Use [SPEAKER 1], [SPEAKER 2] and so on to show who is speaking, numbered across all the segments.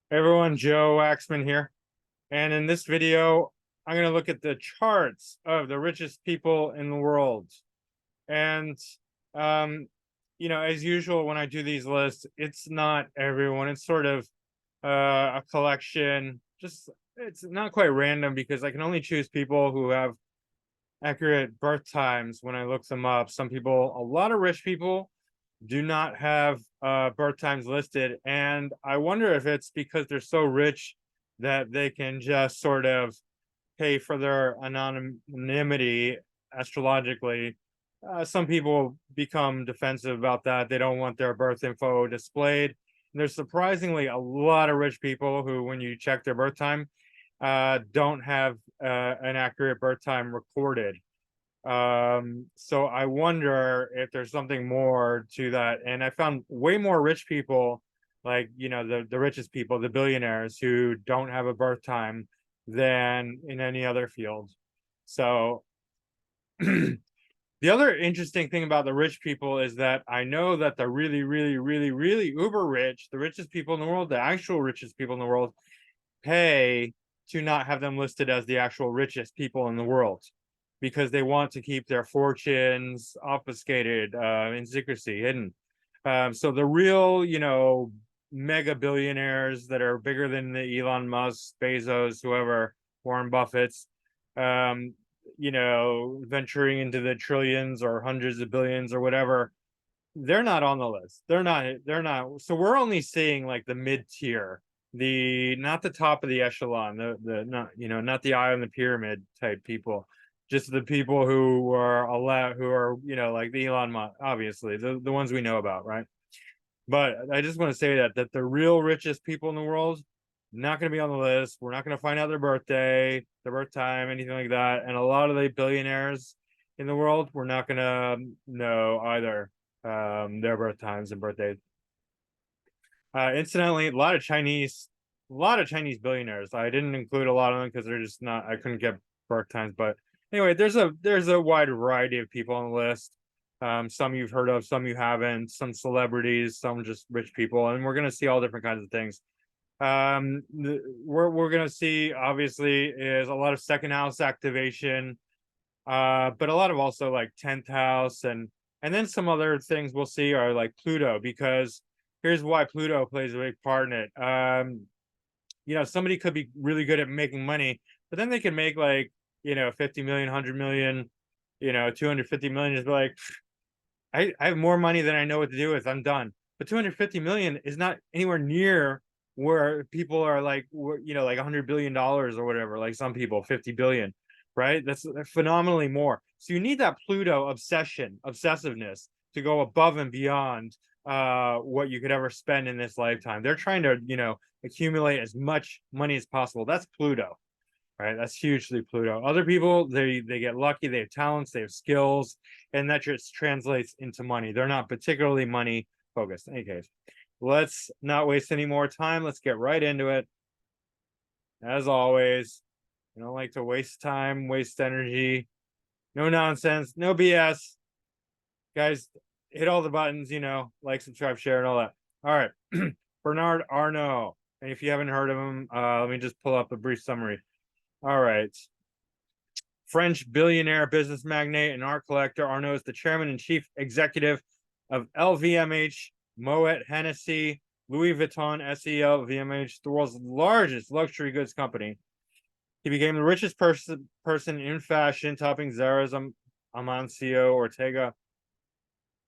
[SPEAKER 1] Hey everyone, Joe Waxman here. And in this video, I'm going to look at the charts of the richest people in the world. And, um, as usual, when I do these lists, it's not everyone. It's sort of a collection. It's not quite random because I can only choose people who have accurate birth times when I look them up. Some people, a lot of rich people, do not have birth times listed, and I wonder if it's because they're so rich that they can just sort of pay for their anonymity astrologically. Some people become defensive about that. They don't want their birth info displayed. And there's surprisingly a lot of rich people who, when you check their birth time, don't have an accurate birth time recorded. So I wonder if there's something more to that. And I found way more rich people, like, the richest people, the billionaires, who don't have a birth time than in any other field. So the other interesting thing about the rich people is that I know that the really, really, really, really uber rich, the richest people in the world, the actual richest people in the world, pay to not have them listed as the actual richest people in the world, because they want to keep their fortunes obfuscated, in secrecy, hidden. So the real, mega billionaires that are bigger than the Elon Musk, Bezos, whoever, Warren Buffett's, venturing into the trillions or hundreds of billions or whatever, they're not on the list. They're not. So we're only seeing like the mid tier, the not the top of the echelon, the not, not the eye on the pyramid type people, just the people who are allowed, who are, like the Elon Musk, obviously the ones we know about, right? But I just want to say that the real richest people in the world not going to be on the list. We're not going to find out their birthday, their birth time, anything like that. And a lot of the billionaires in the world, we're not going to know either, their birth times and birthdays. Incidentally, a lot of Chinese billionaires. I didn't include a lot of them because they're just not. I couldn't get birth times, but anyway, there's a wide variety of people on the list. Some you've heard of, some you haven't. Some celebrities, some just rich people, and we're gonna see all different kinds of things. We're gonna see, obviously, is a lot of second house activation, but a lot of also like 10th house, and then some other things we'll see are like Pluto, because here's why Pluto plays a big part in it. Somebody could be really good at making money, but then they can make like, 50 million, 100 million, 250 million, just be like, I have more money than I know what to do with. I'm done. But 250 million is not anywhere near where people are like, like $100 billion or whatever, like some people, 50 billion, right? That's phenomenally more. So you need that Pluto obsessiveness to go above and beyond what you could ever spend in this lifetime. They're trying to, accumulate as much money as possible. That's Pluto, right? That's hugely Pluto. Other people, they get lucky, they have talents, they have skills, and that just translates into money. They're not particularly money focused. In any case, let's not waste any more time. Let's get right into it. As always, I don't like to waste time, waste energy. No nonsense, no BS. Guys, hit all the buttons, like, subscribe, share, and all that. All right. Bernard Arnault. And if you haven't heard of him, let me just pull up a brief summary. All right. French billionaire, business magnate, and art collector, Arnault is the chairman and chief executive of LVMH, Moet Hennessy, Louis Vuitton, SEL, VMH, the world's largest luxury goods company. He became the richest person in fashion, topping Zara's Amancio Ortega.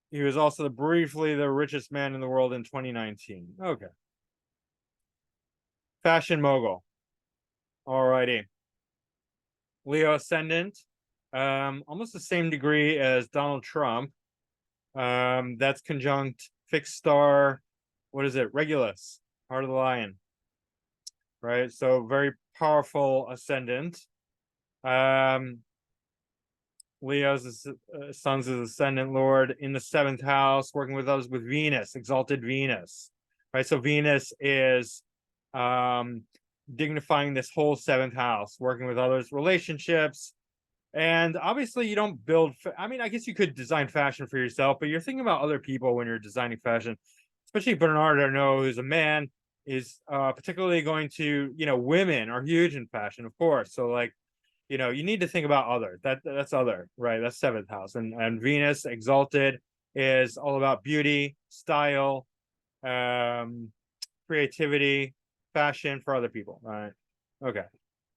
[SPEAKER 1] He was also briefly the richest man in the world in 2019. Okay. Fashion mogul. Alrighty. Leo ascendant, almost the same degree as Donald Trump. That's conjunct fixed star. What is it? Regulus, heart of the lion. Right. So very powerful ascendant. Leo's son's ascendant lord in the 7th house, working with us with Venus, exalted Venus. Right. So Venus is dignifying this whole 7th house, working with others, relationships. And obviously you don't build, I mean, I guess you could design fashion for yourself, but you're thinking about other people when you're designing fashion, especially Bernard Arnault, who's a man is particularly going to, women are huge in fashion, of course. So like, you need to think about other. That's other, right? That's seventh house. And Venus exalted is all about beauty, style, creativity, fashion for other people. All right. Okay.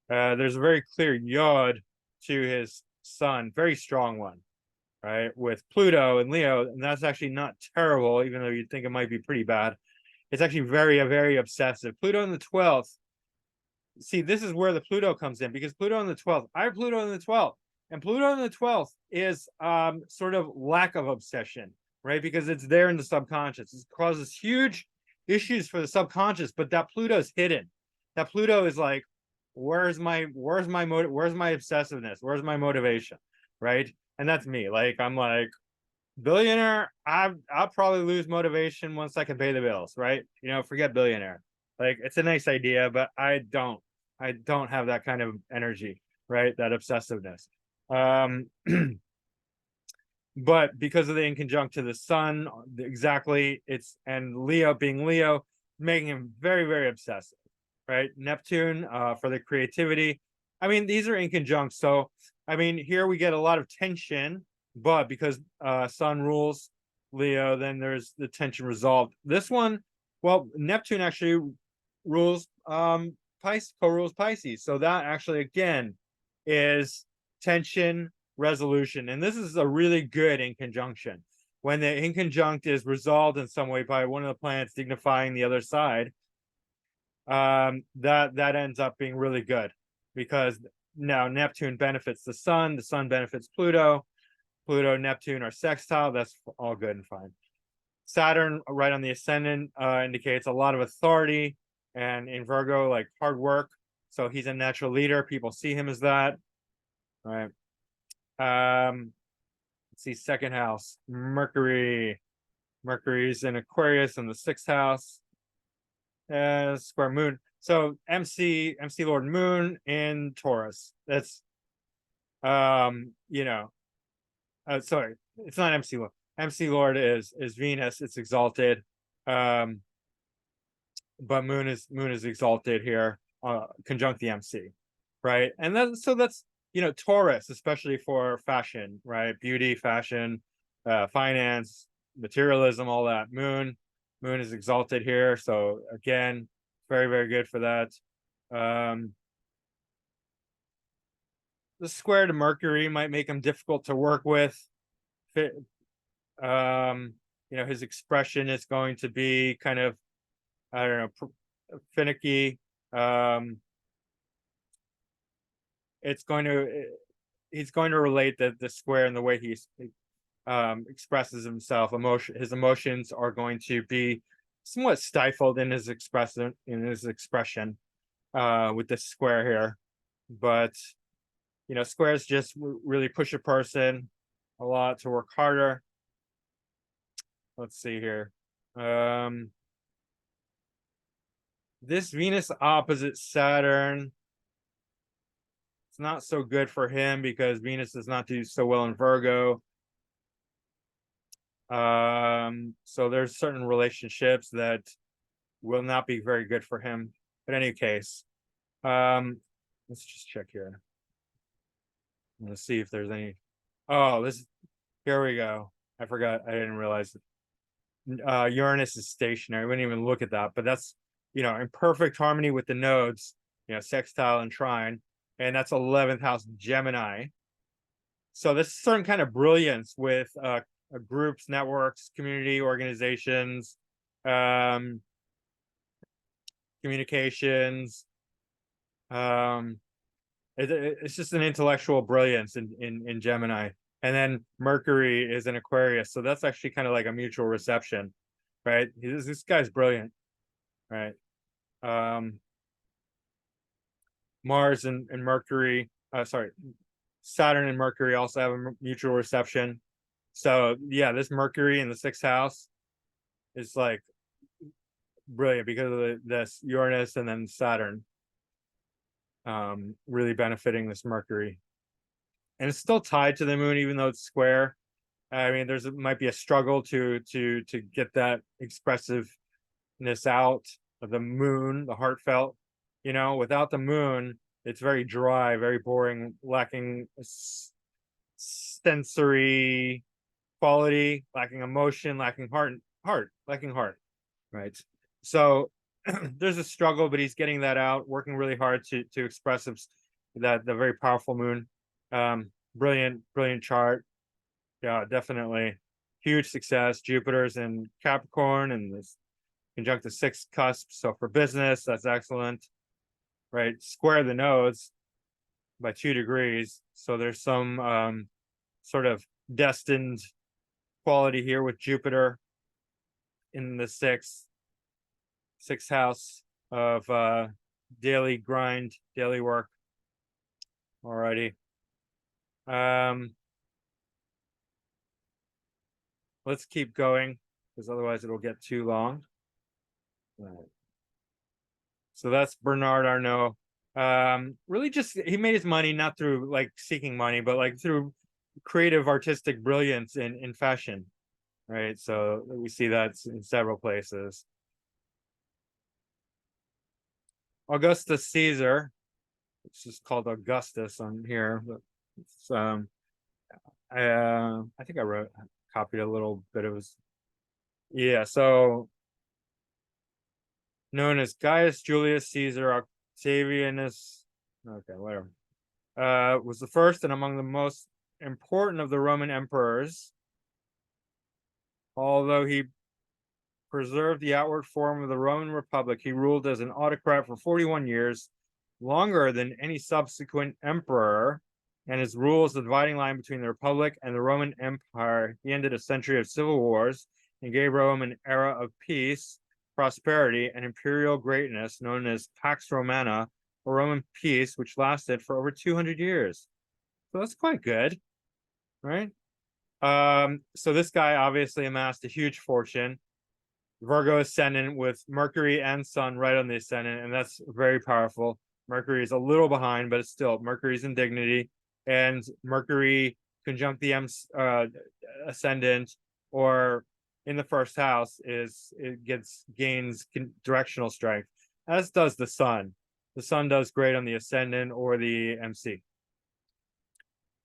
[SPEAKER 1] There's a very clear yod to his sun, very strong one, right? With Pluto and Leo, and that's actually not terrible, even though you'd think it might be pretty bad. It's actually very, very obsessive. Pluto in the 12th. See, this is where the Pluto comes in, because Pluto in the 12th, I have Pluto in the 12th, and Pluto in the 12th is sort of lack of obsession, right? Because it's there in the subconscious. It causes huge issues for the subconscious, but that Pluto's hidden. That Pluto is like, where's my obsessiveness? Where's my motivation? Right? And that's me. Like, I'm like, billionaire, I'll probably lose motivation once I can pay the bills, right? Forget billionaire. Like, it's a nice idea, but I don't have that kind of energy, right? That obsessiveness. But because of the inconjunct to the sun, exactly, and Leo being Leo, making him very, very obsessive, right? Neptune for the creativity. I mean, these are inconjunct. So, I mean, here we get a lot of tension, but because sun rules Leo, then there's the tension resolved. This one, well, Neptune actually rules Pisces, co-rules Pisces. So that actually, again, is tension resolution. And this is a really good inconjunction. When the inconjunct is resolved in some way by one of the planets dignifying the other side, that ends up being really good, because now Neptune benefits the sun benefits Pluto, Neptune are sextile. That's all good and fine. Saturn right on the ascendant indicates a lot of authority, and in Virgo, like hard work. So he's a natural leader. People see him as that. All right. Let's see, second house, Mercury's in Aquarius in the sixth house. Square moon. So MC Lord Moon in Taurus. That's sorry, it's not MC Lord. MC Lord is Venus. It's exalted. But Moon is exalted here, conjunct the MC, right? And that's Taurus, especially for fashion, right? Beauty, fashion, finance, materialism, all that. Moon is exalted here, so again, very, very good for that. The square to Mercury might make him difficult to work with. His expression is going to be kind of, I don't know, finicky. He's going to relate the square and the way he expresses himself. His emotions are going to be somewhat stifled in his expression with this square here. But squares just really push a person a lot to work harder. Let's see here. This Venus opposite Saturn, it's not so good for him because Venus does not do so well in Virgo. So there's certain relationships that will not be very good for him. But in any case, let's just check here. Let's see if there's any. Oh, here we go. I forgot. I didn't realize it. Uranus is stationary. We didn't even look at that, but that's in perfect harmony with the nodes, sextile and trine, and that's 11th house Gemini. So this certain kind of brilliance with groups, networks, community organizations, communications. It's just an intellectual brilliance in Gemini. And then Mercury is in Aquarius, so that's actually kind of like a mutual reception, right? This guy's brilliant, right? Mars and Mercury, Saturn and Mercury also have a mutual reception. So yeah, this Mercury in the sixth house is like brilliant because of this Uranus and then Saturn really benefiting this Mercury. And it's still tied to the moon, even though it's square. I mean, might be a struggle to get that expressiveness out. the moon, the heartfelt. Without the moon, it's very dry, very boring, lacking sensory quality, lacking emotion, lacking lacking heart. Right. So there's a struggle, but he's getting that out, working really hard to express the very powerful moon. Brilliant chart. Yeah, definitely huge success. Jupiter's in Capricorn and this conjunct the sixth cusp. So for business, that's excellent. Right. Square the nodes by 2 degrees. So there's some sort of destined quality here with Jupiter in the sixth house of daily grind, daily work. Alrighty. Let's keep going because otherwise it'll get too long. Right. So that's Bernard Arnault. Really just he made his money not through like seeking money, but like through creative artistic brilliance in fashion. Right. So we see that in several places. Augustus Caesar, it's just called Augustus on here, but it's I think I copied a little bit of his. Yeah, so known as Gaius Julius Caesar Octavianus, okay, whatever, was the first and among the most important of the Roman emperors. Although he preserved the outward form of the Roman Republic, he ruled as an autocrat for 41 years, longer than any subsequent emperor, and his rule is the dividing line between the Republic and the Roman Empire. He ended a century of civil wars and gave Rome an era of peace, prosperity, and imperial greatness known as Pax Romana, or Roman peace, which lasted for over 200 years. So that's quite good, right? So this guy obviously amassed a huge fortune. Virgo ascendant with Mercury and Sun right on the ascendant, and that's very powerful. Mercury is a little behind, but it's still Mercury's in dignity, and Mercury conjunct the ascendant or in the first house gains directional strength, as does the Sun. The Sun does great on the ascendant or the MC.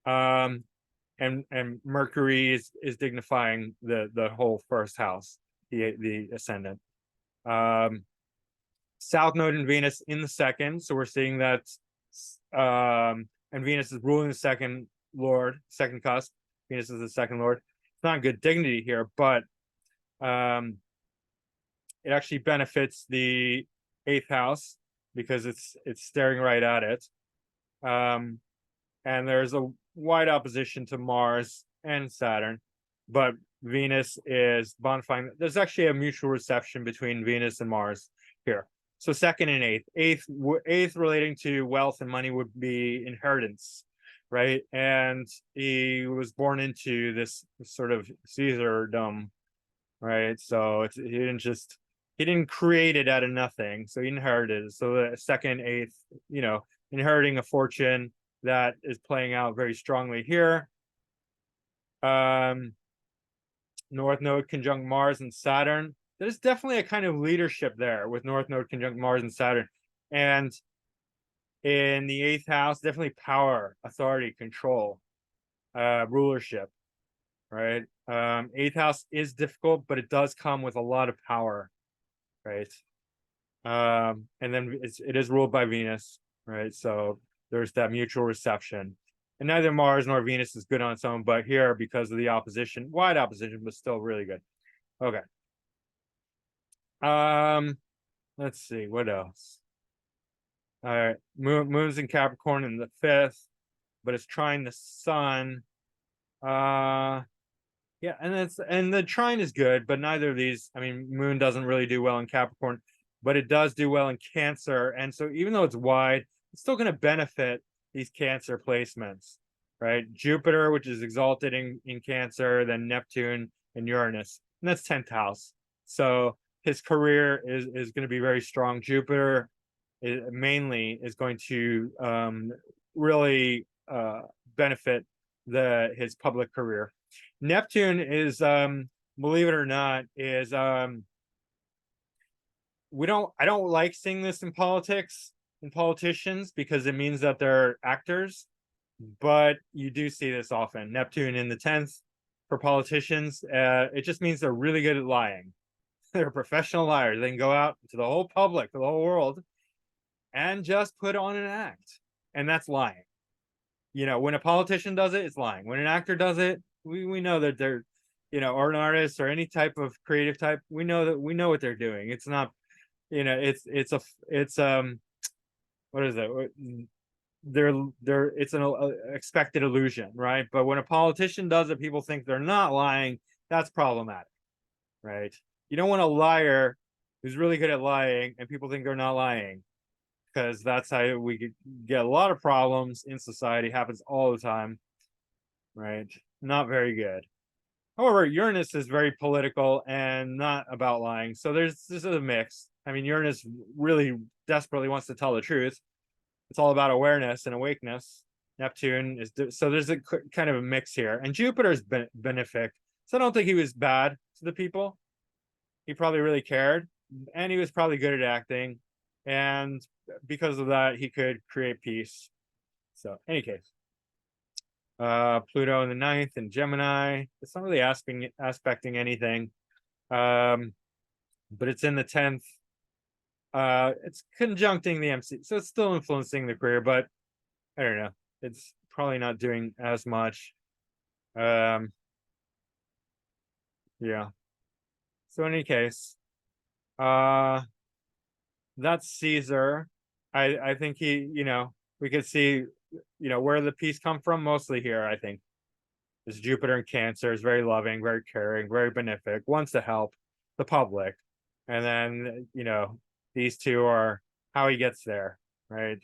[SPEAKER 1] And Mercury is dignifying the whole first house, the ascendant. South node in Venus in the second, so we're seeing that, and Venus is ruling the second cusp. Venus is the second lord. It's not good dignity here, but it actually benefits the 8th house because it's staring right at it. And there's a wide opposition to Mars and Saturn, but Venus is bonifying. There's actually a mutual reception between Venus and Mars here. So second and eighth relating to wealth and money would be inheritance, right? And he was born into this sort of Caesardom, right? So he didn't create it out of nothing. So he inherited it. So the second, eighth, inheriting a fortune that is playing out very strongly here. North node conjunct Mars and Saturn. There's definitely a kind of leadership there with North node conjunct Mars and Saturn. And in the 8th house, definitely power, authority, control, rulership, right? 8th house is difficult, but it does come with a lot of power, right? And then it is ruled by Venus, right? So there's that mutual reception. And neither Mars nor Venus is good on its own, but here, because of the opposition, wide opposition, but still really good. Okay. Let's see, what else? All right, moon's in Capricorn in the 5th, but it's trine the Sun. Yeah, and the trine is good, but neither of these, I mean, moon doesn't really do well in Capricorn, but it does do well in Cancer. And so even though it's wide, it's still going to benefit these Cancer placements, right? Jupiter, which is exalted in Cancer, then Neptune and Uranus, and that's 10th house. So his career is going to be very strong. Jupiter mainly is going to really benefit his public career. Neptune is, believe it or not, is I don't like seeing this in politics and politicians because it means that they're actors, but you do see this often. Neptune in the 10th for politicians, it just means they're really good at lying. They're professional liars. They can go out to the whole public, to the whole world, and just put on an act. And that's lying. You know, when a politician does it, it's lying. When an actor does it, we know that they're, you know, or an artist or any type of creative type, we know what they're doing. It's not, you know, it's what is it? They're it's an expected illusion, right? But when a politician does it, people think they're not lying. That's problematic, right? You don't want a liar who's really good at lying and people think they're not lying, because that's how we get a lot of problems in society. Happens all the time, right? Not very good. However, Uranus is very political and not about lying. So this is a mix. I mean, Uranus really desperately wants to tell the truth. It's all about awareness and awakeness. Neptune is so there's a kind of a mix here, and Jupiter's benefic. So I don't think he was bad to the people. He probably really cared, and he was probably good at acting, and because of that, he could create peace. So, any case, Pluto in the 9th and Gemini. It's not really aspecting anything, but it's in the 10th. It's conjuncting the MC, so it's still influencing the career, but I don't know. It's probably not doing as much. Yeah. So in any case, that's Caesar. I think he, you know, we could see, you know, where the peace come from, mostly here, I think. This Jupiter in Cancer is very loving, very caring, very benefic, wants to help the public. And then, you know, these two are how he gets there, right?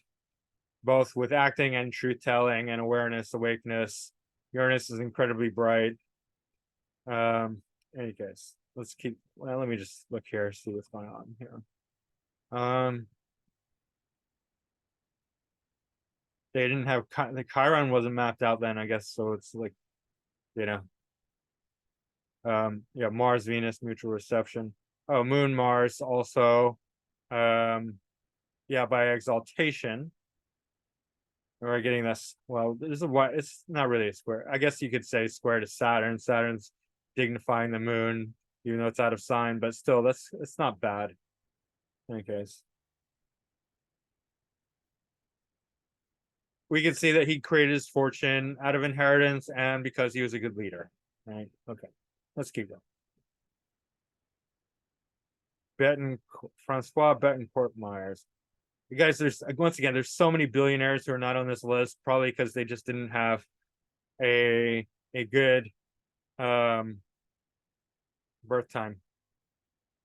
[SPEAKER 1] Both with acting and truth telling and awareness, awakeness. Uranus is incredibly bright. Any case, let's keep, well, let me just look here, see what's going on here. They didn't have, the Chiron wasn't mapped out then, I guess, so it's like, you know, yeah, Mars, Venus, mutual reception. Oh, Moon, Mars also, yeah, by exaltation. We're getting this, well, there's a what, it's not really a square. I guess you could say square to Saturn. Saturn's dignifying the moon, even though it's out of sign, but still, it's not bad. In any case, we can see that he created his fortune out of inheritance and because he was a good leader. Right? Okay, let's keep going. Francois Bettencourt Meyers. You guys, there's once again, there's so many billionaires who are not on this list, probably because they just didn't have a good birth time.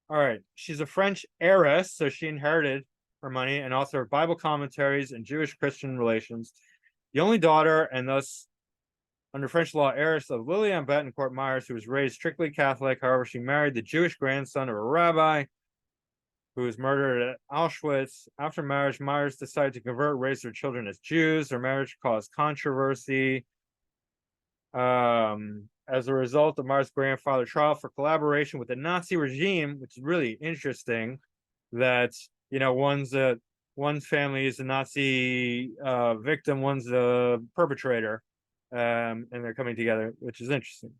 [SPEAKER 1] All right, she's a French heiress, so she inherited her money and author of Bible commentaries and Jewish Christian relations. The only daughter, and thus under French law, heiress of Liliane Bettencourt Meyers, who was raised strictly Catholic. However, she married the Jewish grandson of a rabbi who was murdered at Auschwitz. After marriage, Meyers decided to convert, raise their children as Jews. Their marriage caused controversy. As a result of Meyers' grandfather trial for collaboration with the Nazi regime, which is really interesting, that, you know, one family is a Nazi victim, one's the perpetrator, and they're coming together, which is interesting.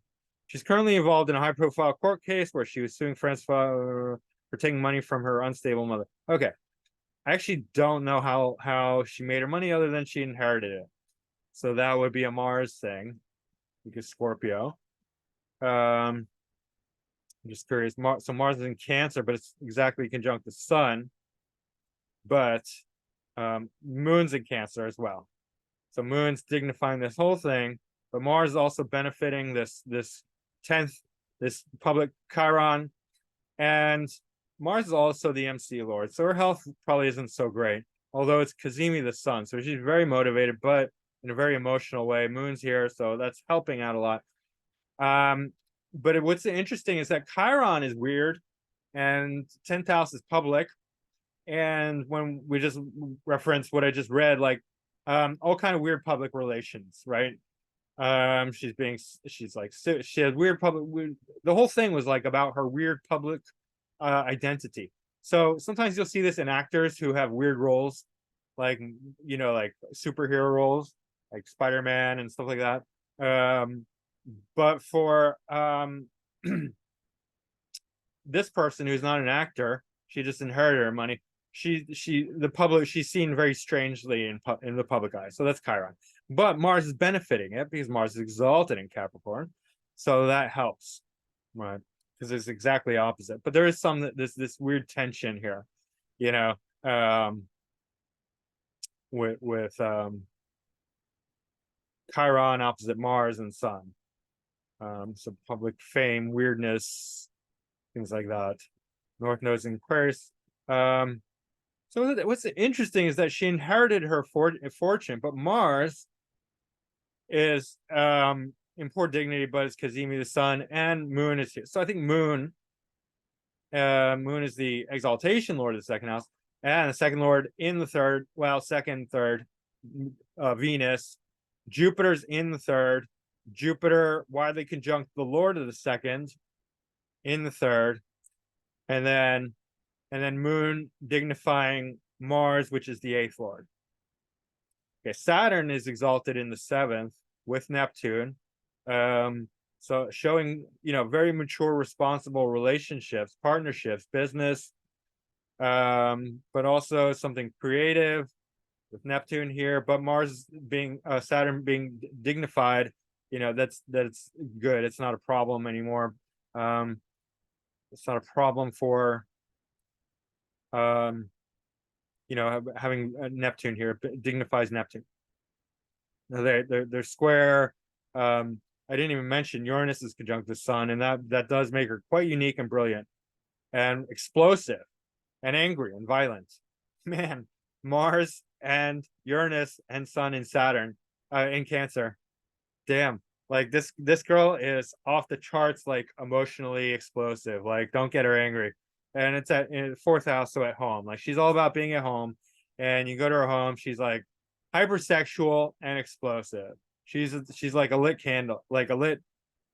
[SPEAKER 1] She's currently involved in a high-profile court case where she was suing Francois for taking money from her unstable mother. Okay, I actually don't know how she made her money other than she inherited it. So that would be a Mars thing, because Scorpio. I'm just curious. So Mars is in Cancer, but it's exactly conjunct the Sun. But Moon's in Cancer as well. So Moon's dignifying this whole thing, but Mars is also benefiting this 10th, this public Chiron, and Mars is also the MC Lord, so her health probably isn't so great, although it's Cazimi the Sun, so she's very motivated, but in a very emotional way. Moon's here, so that's helping out a lot. But what's interesting is that Chiron is weird, and 10th house is public, and when we just reference what I just read, like all kind of weird public relations, right? She's like, she had weird public, the whole thing was like about her weird public identity. So sometimes you'll see this in actors who have weird roles, like, like superhero roles, like Spider-Man and stuff like that. But for this person who's not an actor, she just inherited her money. She's seen very strangely in the public eye. So that's Chiron. But Mars is benefiting it because Mars is exalted in Capricorn. So that helps, right? Because it's exactly opposite. But there is this weird tension here, you know, with Chiron opposite Mars and Sun. So public fame, weirdness, things like that. North Node's in Aquarius. So what's interesting is that she inherited her fortune, but Mars is in poor dignity, but it's Cazimi the Sun, and Moon is here. So I think Moon is the exaltation lord of the second house, and the second lord in the third, second, third, Venus. Jupiter's in the third. Jupiter widely conjunct the lord of the second in the third, and then Moon dignifying Mars, which is the eighth lord. Okay, Saturn is exalted in the seventh with Neptune. So showing, very mature, responsible relationships, partnerships, business, but also something creative with Neptune here. But Mars being Saturn being dignified, that's good. It's not a problem anymore. It's not a problem for having Neptune here. Dignifies Neptune. Now they're square. I didn't even mention Uranus is conjunct the Sun, and that does make her quite unique and brilliant and explosive and angry and violent. Man, Mars and Uranus and Sun in Saturn in Cancer. Damn. Like this girl is off the charts, like emotionally explosive. Like, don't get her angry. And it's in fourth house, so at home. Like, she's all about being at home. And you go to her home, she's like hypersexual and explosive. She's like a lit candle, like a lit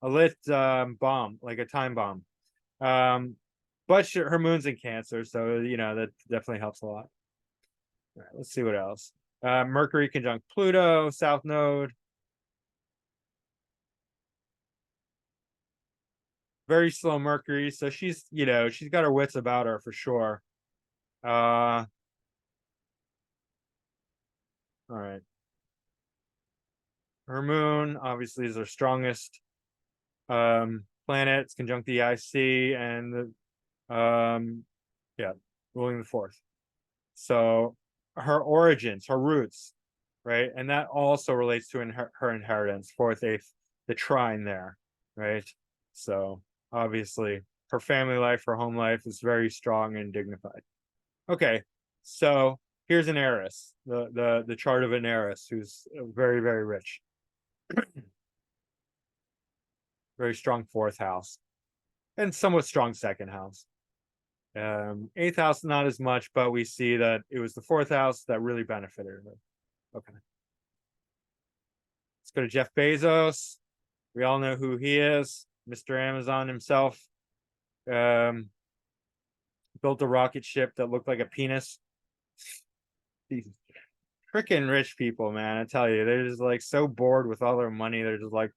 [SPEAKER 1] bomb, like a time bomb. But her moon's in Cancer, so that definitely helps a lot. All right, let's see what else. Mercury conjunct Pluto, South Node. Very slow Mercury, so she's got her wits about her for sure. All right. Her moon obviously is her strongest planet. It's conjunct the IC and ruling the fourth. So her origins, her roots, right? And that also relates to her inheritance, fourth, eighth, the trine there, right? So obviously her family life, her home life is very strong and dignified. Okay, so here's an heiress, the chart of an heiress who's very, very rich. Very strong fourth house and somewhat strong second house. Eighth house, not as much, but we see that it was the fourth house that really benefited her. Okay. Let's go to Jeff Bezos. We all know who he is, Mr. Amazon himself. Built a rocket ship that looked like a penis. These freaking rich people, man, I tell you, they're just like so bored with all their money. They're just like,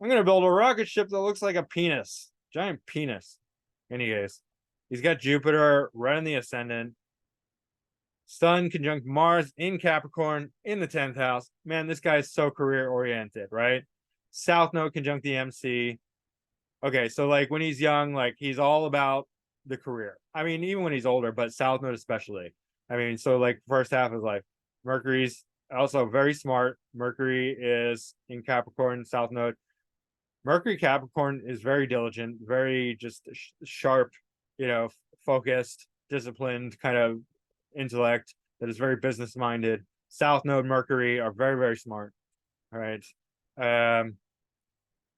[SPEAKER 1] I'm gonna build a rocket ship that looks like a penis, giant penis. Anyways, he's got Jupiter right in the ascendant. Sun conjunct Mars in Capricorn in the 10th house. Man, this guy is so career oriented, right? South Node conjunct the MC. Okay, so like when he's young, like he's all about the career. I mean, even when he's older, but South Node especially. I mean, so like first half of his life, Mercury's also very smart. Mercury is in Capricorn, South Node. Mercury Capricorn is very diligent, very just sharp, focused, disciplined kind of intellect that is very business minded. South Node Mercury are very, very smart. All right.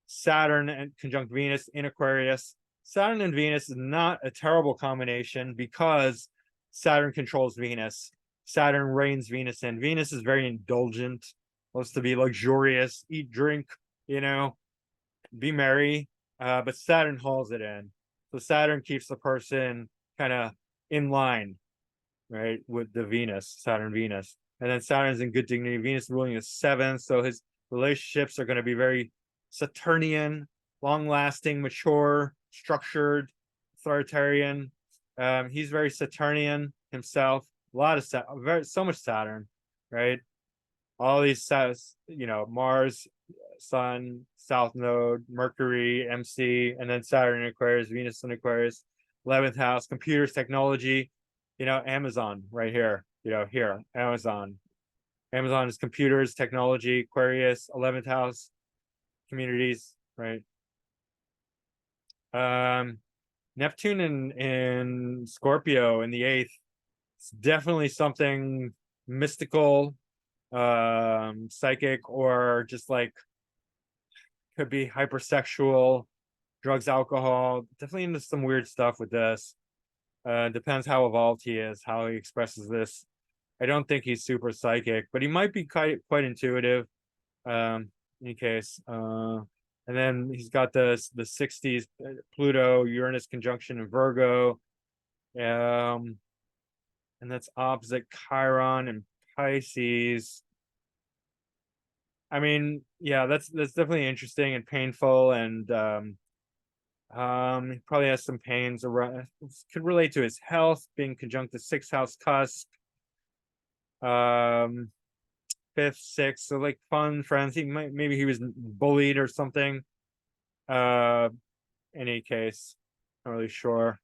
[SPEAKER 1] Saturn and conjunct Venus in Aquarius. Saturn and Venus is not a terrible combination because Saturn controls Venus. Saturn reigns Venus, and Venus is very indulgent, loves to be luxurious, eat, drink, be merry. But Saturn hauls it in. So Saturn keeps the person kind of in line, right, with the Venus, Saturn, Venus. And then Saturn's in good dignity. Venus ruling is 7th, so his relationships are going to be very Saturnian, long-lasting, mature, structured, authoritarian. He's very Saturnian himself. A lot of so much Saturn, right? All these, Mars, Sun, South Node, Mercury, MC, and then Saturn in Aquarius, Venus in Aquarius, 11th house, computers, technology, Amazon right here, here, Amazon. Amazon is computers, technology, Aquarius, 11th house, communities, right? Neptune in Scorpio in the 8th. It's definitely something mystical, psychic, or just like could be hypersexual, drugs, alcohol, definitely into some weird stuff with this. Depends how evolved he is, how he expresses this. I don't think he's super psychic, but he might be quite intuitive. In any case, and then he's got the 60s Pluto Uranus conjunction in Virgo, and that's opposite Chiron and Pisces. I mean, yeah, that's definitely interesting and painful, and he probably has some pains around. Could relate to his health, being conjunct the 6th house cusp, 5th, 6th, so like fun friends. Maybe he was bullied or something. In any case, not really sure.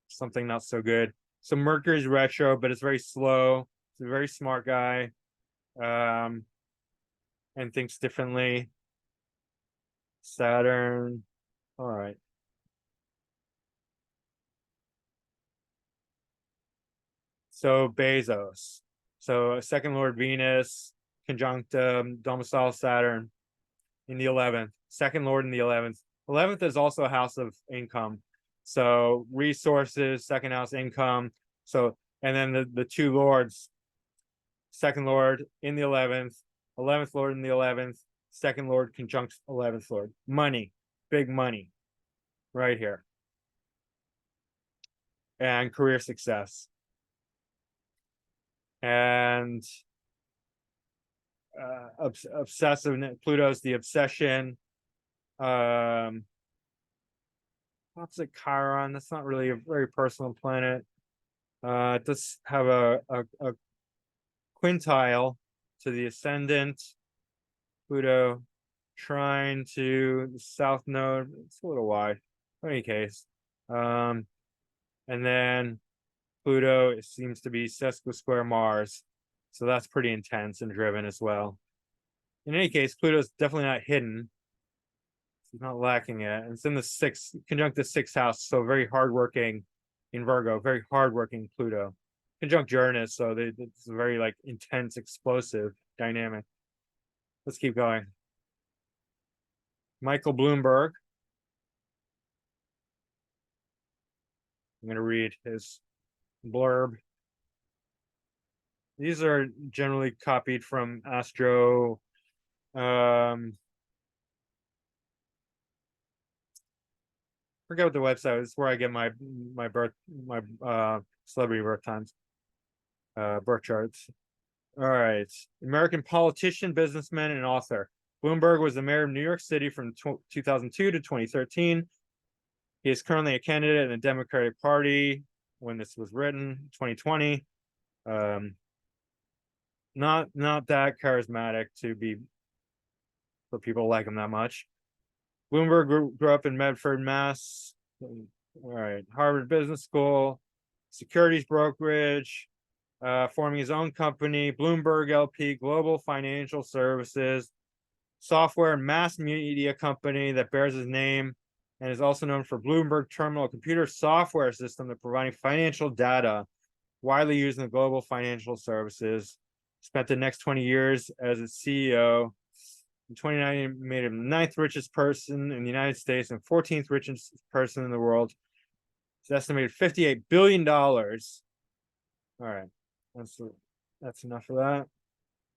[SPEAKER 1] Something not so good. So Mercury's retro, but it's very slow. He's a very smart guy, and thinks differently. Saturn, all right. So Bezos, so second Lord Venus conjunct domicile Saturn in the 11th, second Lord in the 11th. 11th is also a house of income, so resources, second house income. So, and then the two lords, second Lord in the 11th, 11th Lord in the 11th, second Lord conjunct 11th Lord. Money, big money, right here, and career success. And obsessive, Pluto's the obsession. Opposite Chiron, that's not really a very personal planet. It does have a quintile to the ascendant. Pluto trine to the south node. It's a little wide. In any case, and then Pluto, it seems to be sesquisquare Mars, so that's pretty intense and driven as well. In any case, Pluto's definitely not hidden. He's not lacking it. And it's in the 6th, conjunct the 6th house, so very hardworking in Virgo, very hardworking Pluto. Conjunct Uranus, so it's a very like intense, explosive dynamic. Let's keep going. Michael Bloomberg. I'm going to read his blurb. These are generally copied from Astro. Forget what the website is, where I get my celebrity birth times, birth charts. All right, American politician, businessman, and author. Bloomberg was the mayor of New York City from 2002 to 2013. He is currently a candidate in the Democratic Party when this was written, 2020. Not that charismatic for people like him that much. Bloomberg grew up in Medford, Mass. All right, Harvard Business School, securities brokerage, forming his own company, Bloomberg LP, Global Financial Services, software and mass media company that bears his name and is also known for Bloomberg Terminal, a computer software system that providing financial data widely used in the global financial services. Spent the next 20 years as its CEO. In 2019, made him the 9th richest person in the United States and 14th richest person in the world. It's estimated $58 billion. All right, that's enough of that.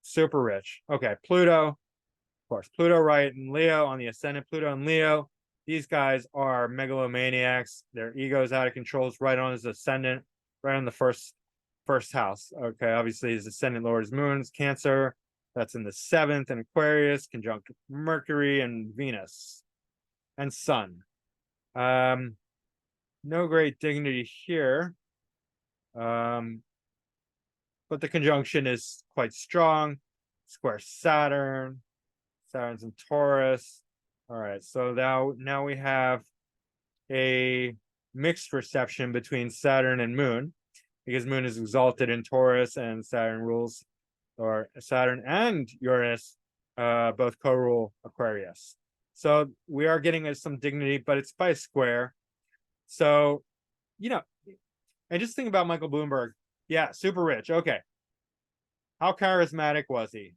[SPEAKER 1] Super rich. Okay, Pluto, of course. Pluto right in Leo on the ascendant. Pluto in Leo. These guys are megalomaniacs. Their ego's out of control. It's right on his ascendant, right on the first house. Okay, obviously his ascendant lord is Moon's Cancer. That's in the 7th in Aquarius, conjunct Mercury and Venus and Sun. No great dignity here. But the conjunction is quite strong. Square Saturn. Saturn's in Taurus. All right, so now we have a mixed reception between Saturn and Moon, because Moon is exalted in Taurus and Saturn rules, or Saturn and Uranus both co-rule Aquarius. So we are getting some dignity, but it's by a square. So, and just think about Michael Bloomberg. Yeah, super rich. Okay. How charismatic was he?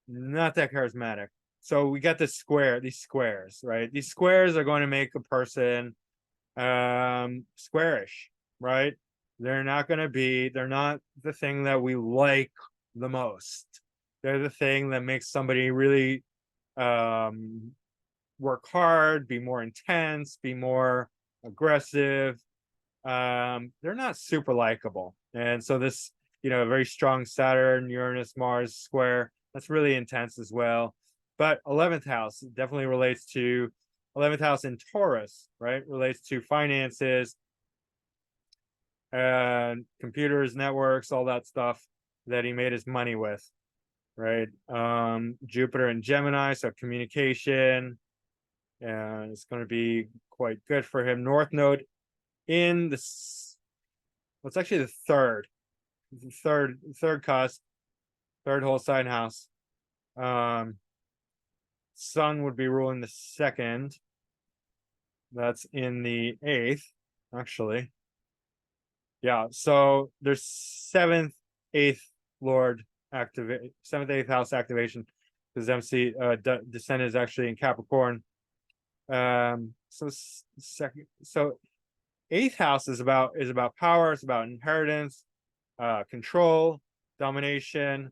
[SPEAKER 1] Not that charismatic. So we got these squares, right? These squares are going to make a person squarish, right? They're not the thing that we like the most. They're the thing that makes somebody really work hard, be more intense, be more aggressive. They're not super likable. And so this, a very strong Saturn, Uranus, Mars square, that's really intense as well. But 11th house definitely relates to 11th house in Taurus, right? Relates to finances and computers, networks, all that stuff that he made his money with, right? Jupiter and Gemini, so communication, and it's going to be quite good for him. North Node in what's actually the third cusp, third whole sign house. Sun would be ruling the 2nd. That's in the 8th, actually. Yeah, so there's 7th, 8th Lord activate, 7th, 8th house activation, because MC descendant is actually in Capricorn. So 8th house is about power, it's about inheritance, control, domination,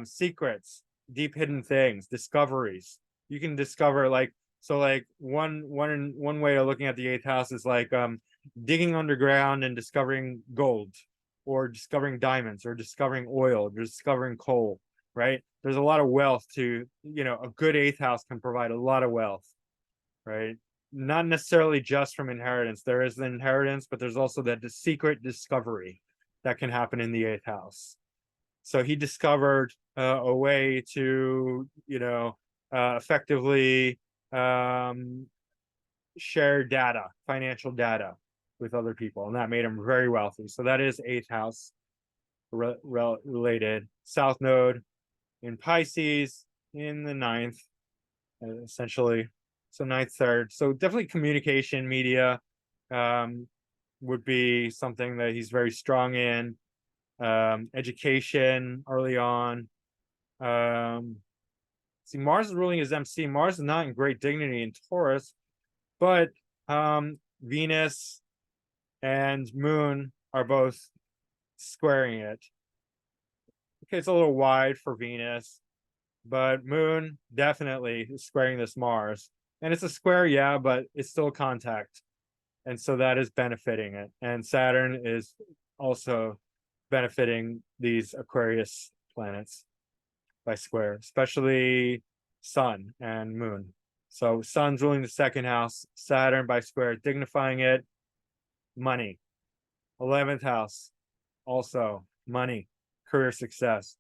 [SPEAKER 1] secrets, deep hidden things, discoveries. You can discover one way of looking at the 8th house is digging underground and discovering gold, or discovering diamonds, or discovering oil, or discovering coal, right? There's a lot of wealth to, a good 8th house can provide a lot of wealth, right? Not necessarily just from inheritance. There is the inheritance, but there's also the secret discovery that can happen in the 8th house. So he discovered a way to, effectively share data, financial data with other people, and that made him very wealthy. So that is 8th house related. South Node in Pisces in the 9th, essentially. So 9th, 3rd. So definitely communication, media would be something that he's very strong in. Education early on. See, Mars is ruling his MC. Mars is not in great dignity in Taurus, but Venus and Moon are both squaring it. Okay, it's a little wide for Venus, but Moon definitely is squaring this Mars. And it's a square, yeah, but it's still contact. And so that is benefiting it. And Saturn is also benefiting these Aquarius planets by square, especially Sun and Moon. So Sun's ruling the 2nd house, Saturn by square, dignifying it, money. 11th house, also money, career success,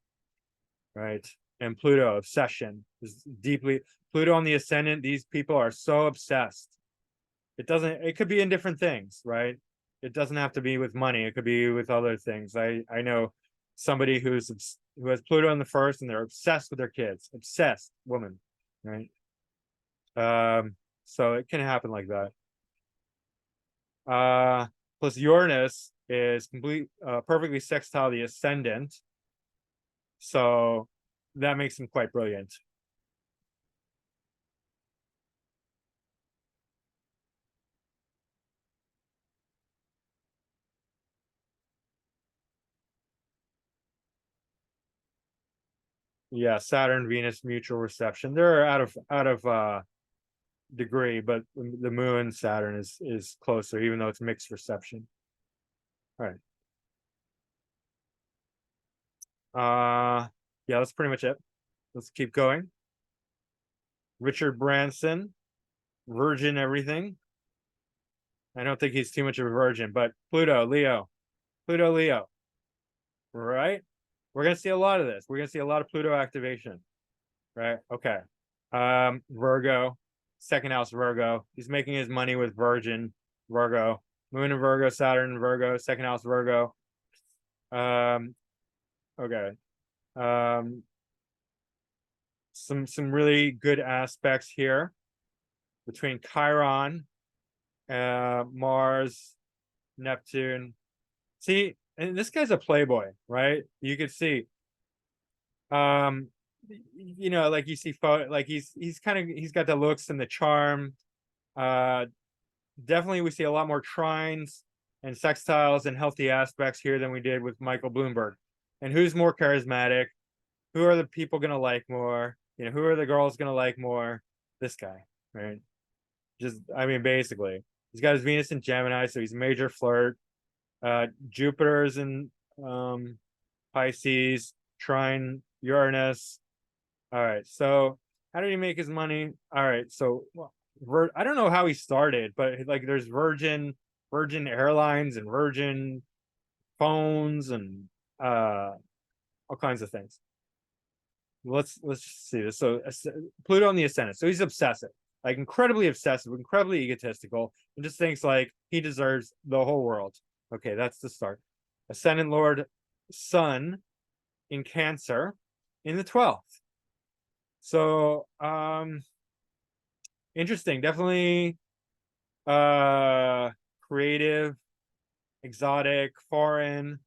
[SPEAKER 1] right? And Pluto, obsession, is deeply, Pluto on the ascendant, these people are so obsessed. It could be in different things, right? It doesn't have to be with money. It could be with other things. I know somebody who has Pluto in the 1st, and they're obsessed with their kids. Obsessed woman, right? So it can happen like that. Plus Uranus is perfectly sextile the ascendant, so that makes him quite brilliant. Yeah, Saturn, Venus, mutual reception. They're out of degree, but the moon Saturn is closer, even though it's mixed reception. All right. Yeah, that's pretty much it. Let's keep going. Richard Branson, Virgin everything. I don't think he's too much of a virgin, but Pluto, Leo. Pluto, Leo. Right? We're gonna see a lot of this. We're gonna see a lot of Pluto activation. Right? Okay. Virgo, second house Virgo. He's making his money with Virgin, Virgo. Moon in Virgo, Saturn, Virgo, second house Virgo. Okay. Some really good aspects here between Chiron, Mars, Neptune. See, and this guy's a playboy, right? You could see. You know, like you see photo, like he's got the looks and the charm. Definitely we see a lot more trines and sextiles and healthy aspects here than we did with Michael Bloomberg. And who's more charismatic? Who are the people gonna like more? You know, who are the girls gonna like more? This guy, right? Just, I mean, basically, he's got his Venus in Gemini, so he's a major flirt. Jupiter's in Pisces, trine Uranus. All right, so how did he make his money? All right, so I don't know how he started, but like there's Virgin Airlines and Virgin phones and all kinds of things. Let's see this. So Pluto on the ascendant. So he's obsessive, like incredibly obsessive, incredibly egotistical, and just thinks like he deserves the whole world. Okay, that's the start. Ascendant Lord Sun in Cancer in the 12th. So interesting, definitely creative, exotic, foreign.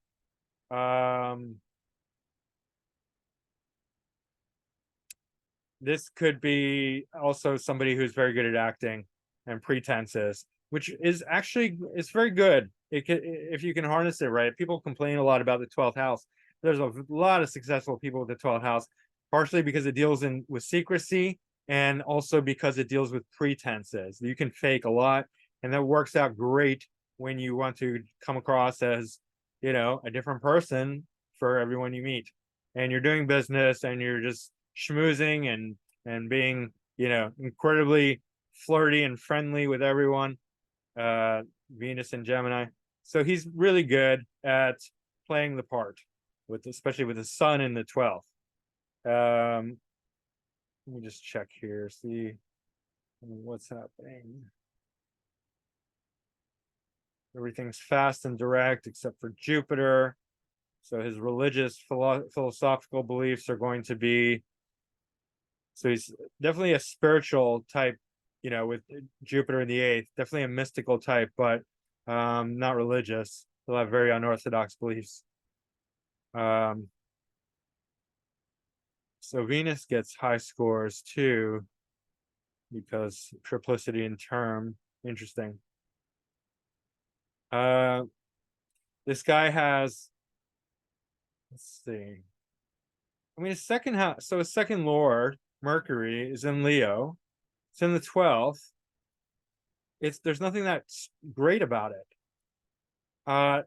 [SPEAKER 1] This could be also somebody who's very good at acting and pretenses, which is actually, it's very good. It can, if you can harness it right. People complain a lot about the 12th house. There's a lot of successful people with the 12th house, partially because it deals with secrecy, and also because it deals with pretenses. You can fake a lot, and that works out great when you want to come across as, you know, a different person for everyone you meet, and you're doing business and you're just schmoozing and being, you know, incredibly flirty and friendly with everyone. Venus and Gemini. So he's really good at playing the part, with especially with the sun in the 12th. Let me just check here, see what's happening. Everything's fast and direct except for Jupiter. So his religious philosophical beliefs are going to be, so he's definitely a spiritual type, you know, with Jupiter in the 8th, definitely a mystical type, but not religious. He'll have very unorthodox beliefs. So Venus gets high scores too, because triplicity in term. Interesting. This guy has, let's see. I mean, his second house, so his second lord, Mercury, is in Leo. It's in the 12th. There's nothing that's great about it.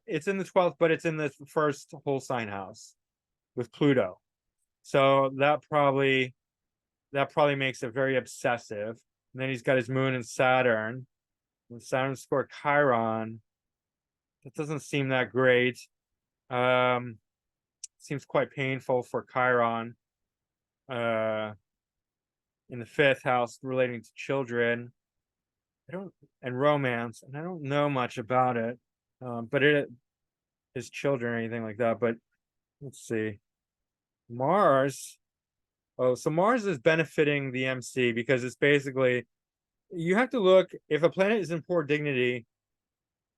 [SPEAKER 1] It's in the 12th, but it's in the first whole sign house with Pluto. So that probably makes it very obsessive. And then he's got his moon and Saturn. And Saturn scored Chiron. That doesn't seem that great. Seems quite painful for Chiron. In the 5th house relating to children. And romance, and I don't know much about it. But his children or anything like that. But let's see. Mars. Oh, so Mars is benefiting the MC because it's basically, you have to look, if a planet is in poor dignity,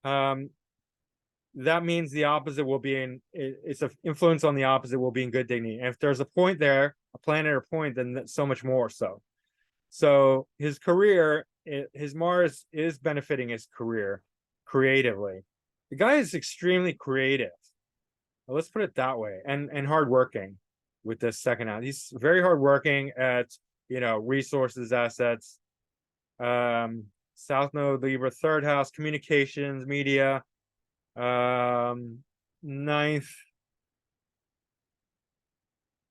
[SPEAKER 1] that means the opposite will be in, it's an influence on the opposite will be in good dignity. And if there's a point there, a planet or point, then so much more so. So his career, his Mars is benefiting his career creatively. The guy is extremely creative. Well, let's put it that way, and hardworking with this second house. He's very hardworking at, you know, resources, assets. South Node, Libra, third house, communications, media. Ninth,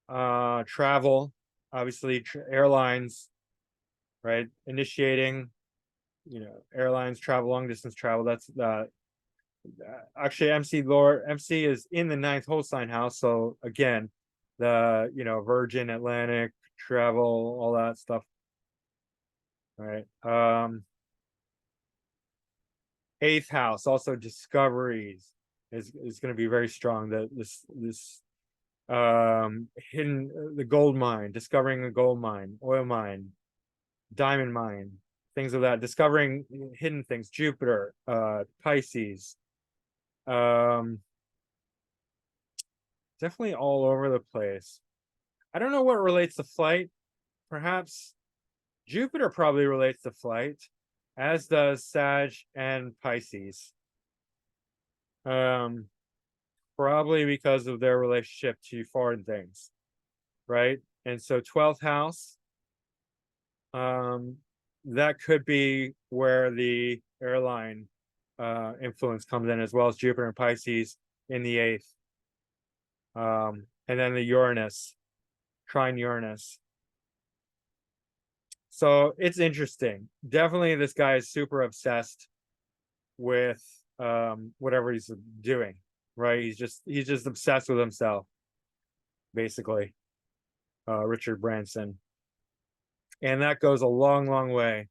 [SPEAKER 1] travel, obviously airlines, right? Initiating, airlines, travel, long distance travel. That's actually MC is in the ninth whole sign house. So again, the Virgin Atlantic travel, all that stuff. Right. Eighth house, also discoveries is going to be very strong. That this hidden, the gold mine, discovering a gold mine, oil mine, diamond mine, things of that, discovering hidden things. Jupiter, Pisces, definitely all over the place. I don't know what relates to flight. Perhaps Jupiter probably relates to flight, as does Sag and Pisces. Probably because of their relationship to foreign things, right? And so 12th house, that could be where the airline influence comes in, as well as Jupiter and Pisces in the 8th. And then the Uranus, trine Uranus. So it's interesting. Definitely this guy is super obsessed with whatever he's doing, right? He's just obsessed with himself, basically. Richard Branson. And that goes a long, long way.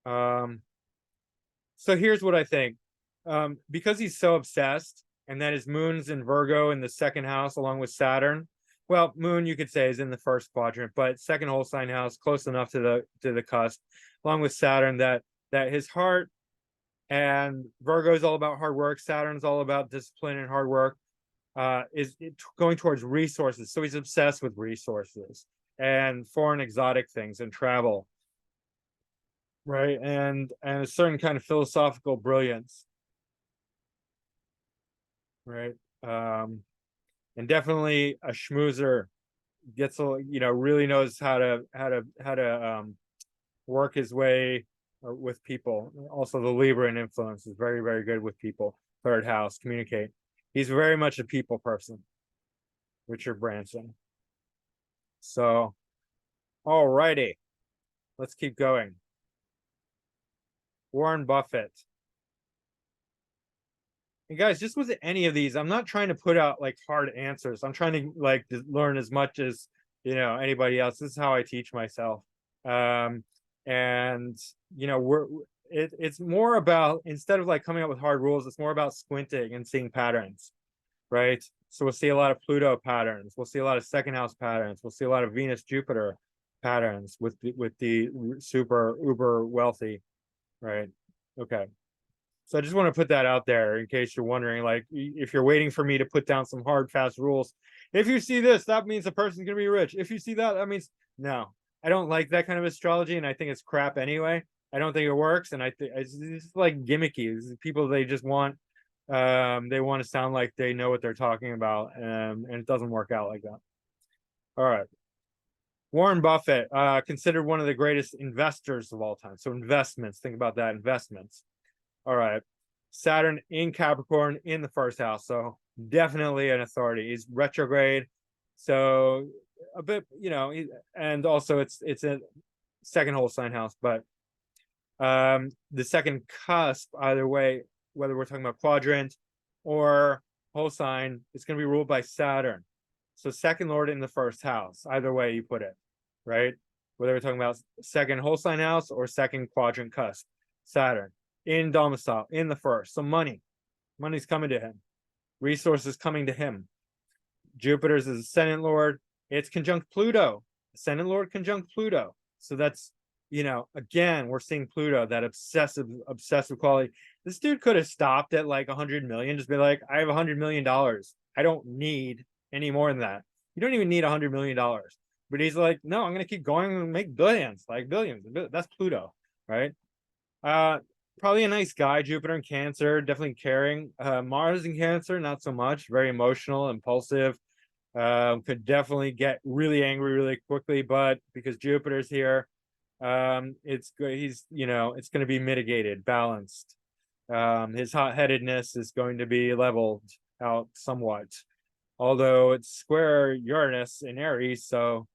[SPEAKER 1] So here's what I think. Because he's so obsessed, and that his moon's in Virgo in the second house along with Saturn. Well, moon you could say is in the first quadrant, but second whole sign house, close enough to the cusp, along with Saturn, that his heart, and Virgo is all about hard work, Saturn's all about discipline and hard work, is going towards resources. So he's obsessed with resources and foreign exotic things and travel, right? And a certain kind of philosophical brilliance, right? And definitely a schmoozer, gets really knows how to work his way with people. Also, the Libra influence is very, very good with people. Third house, communicate. He's very much a people person, Richard Branson. So, all righty, let's keep going. Warren Buffett. And guys, just with any of these, I'm not trying to put out like hard answers. I'm trying to learn as much as anybody else. This is how I teach myself. And it's more about, instead of like coming up with hard rules, it's more about squinting and seeing patterns, right? So we'll see a lot of Pluto patterns. We'll see a lot of second house patterns. We'll see a lot of Venus Jupiter patterns with the super uber wealthy, right? Okay. So I just want to put that out there in case you're wondering, like, if you're waiting for me to put down some hard, fast rules. If you see this, that means the person's going to be rich. If you see that, that means no. I don't like that kind of astrology, and I think it's crap anyway. I don't think it works, and I think it's like gimmicky. People, they just want, they want to sound like they know what they're talking about, and it doesn't work out like that. All right. Warren Buffett, considered one of the greatest investors of all time. So investments, think about that, investments. All right. Saturn in Capricorn in the first house. So definitely an authority. He's retrograde. So a bit, and also it's a second whole sign house, but the second cusp, either way, whether we're talking about quadrant or whole sign, it's going to be ruled by Saturn. So second lord in the first house, either way you put it, right? Whether we're talking about second whole sign house or second quadrant cusp, Saturn in domicile in the first. So money's coming to him, resources coming to him. Jupiter's his ascendant lord. It's conjunct Pluto, ascendant lord conjunct Pluto. So that's, again, we're seeing Pluto, that obsessive quality. This dude could have stopped at like 100 million, just be like, I have $100 million. I don't need any more than that. You don't even need $100 million. But he's like, no, I'm going to keep going and make billions, like billions. That's Pluto, right? Probably a nice guy. Jupiter in Cancer, definitely caring. Mars in Cancer, not so much. Very emotional, impulsive. Could definitely get really angry really quickly, but because Jupiter's here, It's good. He's, it's going to be mitigated, balanced. His hot-headedness is going to be leveled out somewhat, although it's square Uranus in Aries, so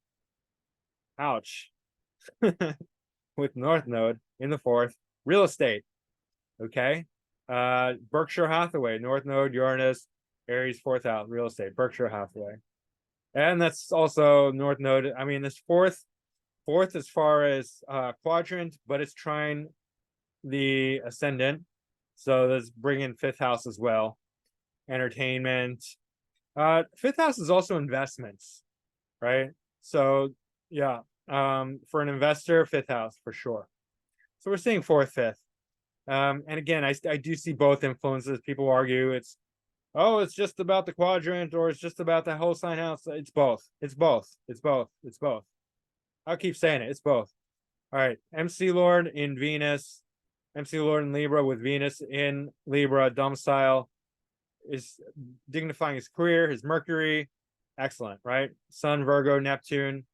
[SPEAKER 1] ouch. With North Node in the fourth, real estate. Okay. Berkshire Hathaway, North Node, Uranus, Aries, fourth house, real estate, Berkshire Hathaway. And that's also North Node. I mean, this fourth as far as quadrant, but it's trying the ascendant. So let's bring in fifth house as well. Entertainment. Fifth house is also investments, right? So yeah, for an investor, fifth house for sure. So we're seeing fourth, fifth. And again, I do see both influences. People argue it's just about the quadrant, or it's just about the whole sign house. It's both. It's both. It's both. It's both. I'll keep saying it. It's both. All right. MC Lord in Venus. MC Lord in Libra with Venus in Libra domicile is dignifying his career, his Mercury. Excellent, right? Sun, Virgo, Neptune.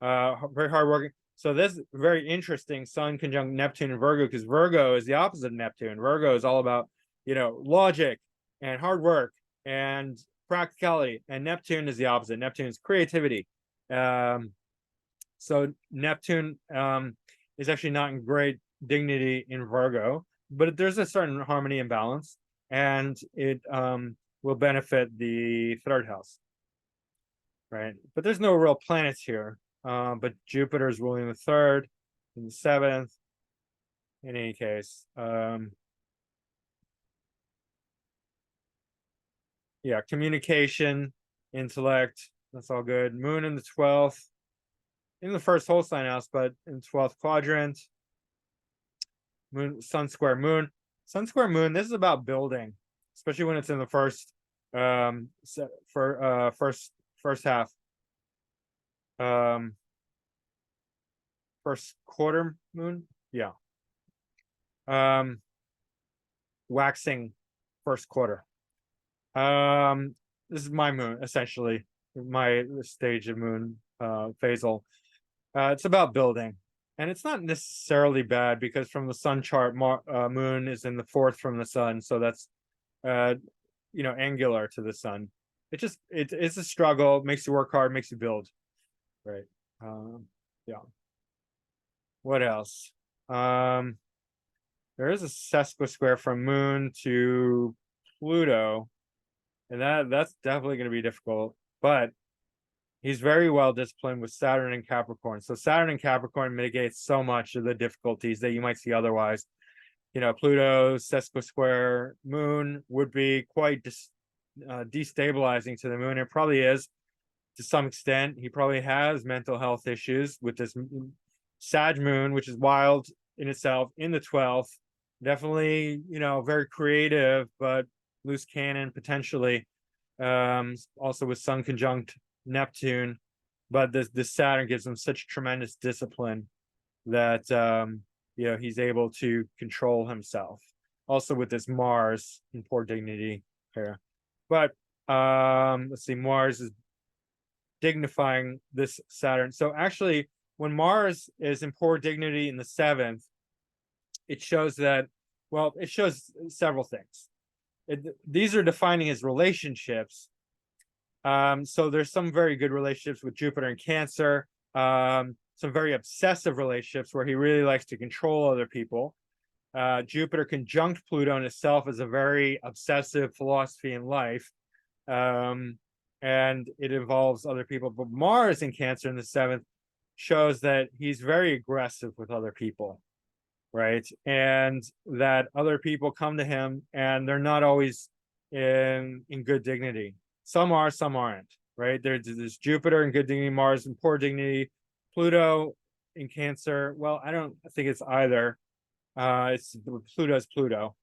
[SPEAKER 1] Very hardworking. So this is very interesting, Sun conjunct Neptune and Virgo, because Virgo is the opposite of Neptune. Virgo is all about, logic and hard work and practicality. And Neptune is the opposite. Neptune is creativity. So Neptune is actually not in great dignity in Virgo, but there's a certain harmony and balance, and it will benefit the third house, right? But there's no real planets here. But Jupiter is ruling the third and the seventh. In any case, yeah, communication, intellect, that's all good. Moon in the 12th, in the first whole sign house, but in 12th quadrant. Moon, Sun square Moon. Sun square Moon, this is about building, especially when it's in the first first half. First quarter moon, yeah. Waxing first quarter. This is my moon, essentially, my stage of moon phasal. It's about building, and it's not necessarily bad, because from the sun chart, moon is in the fourth from the sun, so that's angular to the sun. It's a struggle, makes you work hard, makes you build, right? Yeah. What else? There is a sesquisquare from Moon to Pluto, and that's definitely going to be difficult. But he's very well disciplined with Saturn and Capricorn. So Saturn and Capricorn mitigates so much of the difficulties that you might see otherwise. Pluto sesquisquare Moon would be quite destabilizing to the Moon. It probably is to some extent. He probably has mental health issues with this Sag Moon, which is wild in itself, in the 12th. Definitely, very creative, but loose cannon potentially. Also with Sun conjunct Neptune. But this Saturn gives him such tremendous discipline that he's able to control himself. Also with this Mars in poor dignity here. But let's see, Mars is dignifying this Saturn. So actually, when Mars is in poor dignity in the seventh, it shows that, it shows several things. These are defining his relationships. So there's some very good relationships with Jupiter and Cancer, some very obsessive relationships where he really likes to control other people. Jupiter conjunct Pluto in itself is a very obsessive philosophy in life. And it involves other people. But Mars in Cancer in the seventh shows that he's very aggressive with other people, right? And that other people come to him and they're not always in good dignity. Some are, some aren't, right? There's Jupiter in good dignity, Mars in poor dignity, Pluto in Cancer. Well, I don't think it's either. It's Pluto's Pluto.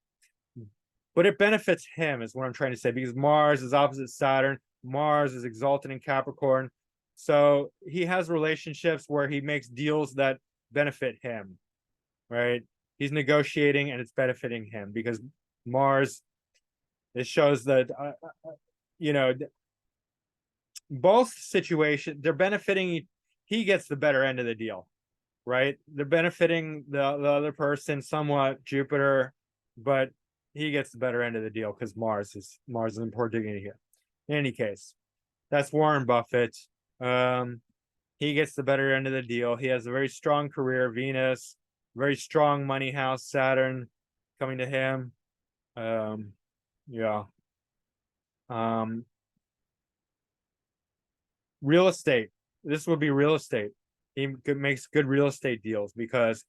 [SPEAKER 1] But it benefits him, is what I'm trying to say, because Mars is opposite Saturn. Mars is exalted in Capricorn. So he has relationships where he makes deals that benefit him, right? He's negotiating and it's benefiting him, because Mars, it shows that, both situations, they're benefiting. He gets the better end of the deal, right? They're benefiting the other person somewhat, Jupiter, but he gets the better end of the deal because Mars is in poor dignity here. In any case, that's Warren Buffett. He gets the better end of the deal. He has a very strong career, Venus, very strong money house, Saturn coming to him. Yeah. Real estate. This would be real estate. He makes good real estate deals because,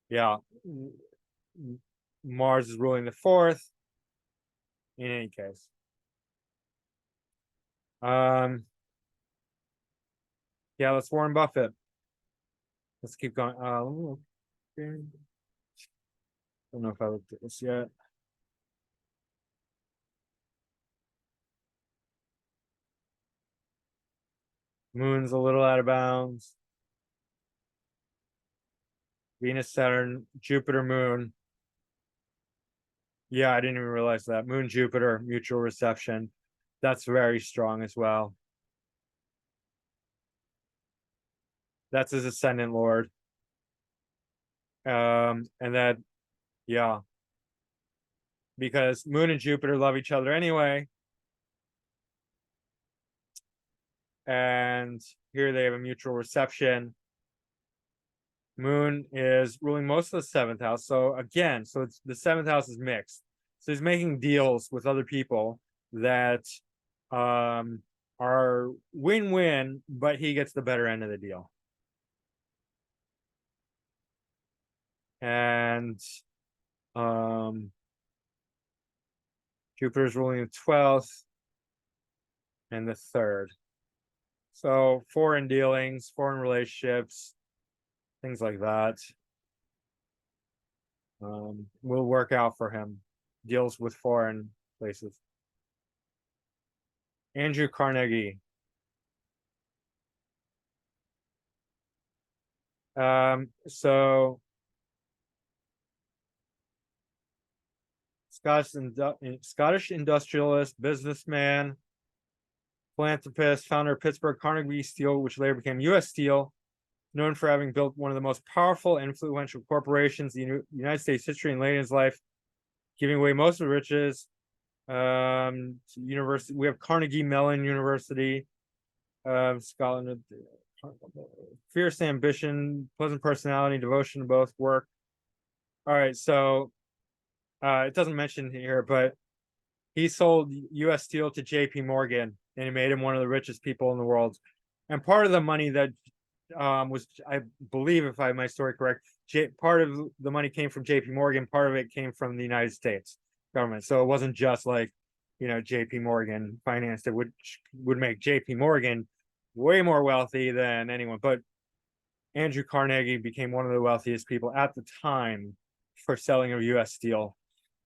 [SPEAKER 1] yeah, Mars is ruling the fourth. In any case, yeah, that's Warren Buffett. Let's keep going. Okay. Don't know if I looked at this yet. Moon's a little out of bounds. Venus, Saturn, Jupiter, Moon. Yeah, I didn't even realize that. Moon, Jupiter, mutual reception. That's very strong as well. That's his ascendant lord. And that, yeah, because Moon and Jupiter love each other anyway. And here they have a mutual reception. Moon is ruling most of the seventh house. So again, so it's the seventh house is mixed. So he's making deals with other people that are win-win, but he gets the better end of the deal. And Jupiter's ruling the 12th and the 3rd. So foreign dealings, foreign relationships, things like that will work out for him. Deals with foreign places. Andrew Carnegie. So Scottish industrialist, businessman, philanthropist, founder of Pittsburgh Carnegie Steel, which later became U.S. Steel, known for having built one of the most powerful and influential corporations in United States history and late in his life, giving away most of the riches. University, we have Carnegie Mellon University, Scotland. Fierce ambition, pleasant personality, devotion to both work. All right, so it doesn't mention here, but he sold U.S. Steel to J.P. Morgan, and it made him one of the richest people in the world. And part of the money that was, I believe, if I have my story correct, part of the money came from J.P. Morgan, part of it came from the United States government. So it wasn't just like, J.P. Morgan financed it, which would make J.P. Morgan way more wealthy than anyone. But Andrew Carnegie became one of the wealthiest people at the time for selling of U.S. Steel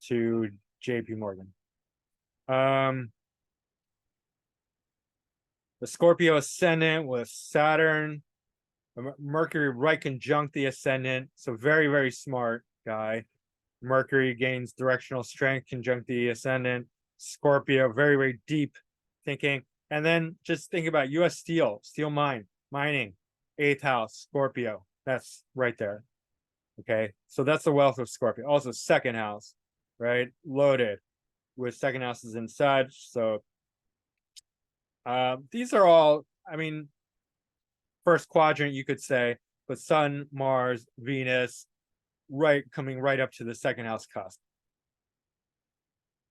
[SPEAKER 1] to J.P. Morgan. The Scorpio ascendant was Saturn. Mercury right conjunct the ascendant. So very, very smart guy. Mercury gains directional strength, conjunct the ascendant. Scorpio, very, very deep thinking. And then just think about U.S. Steel, steel mining, 8th house, Scorpio. That's right there. Okay. So that's the wealth of Scorpio. Also, 2nd house, right? Loaded with 2nd houses in Sag. So these are all, first quadrant, you could say, but Sun, Mars, Venus, coming right up to the 2nd house cusp.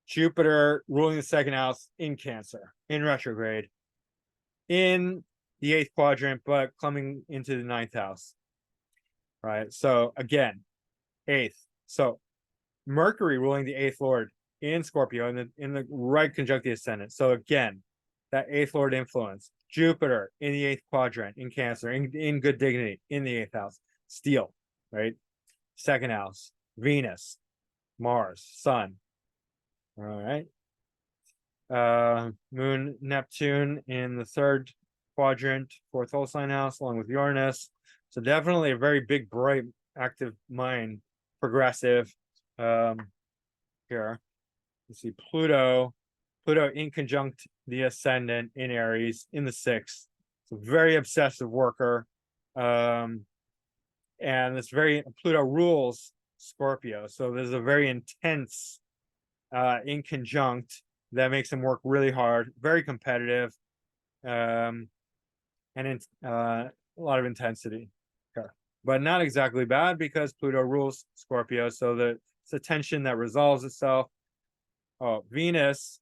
[SPEAKER 1] Jupiter ruling the 2nd house in Cancer, in retrograde, in the 8th quadrant, but coming into the 9th house. Right. So again, 8th. So Mercury ruling the 8th lord in Scorpio in the right conjunct the ascendant. So again, that 8th lord influence. Jupiter in the 8th quadrant in Cancer, in good dignity, in the 8th house. Steel, right? 2nd house. Venus, Mars, Sun. All right. Moon, Neptune in the 3rd quadrant, 4th whole sign house, along with Uranus. So definitely a very big, bright, active mind, progressive. Here, you see Pluto in conjunct the ascendant in Aries in the 6th. So very obsessive worker. and this very Pluto rules Scorpio, so there's a very intense in conjunct that makes him work really hard, very competitive, and it's a lot of intensity. Okay. But not exactly bad because Pluto rules Scorpio, so that it's a tension that resolves itself. Oh, Venus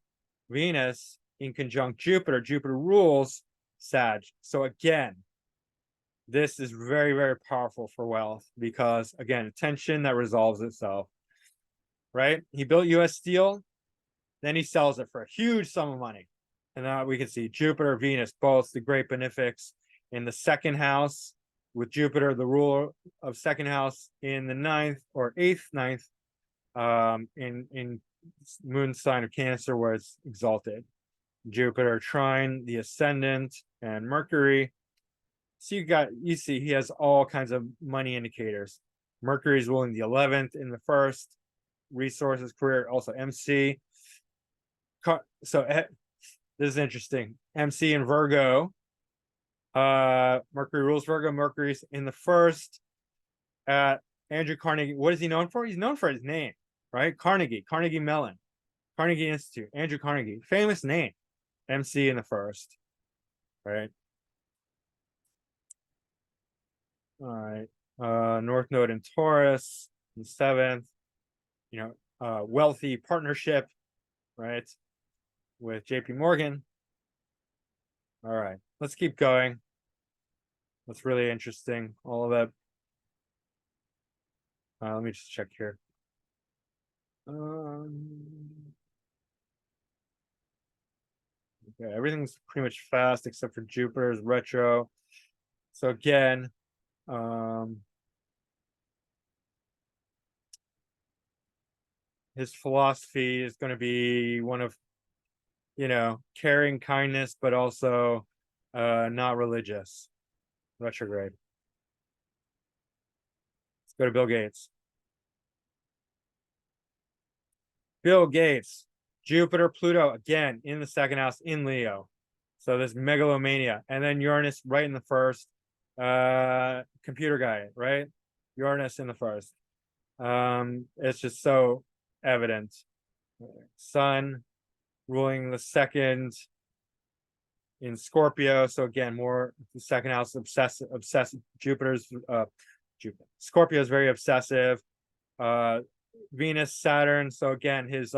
[SPEAKER 1] in conjunct Jupiter. Jupiter rules Sag. So again, this is very, very powerful for wealth because, again, tension that resolves itself, right? He built U.S. Steel, then he sells it for a huge sum of money. And now we can see Jupiter, Venus, both the great benefics in the second house, with Jupiter, the ruler of second house, in the ninth or ninth, in moon sign of Cancer, where it's exalted. Jupiter trine the ascendant and Mercury. So you see he has all kinds of money indicators. Mercury's ruling the 11th in the first, resources, career, also MC. So this is interesting. MC in Virgo. Mercury rules Virgo. Mercury's in the first. Andrew Carnegie. What is he known for? He's known for his name, right? Carnegie Mellon, Carnegie Institute, Andrew Carnegie, famous name. MC in the first, right? All right. North Node in Taurus in the seventh. Wealthy partnership, right? With JP Morgan. All right, let's keep going. That's really interesting, all of that. Let me just check here. Okay, everything's pretty much fast except for Jupiter's retro. So again, his philosophy is going to be one of, caring, kindness, but also not religious. Retrograde. Let's go to Bill Gates. Bill Gates, Jupiter, Pluto, again, in the second house in Leo. So this megalomania. And then Uranus right in the first. Computer guy, right? Uranus in the first. It's just so evident. Sun ruling the second in Scorpio. So again, more the second house, obsessive. Jupiter's Scorpio is very obsessive. Venus, Saturn. So again, his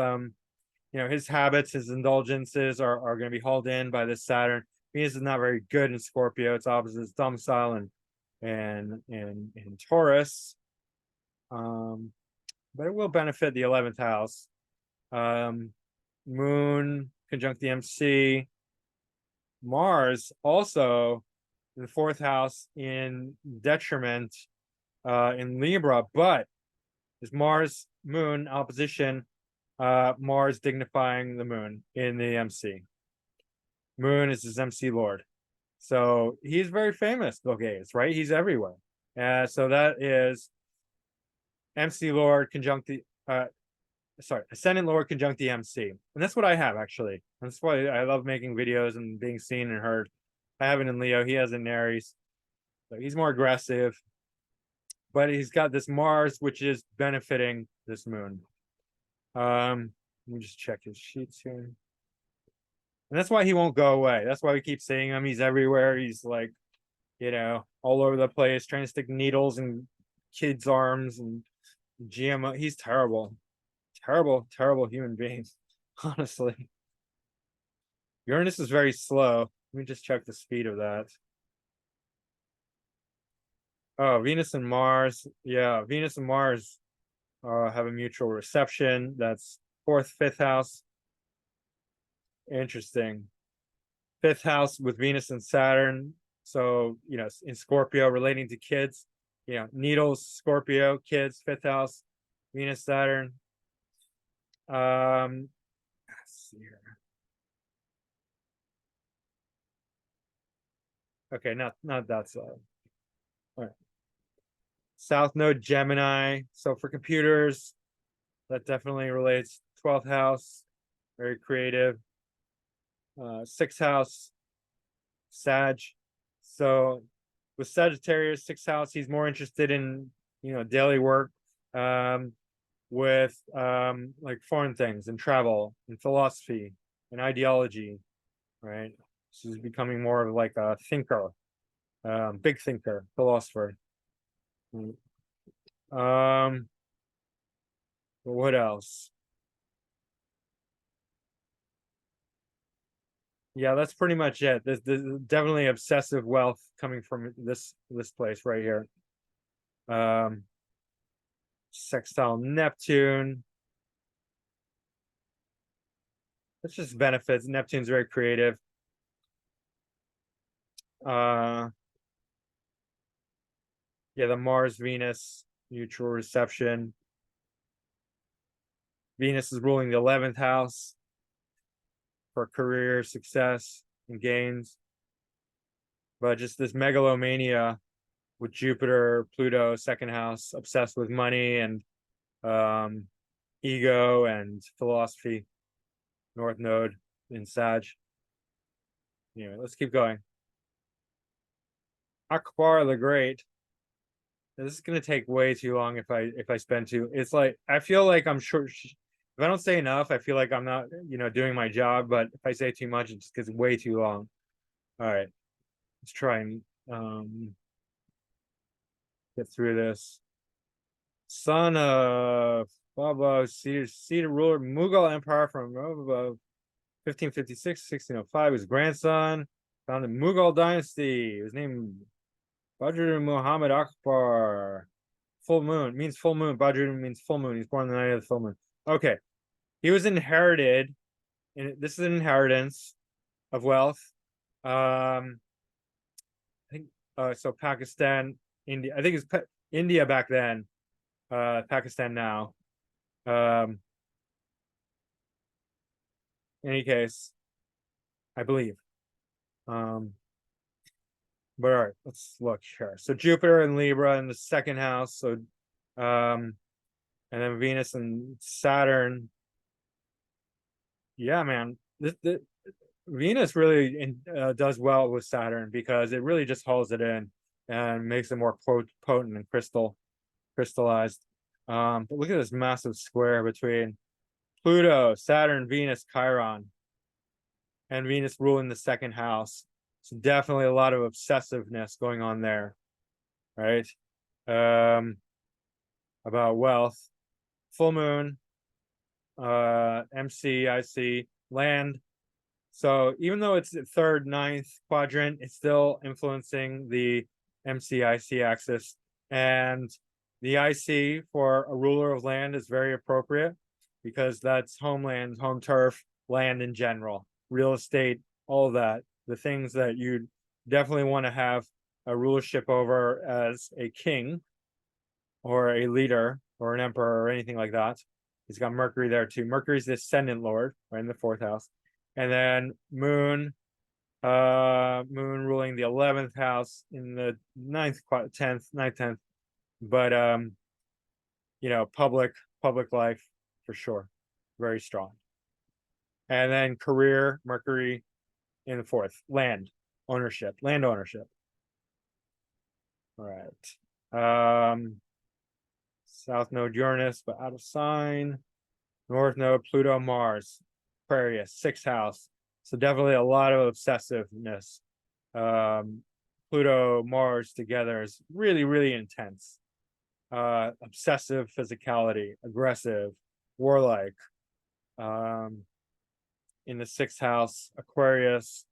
[SPEAKER 1] his habits, his indulgences are going to be hauled in by this Saturn. Venus is not very good in Scorpio. It's opposite its domicile and in Taurus. But it will benefit the 11th house. Moon conjunct the MC. Mars also in the 4th house in detriment in Libra, but is Mars Moon opposition, Mars dignifying the Moon in the MC. Moon is his MC Lord. So he's very famous, Bill Gates, right? He's everywhere. So that is MC Lord conjunct the Ascendant Lord conjunct the MC. And that's what I have, actually. That's why I love making videos and being seen and heard. I have it in Leo. He has it in Aries. So he's more aggressive. But he's got this Mars, which is benefiting this Moon. Let me just check his sheets here. And that's why he won't go away. That's why we keep seeing him. He's everywhere. He's like, all over the place, trying to stick needles in kids' arms and GMO. He's terrible. Terrible human being, honestly. Uranus is very slow. Let me just check the speed of that. Oh, Venus and Mars. Yeah, Venus and Mars have a mutual reception. That's 4th, 5th house. Interesting. 5th house with Venus and Saturn. So, in Scorpio relating to kids. Needles, Scorpio, kids, 5th house, Venus, Saturn. Let's see here. Okay, not that side. All right. South node Gemini. So for computers, that definitely relates. 12th house, very creative. 6th house, Sag. So with Sagittarius, sixth house, he's more interested in, daily work, with like foreign things and travel and philosophy and ideology, right? So he's becoming more of like a thinker, big thinker, philosopher. What else? Yeah, that's pretty much it. There's definitely obsessive wealth coming from this place right here. Sextile Neptune. It's just benefits. Neptune's very creative. Yeah, the Mars Venus mutual reception. Venus is ruling the 11th house for career success and gains. But just this megalomania with Jupiter, Pluto, second house, obsessed with money and ego and philosophy. North Node in Sag. Anyway, let's keep going. Akbar the Great. This is gonna take way too long if I spend too. It's like I feel like I'm short. If I don't say enough, I feel like I'm not doing my job. But if I say too much, it just gets way too long. All right, let's try and get through this. Son of Baba, Cedar ruler, Mughal Empire from 1556 1605. His grandson founded Mughal dynasty. His name Badruddin Muhammad Akbar. Full moon means full moon. Badruddin means full moon. He's born the night of the full moon. Okay, he was inherited, and this is an inheritance of wealth. I think so. Pakistan, India. I think it's India back then. Pakistan now. In any case, I believe. But all right, let's look here. So Jupiter and Libra in the second house. So, and then Venus and Saturn. Yeah, man. This Venus really does well with Saturn because it really just holds it in and makes it more potent and crystallized. But look at this massive square between Pluto, Saturn, Venus, Chiron, and Venus ruling the second house. So definitely a lot of obsessiveness going on there, right? About wealth. Full moon, MC, IC, land. So even though it's the third, ninth quadrant, it's still influencing the MCIC axis. And the IC for a ruler of land is very appropriate because that's homeland, home turf, land in general, real estate, all that. The things that you'd definitely want to have a rulership over as a king or a leader or an emperor or anything like that. He's got Mercury there too. Mercury's the ascendant lord, right in the fourth house. And then moon ruling the 11th house in the 9th, 10th. But public life for sure. Very strong. And then career, Mercury in the fourth. Land ownership. All right. South node Uranus, but out of sign. North node Pluto, Mars, Aquarius, sixth house. So definitely a lot of obsessiveness. Pluto, Mars together is really, really intense. Obsessive physicality, aggressive, warlike. In the sixth house, Aquarius,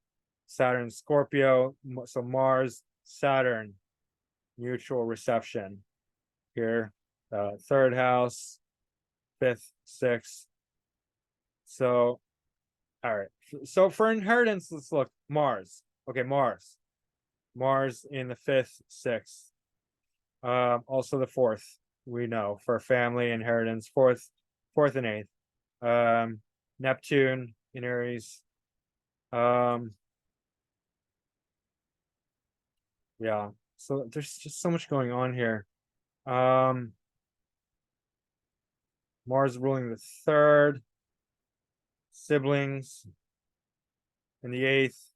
[SPEAKER 1] Saturn, Scorpio. So Mars, Saturn, mutual reception here. Third house, fifth, sixth. So, all right. So for inheritance, let's look. Mars. Okay, Mars in the fifth, sixth. Also the fourth, we know for family inheritance, fourth and eighth. Neptune in Aries. Yeah. So there's just so much going on here. Mars ruling the third, siblings in the eighth.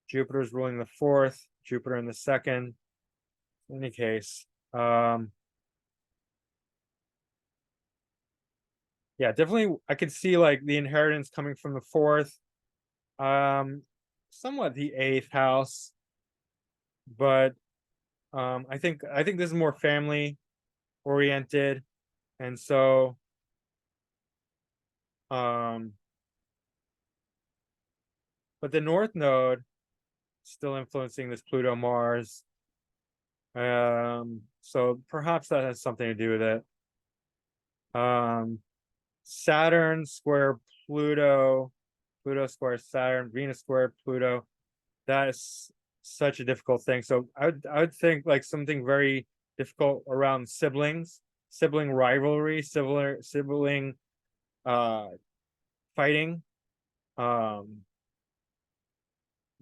[SPEAKER 1] Jupiter's ruling the fourth, Jupiter in the second. In any case, yeah, definitely I could see like the inheritance coming from the fourth, somewhat the eighth house, but I think this is more family oriented, and so um but the north node still influencing this Pluto Mars. So perhaps that has something to do with it. Saturn square Pluto, Pluto square Saturn, Venus square Pluto. That is such a difficult thing. So I would think like something very difficult around siblings, sibling rivalry, sibling uh fighting. Um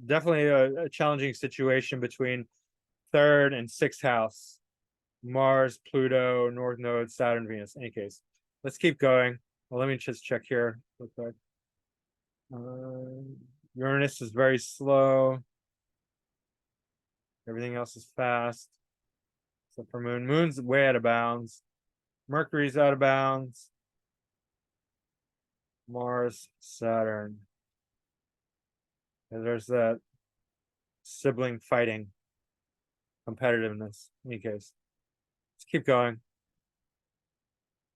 [SPEAKER 1] Definitely a challenging situation between third and sixth house. Mars, Pluto, North Node, Saturn, Venus. In any case, let's keep going. Well, let me just check here real quick. Uranus is very slow. Everything else is fast. So for Moon, Moon's way out of bounds. Mercury's out of bounds. Mars, Saturn. And there's that sibling fighting competitiveness. In any case, let's keep going.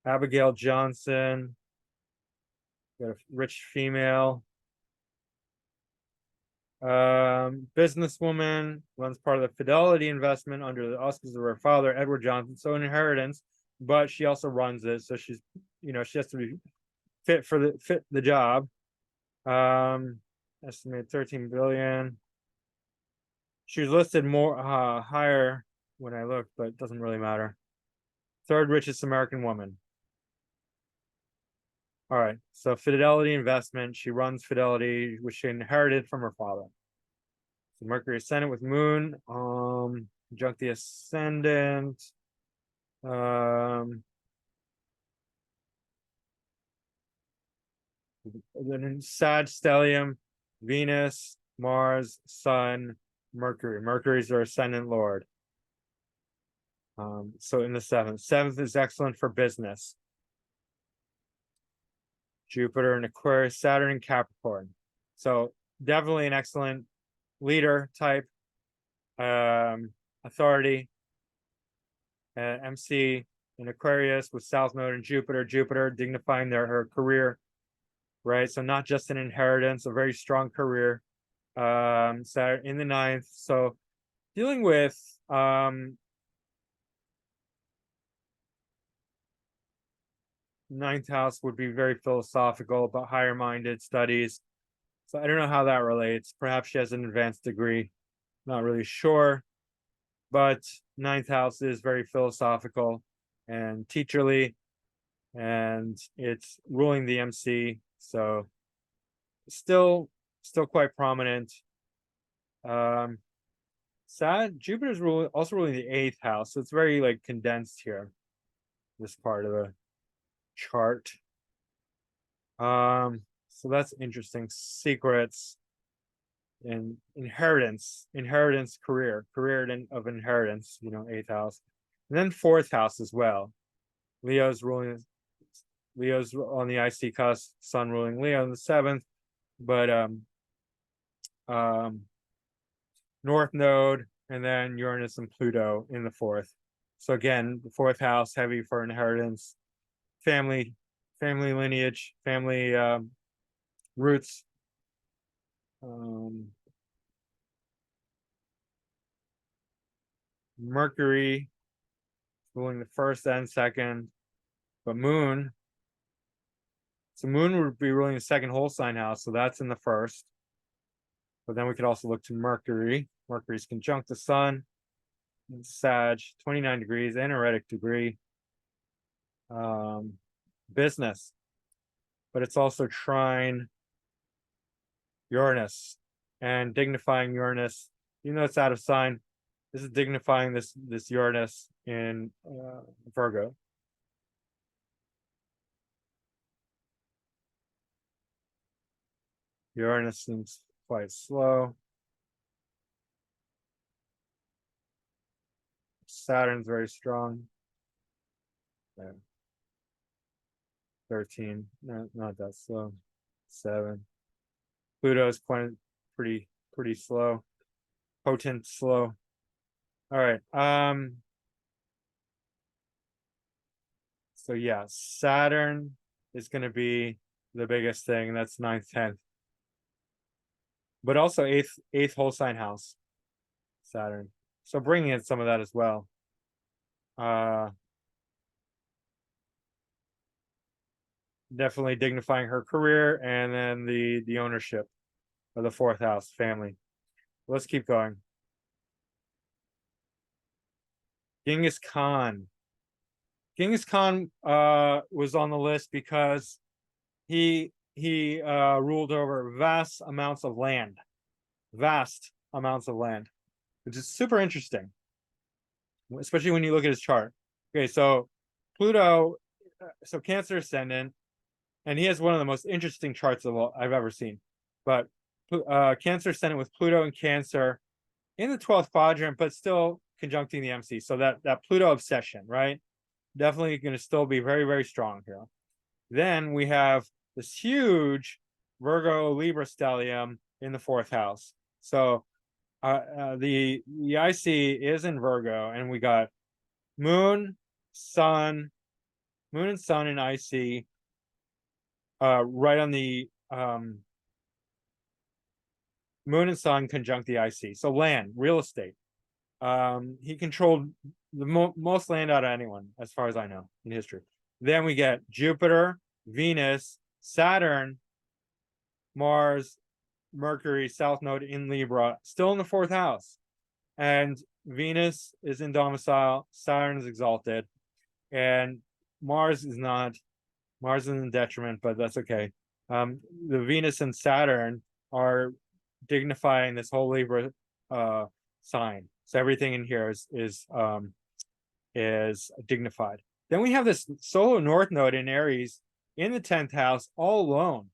[SPEAKER 1] Abigail Johnson. Got a rich female. Businesswoman, runs part of the Fidelity investment under the auspices of her father, Edward Johnson. So an inheritance, but she also runs it. So she's, she has to be fit the job. Estimated 13 billion. She was listed more higher when I looked, but it doesn't really matter. Third richest American woman. All right, so Fidelity investment. She runs Fidelity, which she inherited from her father. So Mercury ascendant with Moon, conjunct the ascendant. Then in Sag stellium, Venus, Mars, Sun, Mercury. Mercury's their ascendant lord. So in the seventh is excellent for business. Jupiter in Aquarius, Saturn in Capricorn. So definitely an excellent leader type, authority. MC in Aquarius with South Node and Jupiter dignifying her career, right? So not just an inheritance, a very strong career. Saturn in the ninth. So dealing with ninth house would be very philosophical, but higher minded studies. So I don't know how that relates. Perhaps she has an advanced degree. Not really sure. But ninth house is very philosophical and teacherly, and it's ruling the MC. So still quite prominent. Jupiter's also ruling the eighth house. So it's very like condensed here, this part of the chart. So that's interesting. Secrets and inheritance, career of inheritance, eighth house, and then fourth house as well. Leo's on the IC cusp, Sun ruling Leo in the seventh, but North Node, and then Uranus and Pluto in the fourth. So again, the fourth house heavy for inheritance, family lineage, family roots. Mercury ruling the first and second, but Moon. So Moon would be ruling the second whole sign house, so that's in the first. But then we could also look to Mercury. Mercury's conjunct the Sun in Sag, 29 degrees, anaretic degree. Business, but it's also trine Uranus and dignifying Uranus. Even though it's out of sign, this is dignifying this Uranus in Virgo. Uranus seems quite slow. Saturn's very strong. Yeah. 13, no, not that slow. 7. Pluto's quite pretty slow. Potent, slow. All right. So yeah, Saturn is going to be the biggest thing. That's 9th, 10th. But also eighth whole sign house, Saturn. So bringing in some of that as well. Definitely dignifying her career, and then the ownership of the 4th house, family. Let's keep going. Genghis Khan. Genghis Khan was on the list because he ruled over vast amounts of land, which is super interesting, especially when you look at his chart. Okay, so Pluto, so Cancer ascendant, and he has one of the most interesting charts I've ever seen. But Cancer ascendant with Pluto and Cancer in the 12th quadrant, but still conjuncting the MC. So that Pluto obsession, right? Definitely going to still be very, very strong here. Then we have this huge Virgo Libra stellium in the 4th house. So the IC is in Virgo, and we got Moon and Sun in IC, right on the Moon and Sun conjunct the IC. So land, real estate. He controlled the most land out of anyone, as far as I know, in history. Then we get Jupiter, Venus, Saturn, Mars, Mercury, South Node in Libra, still in the 4th house. And Venus is in domicile, Saturn is exalted, and Mars is not. Mars is in detriment, but that's okay. The Venus and Saturn are dignifying this whole Libra sign. So everything in here is dignified. Then we have this solo North Node in Aries in the 10th house, all alone,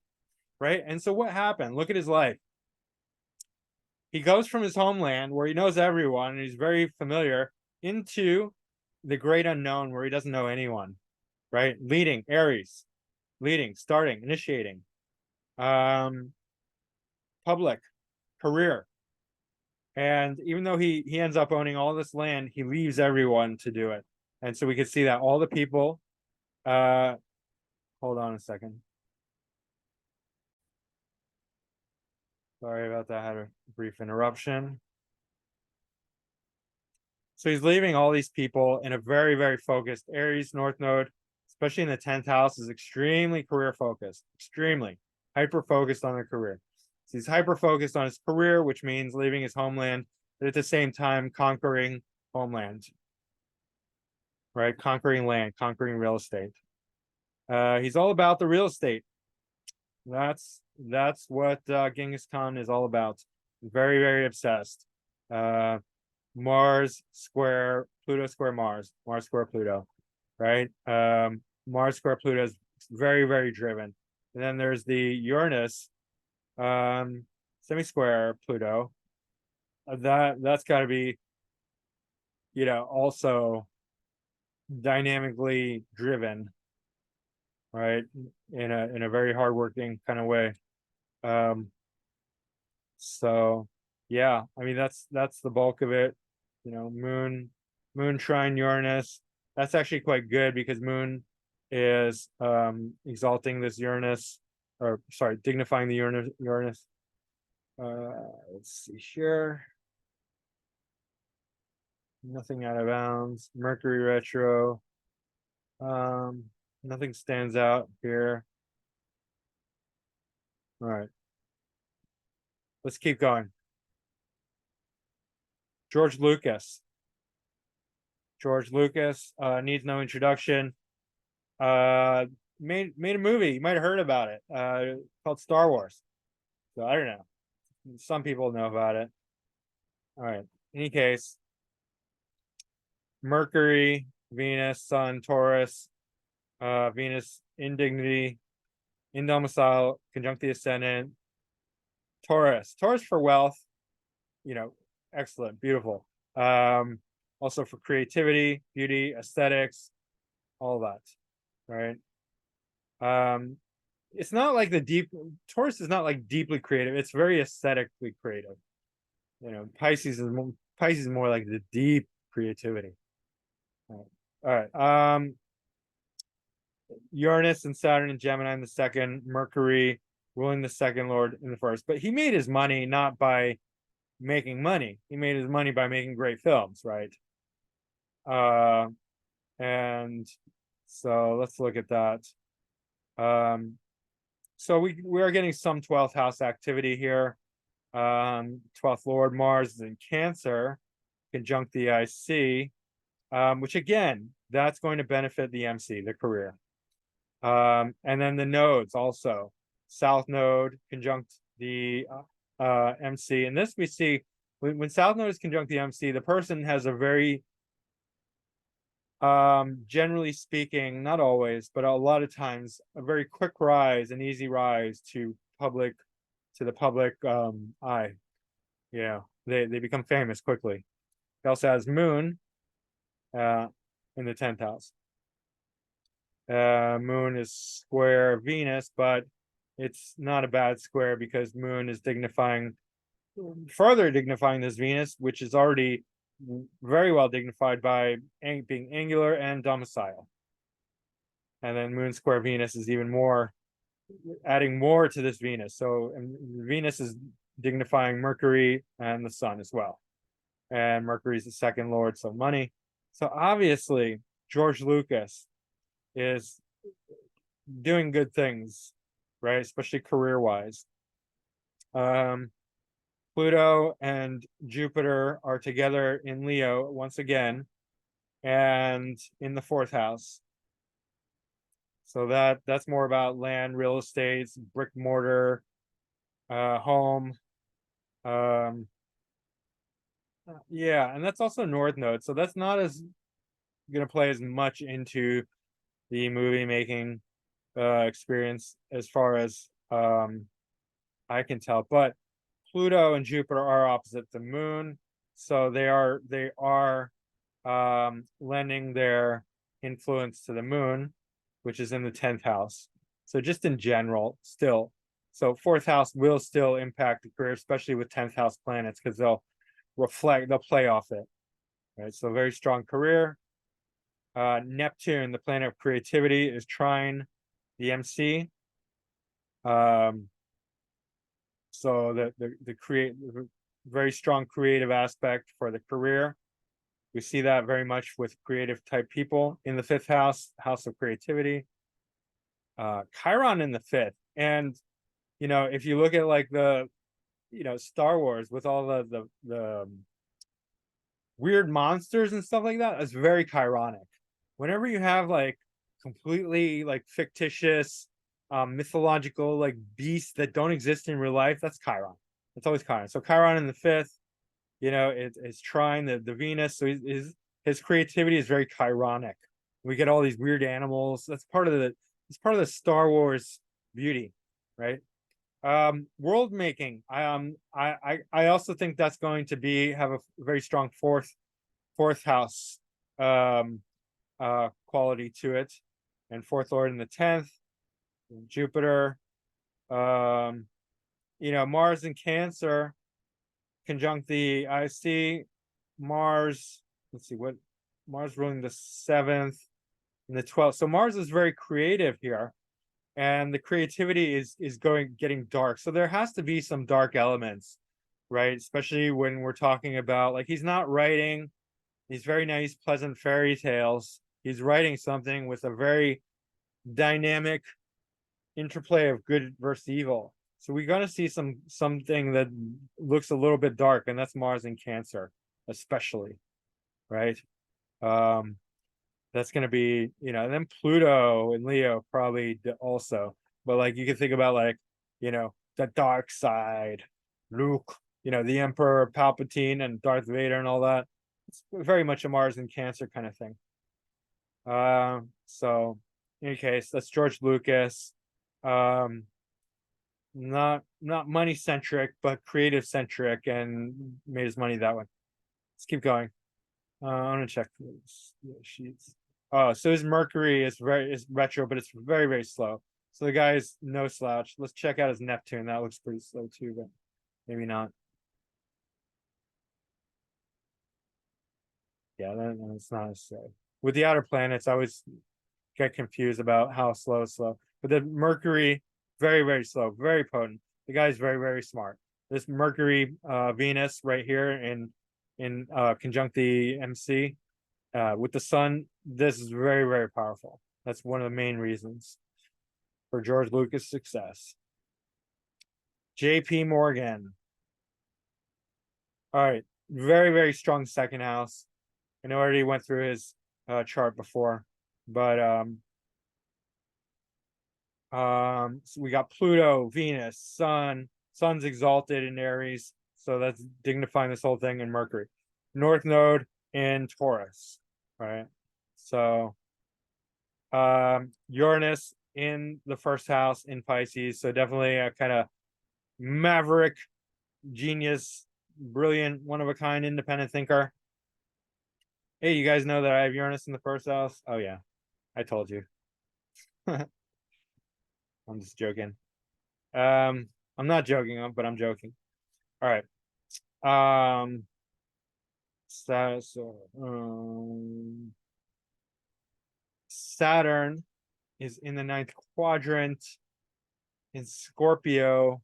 [SPEAKER 1] right? And so what happened? Look at his life. He goes from his homeland, where he knows everyone and he's very familiar, into the great unknown, where he doesn't know anyone, right? Leading, Aries, starting, initiating, public, career. And even though he ends up owning all this land, he leaves everyone to do it. And so we can see that all the people, hold on a second. Sorry about that. I had a brief interruption. So he's leaving all these people in a very, very focused Aries North Node, especially in the 10th house, is extremely career focused, extremely hyper focused on their career. So he's hyper focused on his career, which means leaving his homeland, but at the same time conquering homeland, right? Conquering land, conquering real estate. He's all about the real estate. That's what Genghis Khan is all about. Very, very obsessed. Mars square Pluto square Mars square Pluto, right? Mars square Pluto is very, very driven. And then there's the Uranus semi-square Pluto. That's got to be, also dynamically driven, right? In a very hardworking kind of way. So yeah, I mean that's the bulk of it. Moon trine Uranus. That's actually quite good, because Moon is exalting this Uranus, or sorry, dignifying the Uranus. Let's see here. Nothing out of bounds. Mercury retro. Nothing stands out here. All right. Let's keep going. George Lucas. Needs no introduction. Made a movie. You might have heard about it. Called Star Wars. So I don't know. Some people know about it. All right. In any case, Mercury, Venus, Sun, Taurus, Venus in dignity, in domicile, conjunct the ascendant. Taurus for wealth, excellent, beautiful. also for creativity, beauty, aesthetics, all that, right? It's not like Taurus is not like deeply creative. It's very aesthetically creative. Pisces is more like the deep creativity. All right. Uranus and Saturn and Gemini in the second, Mercury ruling the second lord in the first. But he made his money not by making money. He made his money by making great films, right? And so let's look at that. So we are getting some 12th house activity here. 12th lord Mars is in Cancer, conjunct the IC, which again, that's going to benefit the MC, the career. And then the nodes also, South node conjunct the MC. And this we see when South node is conjunct the MC, the person has a very, generally speaking, not always, but a lot of times, a very quick rise, an easy rise to the public eye. They become famous quickly. It also has Moon in the 10th house. Moon is square Venus, but it's not a bad square because Moon is further dignifying this Venus, which is already very well dignified by being angular and domicile. And then Moon square Venus is even more, adding more to this Venus. So Venus is dignifying Mercury and the Sun as well. And Mercury is the second lord, so money. So obviously, George Lucas is doing good things, right? Especially career-wise. Pluto and Jupiter are together in Leo once again, and in the 4th house. So that's more about land, real estate, brick mortar, home. Yeah, and that's also North Node. So that's not going to play as much into the movie making experience as far as I can tell. But Pluto and Jupiter are opposite the moon, so they are lending their influence to the moon, which is in the 10th house. So just in general, still, so 4th house will still impact the career, especially with 10th house planets, because they'll play off it, right? So very strong career. Neptune, the planet of creativity, is trine the MC. So the very strong creative aspect for the career. We see that very much with creative type people in the 5th house, house of creativity. Chiron in the 5th. And, if you look at like the, Star Wars with all the weird monsters and stuff like that, it's very Chironic. Whenever you have like completely like fictitious, mythological like beasts that don't exist in real life, that's Chiron. It's always Chiron. So Chiron in the 5th, it's trine the Venus. So his creativity is very Chironic. We get all these weird animals. It's part of the Star Wars beauty, right? World making. I also think that's going to have a very strong fourth house quality to it, and 4th lord in the 10th, Jupiter. Mars in Cancer conjunct the IC. Mars, let's see what Mars ruling the 7th and the 12th. So Mars is very creative here, and the creativity is getting dark. So there has to be some dark elements, right? Especially when we're talking about, like, he's not writing these very nice, pleasant fairy tales. He's writing something with a very dynamic interplay of good versus evil. So we're going to see something that looks a little bit dark, and that's Mars in Cancer, especially, right? That's going to be, and then Pluto in Leo probably also. But like you can think about like, the dark side, Luke, the Emperor Palpatine and Darth Vader and all that. It's very much a Mars in Cancer kind of thing. So in any case, that's George Lucas. Not money centric, but creative centric, and made his money that way. Let's keep going. I'm gonna check the sheets. Oh, so his Mercury is retro, but it's very, very slow. So the guy is no slouch. Let's check out his Neptune. That looks pretty slow too, but maybe not. Yeah, that's not as slow. With the outer planets, I always get confused about how slow. But the Mercury, very, very slow, very potent. The guy's very, very smart. This Mercury Venus right here in conjunct the MC with the sun, this is very, very powerful. That's one of the main reasons for George Lucas' success. JP Morgan. All right, very, very strong second house. I know I already went through his chart before, but so we got Pluto, Venus, Sun. Sun's exalted in Aries, so that's dignifying this whole thing, in Mercury. North Node in Taurus, right? So Uranus in the first house in Pisces, so definitely a kind of maverick, genius, brilliant, one of a kind, independent thinker. Hey, you guys know that I have Uranus in the first house? Oh yeah, I told you. I'm just joking. I'm not joking, but I'm joking. All right. Saturn is in the ninth quadrant in Scorpio.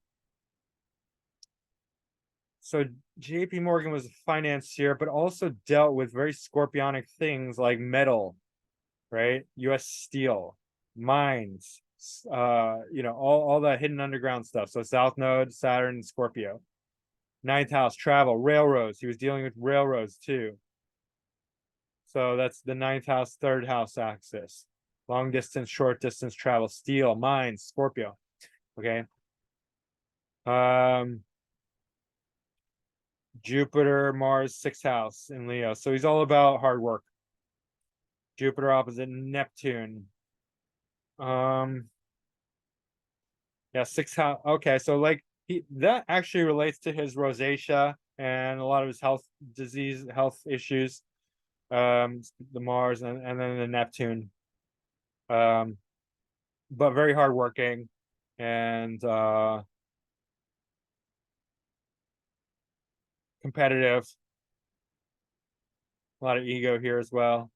[SPEAKER 1] So JP Morgan was a financier, but also dealt with very scorpionic things like metal, right? US Steel, mines, all that hidden underground stuff. So South Node, Saturn, Scorpio. Ninth house, travel, railroads. He was dealing with railroads too. So that's the ninth house, third house axis. Long distance, short distance travel, steel, mines, Scorpio. Okay. Jupiter, Mars, sixth house in Leo. So he's all about hard work. Jupiter opposite Neptune. Yeah, sixth house. Okay, so like that actually relates to his rosacea and a lot of his health issues. The Mars and then the Neptune. But very hardworking and competitive. A lot of ego here as well.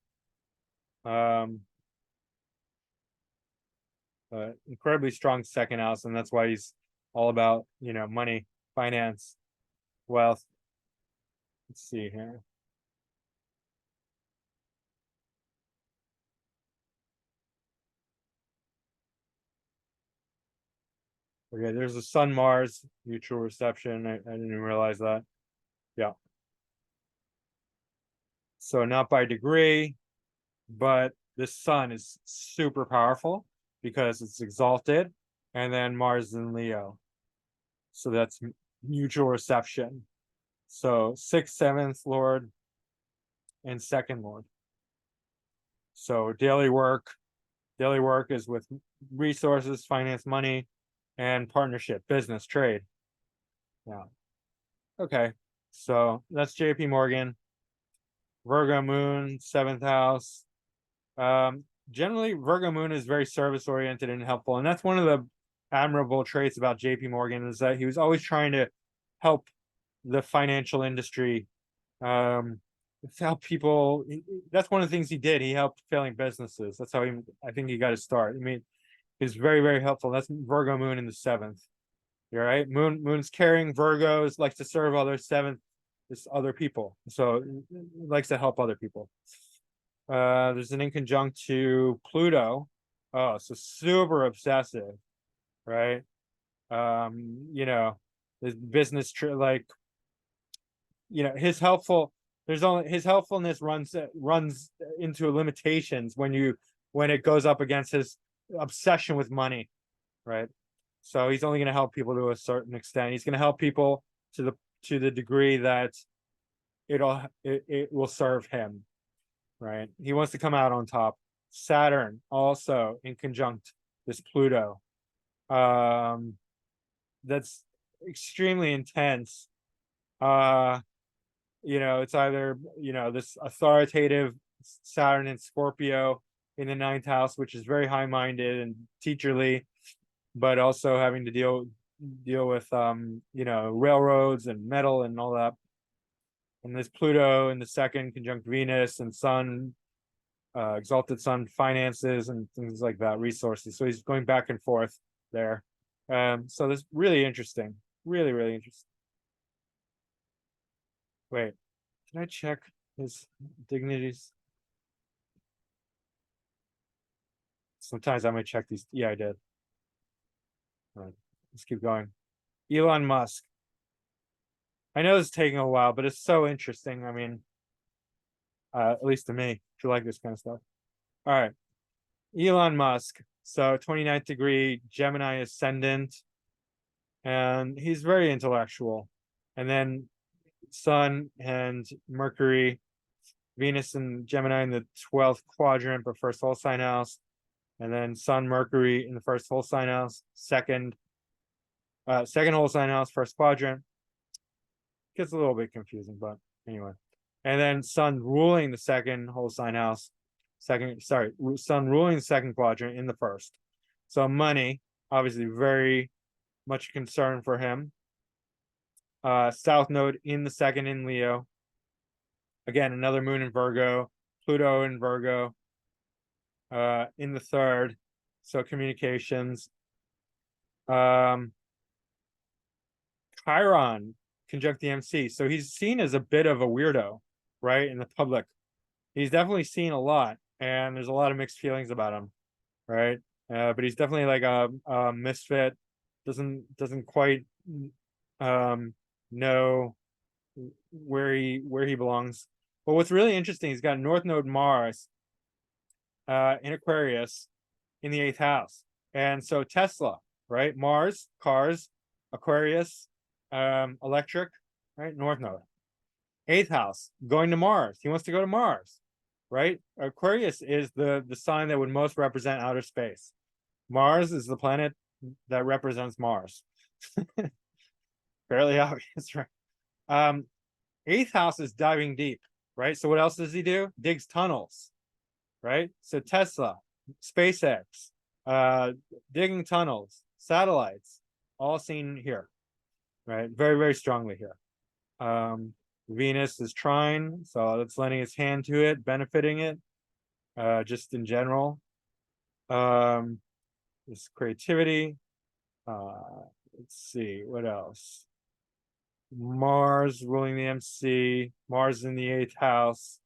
[SPEAKER 1] Incredibly strong second house, and that's why he's all about money, finance, wealth. Let's see here. Okay, there's a Sun Mars mutual reception. I didn't even realize that. Yeah. So not by degree, but the Sun is super powerful because it's exalted, and then Mars in Leo. So that's mutual reception. So sixth, seventh Lord, and second Lord. So daily work is with resources, finance, money, and partnership, business, trade. Yeah. Okay. So that's JP Morgan. Virgo moon, seventh house. Generally, Virgo moon is very service oriented and helpful. And that's one of the admirable traits about JP Morgan, is that he was always trying to help the financial industry, help people. That's one of the things he did. He helped failing businesses. That's how I think he got his start. I mean, he's very, very helpful. That's Virgo moon in the seventh. You're right. Moon's carrying Virgos, likes to serve others. Seventh is other people. So likes to help other people. There's an inconjunct to Pluto. Oh, so super obsessive, right? His business his helpfulness runs into limitations when it goes up against his obsession with money, right? So he's only going to help people to a certain extent. He's going to help people to the degree that it will serve him, right? He wants to come out on top. Saturn also in conjunct this Pluto. That's extremely intense. it's either, this authoritative Saturn in Scorpio in the ninth house, which is very high-minded and teacherly, but also having to deal with railroads and metal and all that. And this Pluto in the second conjunct Venus and Sun, exalted Sun, finances and things like that, resources. So he's going back and forth there. So this really interesting, really, really interesting. Wait, can I check his dignities? Sometimes I might check these. Yeah, I did. All right, let's keep going. Elon Musk. I know this is taking a while, but it's so interesting. I mean, at least to me, if you like this kind of stuff. All right. Elon Musk. So 29th degree Gemini ascendant. And he's very intellectual. And then Sun and Mercury, Venus and Gemini in the 12th quadrant, but first whole sign house. And then Sun, Mercury in the first whole sign house, second whole sign house, first quadrant. Gets a little bit confusing, but anyway. And then Sun ruling the second whole sign house, Sun ruling the second quadrant in the first. So money, obviously very much concern for him. South node in the second in Leo. Again, another moon in Virgo, Pluto in Virgo, in the third. So communications. Chiron conjunct the MC. So he's seen as a bit of a weirdo, right? In the public. He's definitely seen a lot, and there's a lot of mixed feelings about him, right? But he's definitely like a misfit, doesn't quite know where he belongs. But what's really interesting, he's got North Node Mars in Aquarius in the 8th house. And so Tesla, right? Mars, cars, Aquarius, electric, right? North Node. 8th house, going to Mars. He wants to go to Mars, right? Aquarius is the sign that would most represent outer space. Mars is the planet that represents Mars. Fairly obvious, right? 8th house is diving deep, right? So what else does he do? Digs tunnels, right? So Tesla, SpaceX, digging tunnels, satellites, all seen here, right? Very, very strongly here. Venus is trine, so that's lending its hand to it, benefiting it, just in general. This creativity. Let's see, what else? Mars ruling the MC, Mars in the 8th house.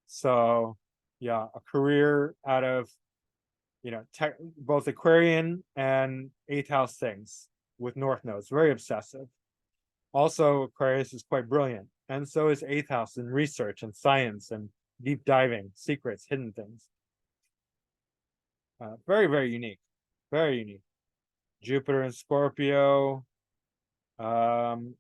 [SPEAKER 1] So yeah, a career out of both Aquarian and 8th house things with North nodes, very obsessive. Also, Aquarius is quite brilliant, and so is 8th house in research and science and deep diving, secrets, hidden things. Very, very unique, very unique. Jupiter in Scorpio,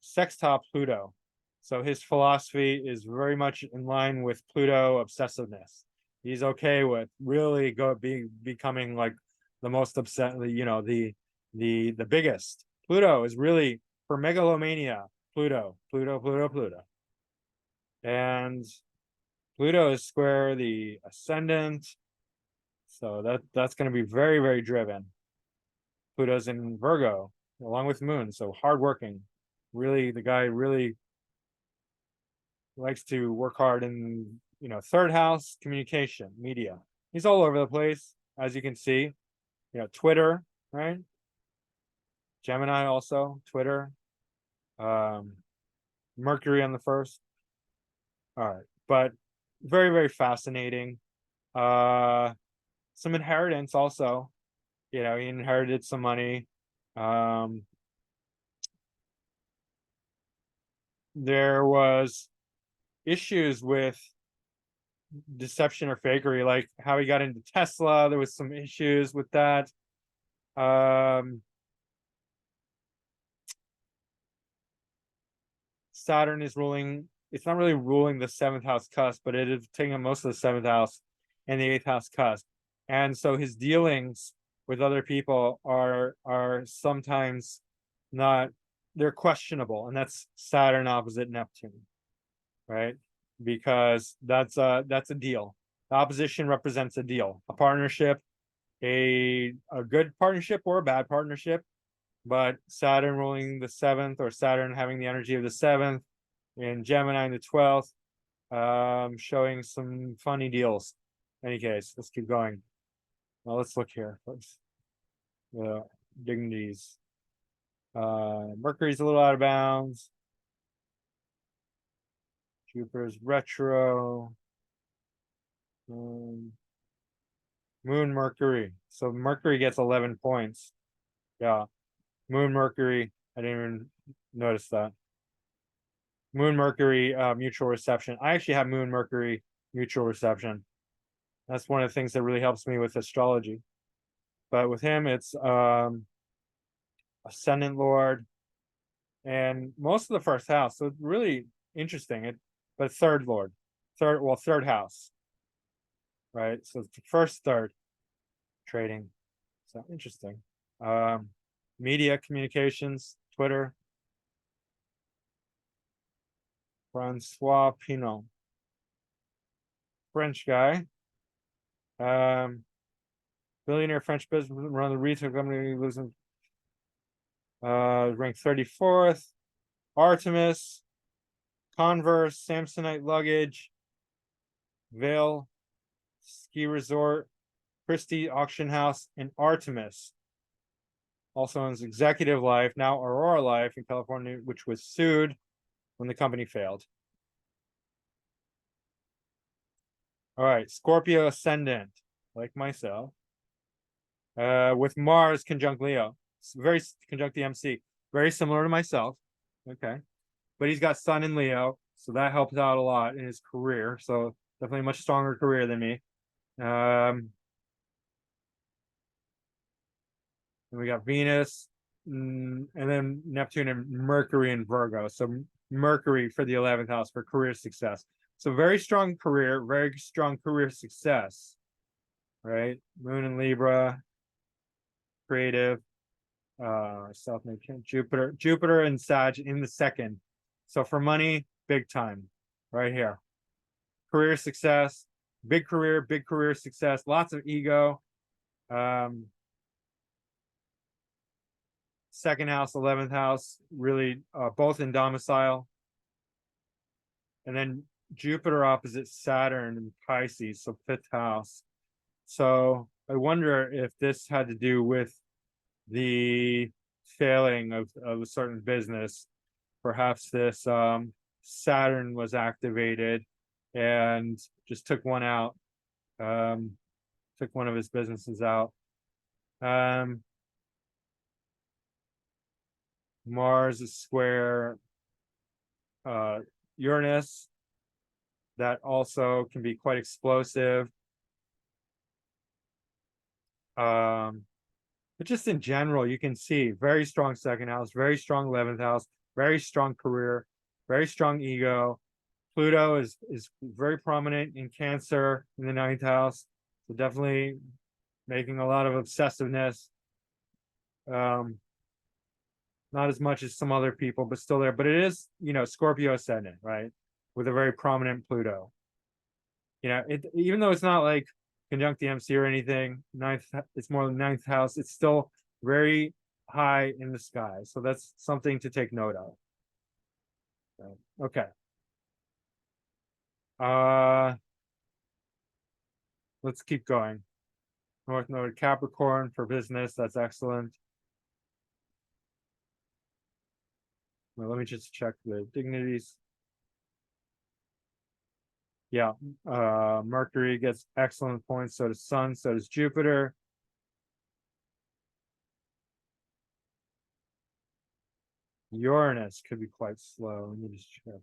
[SPEAKER 1] sextile Pluto. So his philosophy is very much in line with Pluto obsessiveness. He's okay with really becoming like the most upset, the biggest. Pluto is really for megalomania. Pluto. And Pluto is square the ascendant. So that's going to be very, very driven. Pluto's in Virgo along with Moon, so hardworking. Really, the guy really likes to work hard in 3rd house, communication, media. He's all over the place, as you can see. Twitter, right? Gemini also, Twitter. Mercury on the first. All right, but very, very fascinating. Some inheritance also. He inherited some money. There was issues with deception or fakery, like how he got into Tesla. There was some issues with that. Saturn is ruling, it's not really ruling the 7th house cusp, but it is taking most of the 7th house and the 8th house cusp. And so his dealings with other people are sometimes not, they're questionable, and that's Saturn opposite Neptune. right? Because that's a deal. The opposition represents a deal, a partnership, a good partnership or a bad partnership. But Saturn ruling the seventh, or Saturn having the energy of the seventh, in Gemini in the 12th, showing some funny deals. In any case, let's keep going. Well, let's look here, folks. The dignities. Mercury's a little out of bounds. Jupiter's retro. Moon, Mercury. So Mercury gets 11 points. Yeah. Moon, Mercury. I didn't even notice that. Moon, Mercury, mutual reception. I actually have Moon, Mercury, mutual reception. That's one of the things that really helps me with astrology. But with him, it's Ascendant Lord and most of the first house. So it's really interesting. But third Lord, third house, right? So it's the first, third trading. So interesting. Media, communications, Twitter. Francois Pinault, French guy. Billionaire French businessman, run the retail company, lives in ranked 34th. Artemis, Converse, Samsonite luggage, Vail, ski resort, Christie auction house, and Artemis. Also owns Executive Life, now Aurora Life in California, which was sued when the company failed. All right, Scorpio ascendant, like myself, with Mars conjunct Leo. It's very conjunct the MC, very similar to myself. Okay, but he's got Sun in Leo, so that helps out a lot in his career. So definitely a much stronger career than me. And we got Venus, and then Neptune and Mercury in Virgo. So Mercury for the 11th house for career success. So very strong career, very strong career success, right? Moon in Libra, creative, self-made, Jupiter and Sag in the second. So for money, big time, right here. Career success, big career success, lots of ego. Second house, 11th house, really both in domicile. And then Jupiter opposite Saturn in Pisces, so 5th house. So I wonder if this had to do with the failing of a certain business. Perhaps this Saturn was activated and just took one out, took one of his businesses out. Mars is square Uranus. That also can be quite explosive. But just in general, you can see very strong second house, very strong 11th house, very strong career, very strong ego. Pluto is very prominent in Cancer in the 9th house. So definitely making a lot of obsessiveness. Not as much as some other people, but still there. But it is, Scorpio ascendant, right? With a very prominent Pluto. Even though it's not like conjunct the MC or anything, it's more the 9th house, it's still very high in the sky. So that's something to take note of. Okay. Let's keep going. North Node Capricorn for business, that's excellent. Well, let me just check the dignities. Yeah, Mercury gets excellent points, so does Sun, so does Jupiter. Uranus could be quite slow. Let me just check.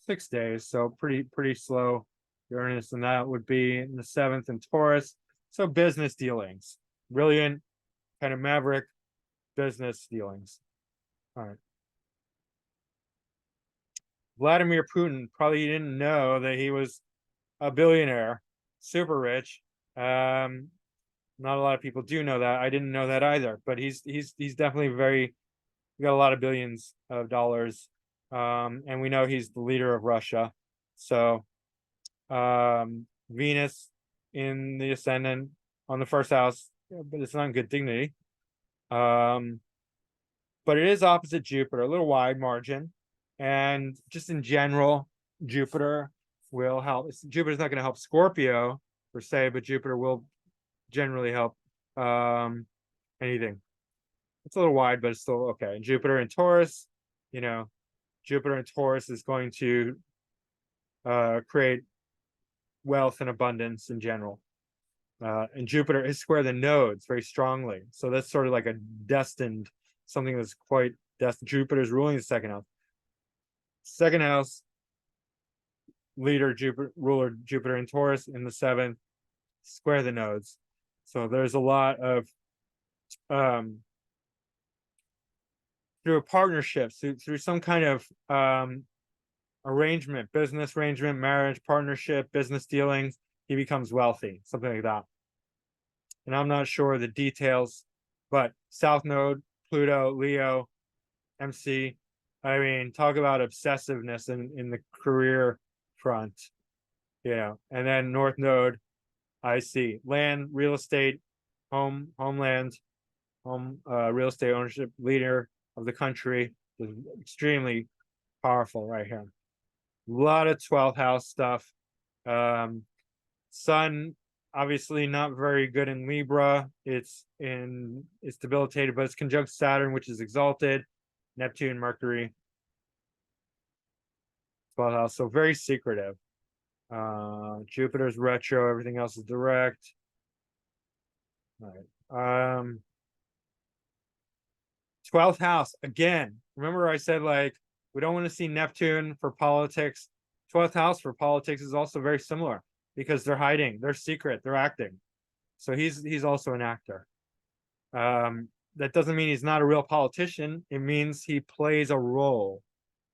[SPEAKER 1] 6 days, so pretty slow Uranus, and that would be in the 7th in Taurus. So business dealings, brilliant, kind of maverick business dealings. All right. Vladimir Putin, probably didn't know that he was a billionaire, super rich. Not a lot of people do know that. I didn't know that either, but he's definitely very We got a lot of billions of dollars. And we know he's the leader of Russia. So Venus in the ascendant on the first house, but it's not in good dignity. But it is opposite Jupiter, a little wide margin. And just in general, Jupiter will help. Jupiter's not going to help Scorpio per se, but Jupiter will generally help anything. It's a little wide, but it's still okay. And Jupiter in Taurus, Jupiter in Taurus is going to create wealth and abundance in general. And Jupiter is square the nodes very strongly. So that's sort of like a destined, something that's quite destined. Jupiter's ruling the second house. Second house, leader Jupiter, ruler Jupiter in Taurus in the seventh, square the nodes. So there's a lot of through a partnership, through some kind of arrangement, business arrangement, marriage, partnership, business dealings, he becomes wealthy, something like that. And I'm not sure the details, but South Node, Pluto, Leo, MC. I mean, talk about obsessiveness in the career front, and then North Node, I see land, real estate, homeland, real estate ownership, leader of the country, is extremely powerful right here. A lot of 12th house stuff. Sun, obviously not very good in Libra. It's debilitated, but it's conjunct Saturn, which is exalted. Neptune, Mercury, 12th house. So very secretive. Jupiter's retro, everything else is direct. All right. 12th house, again, remember I said, like, we don't want to see Neptune for politics. 12th house for politics is also very similar because they're hiding, they're secret, they're acting. So he's also an actor. That doesn't mean he's not a real politician. It means he plays a role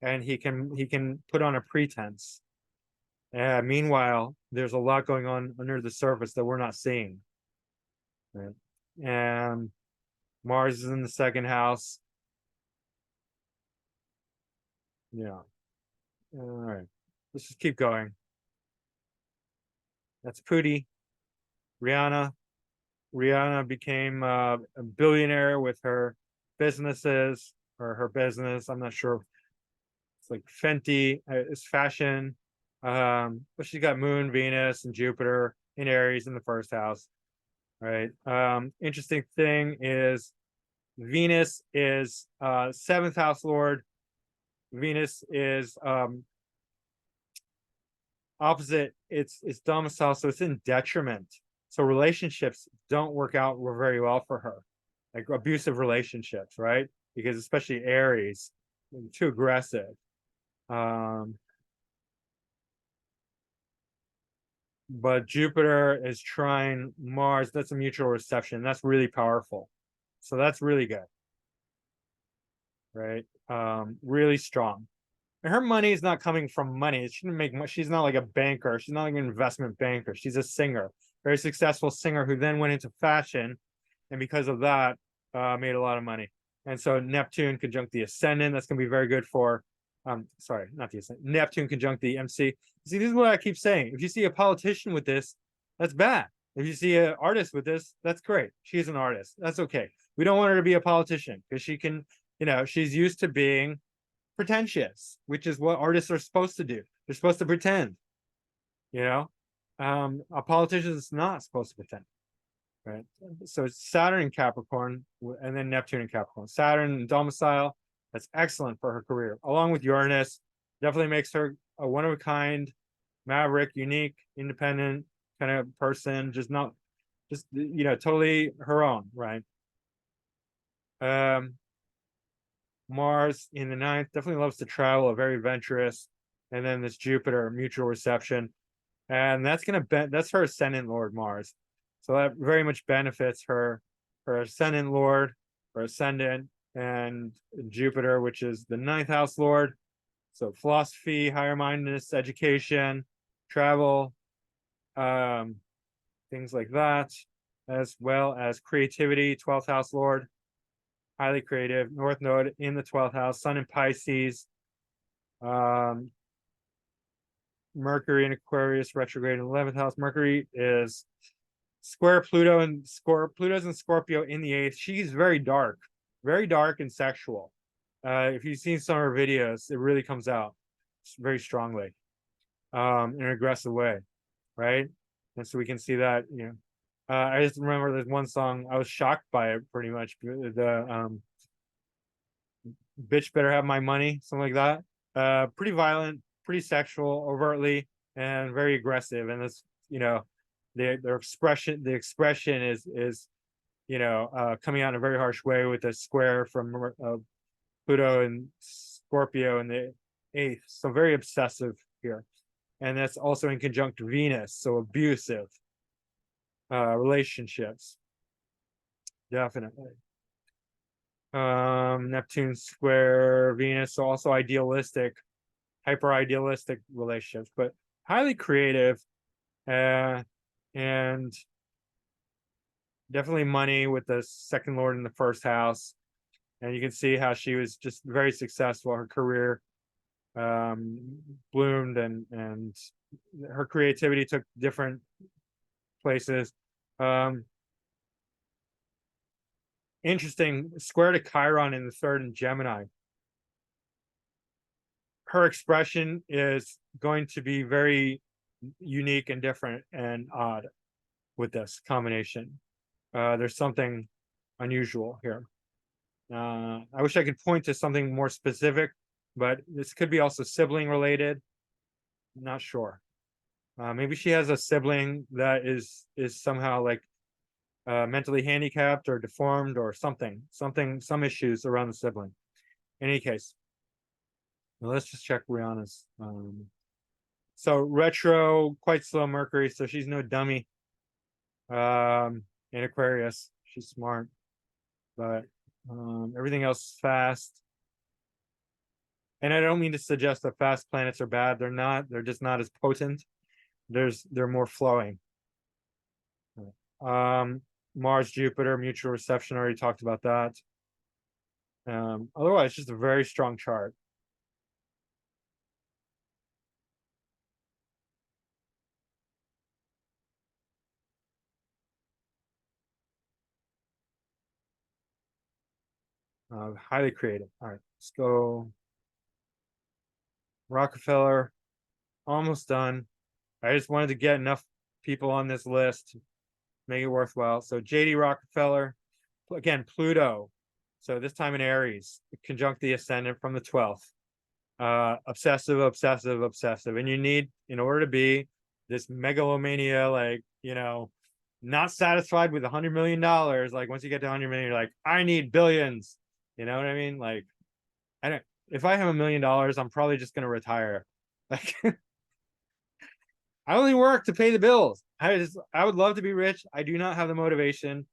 [SPEAKER 1] and he can put on a pretense. Meanwhile, there's a lot going on under the surface that we're not seeing. Right? And Mars is in the second house. Yeah. All right. Let's just keep going. That's Pootie. Rihanna. Rihanna became a billionaire with her businesses, or her business. I'm not sure. It's like Fenty. It's fashion. But she's got Moon, Venus, and Jupiter in Aries in the first house. Right. Interesting thing is Venus is seventh house lord. Venus is opposite its domicile, so it's in detriment. So relationships don't work out very well for her, like abusive relationships, right? Because especially Aries, too aggressive. But Jupiter is trine Mars. That's a mutual reception. That's really powerful. So that's really good, right? Really strong. And her money is not coming from money. She didn't make much. She's not like a banker. She's not like an investment banker. She's a singer, very successful singer who then went into fashion, and because of that, made a lot of money. And so Neptune conjunct the ascendant. That's going to be very good for. Sorry, not the ascendant. Neptune conjunct the MC. See, this is what I keep saying. If you see a politician with this, that's bad. If you see an artist with this, that's great. She's an artist. That's okay. We don't want her to be a politician because she can, she's used to being pretentious, which is what artists are supposed to do. They're supposed to pretend. A politician is not supposed to pretend, right? So it's Saturn in Capricorn and then Neptune in Capricorn. Saturn in domicile, that's excellent for her career, along with Uranus. Definitely makes her a one-of-a-kind, maverick, unique, independent kind of person, totally her own, right? Mars in the ninth definitely loves to travel, very adventurous. And then this Jupiter, mutual reception. And that's that's her ascendant lord, Mars. So that very much benefits her ascendant lord, her ascendant, and Jupiter, which is the ninth house lord. So philosophy, higher mindedness, education, travel, things like that, as well as creativity, 12th house lord. highly creative. North Node in the 12th house, Sun in Pisces, Mercury in Aquarius, retrograde in the 11th house. Mercury is square Pluto and Pluto's in Scorpio in the 8th. She's very dark and sexual. If you've seen some of her videos, it really comes out very strongly, in an aggressive way, right? And so we can see that, I just remember there's one song, I was shocked by it pretty much. The bitch better have my money, something like that. Pretty violent, pretty sexual, overtly, and very aggressive. And this, their expression, is coming out in a very harsh way with a square from Pluto and Scorpio in the 8th. So very obsessive here. And that's also in conjunct Venus, so abusive relationships. Definitely. Neptune square Venus, so also idealistic, hyper idealistic relationships, but highly creative, and definitely money with the second lord in the first house. And you can see how she was just very successful. Her career bloomed, and her creativity took different places. Interesting, square to Chiron in the 3rd in Gemini. Her expression is going to be very unique and different and odd with this combination. There's something unusual here. I wish I could point to something more specific, but this could be also sibling related. Not sure. Maybe she has a sibling that is somehow like mentally handicapped or deformed or some issues around the sibling. In any case, well, let's just check Rihanna's. So retro, quite slow Mercury, so she's no dummy. In Aquarius, she's smart, but everything else is fast. And I don't mean to suggest that fast planets are bad. They're not. They're just not as potent. They're more flowing. Mars, Jupiter, mutual reception. I already talked about that. Otherwise, just a very strong chart. Highly creative. All right, let's go. Rockefeller, almost done. I just wanted to get enough people on this list, make it worthwhile. So JD Rockefeller, again, Pluto. So this time in Aries, conjunct the ascendant from the 12th. Obsessive. And you need, in order to be this megalomania, like, not satisfied with $100 million. Like once you get to 100 million, you're like, I need billions. You know what I mean? Like, if I have $1 million, I'm probably just going to retire. Like, I only work to pay the bills. I would love to be rich. I do not have the motivation.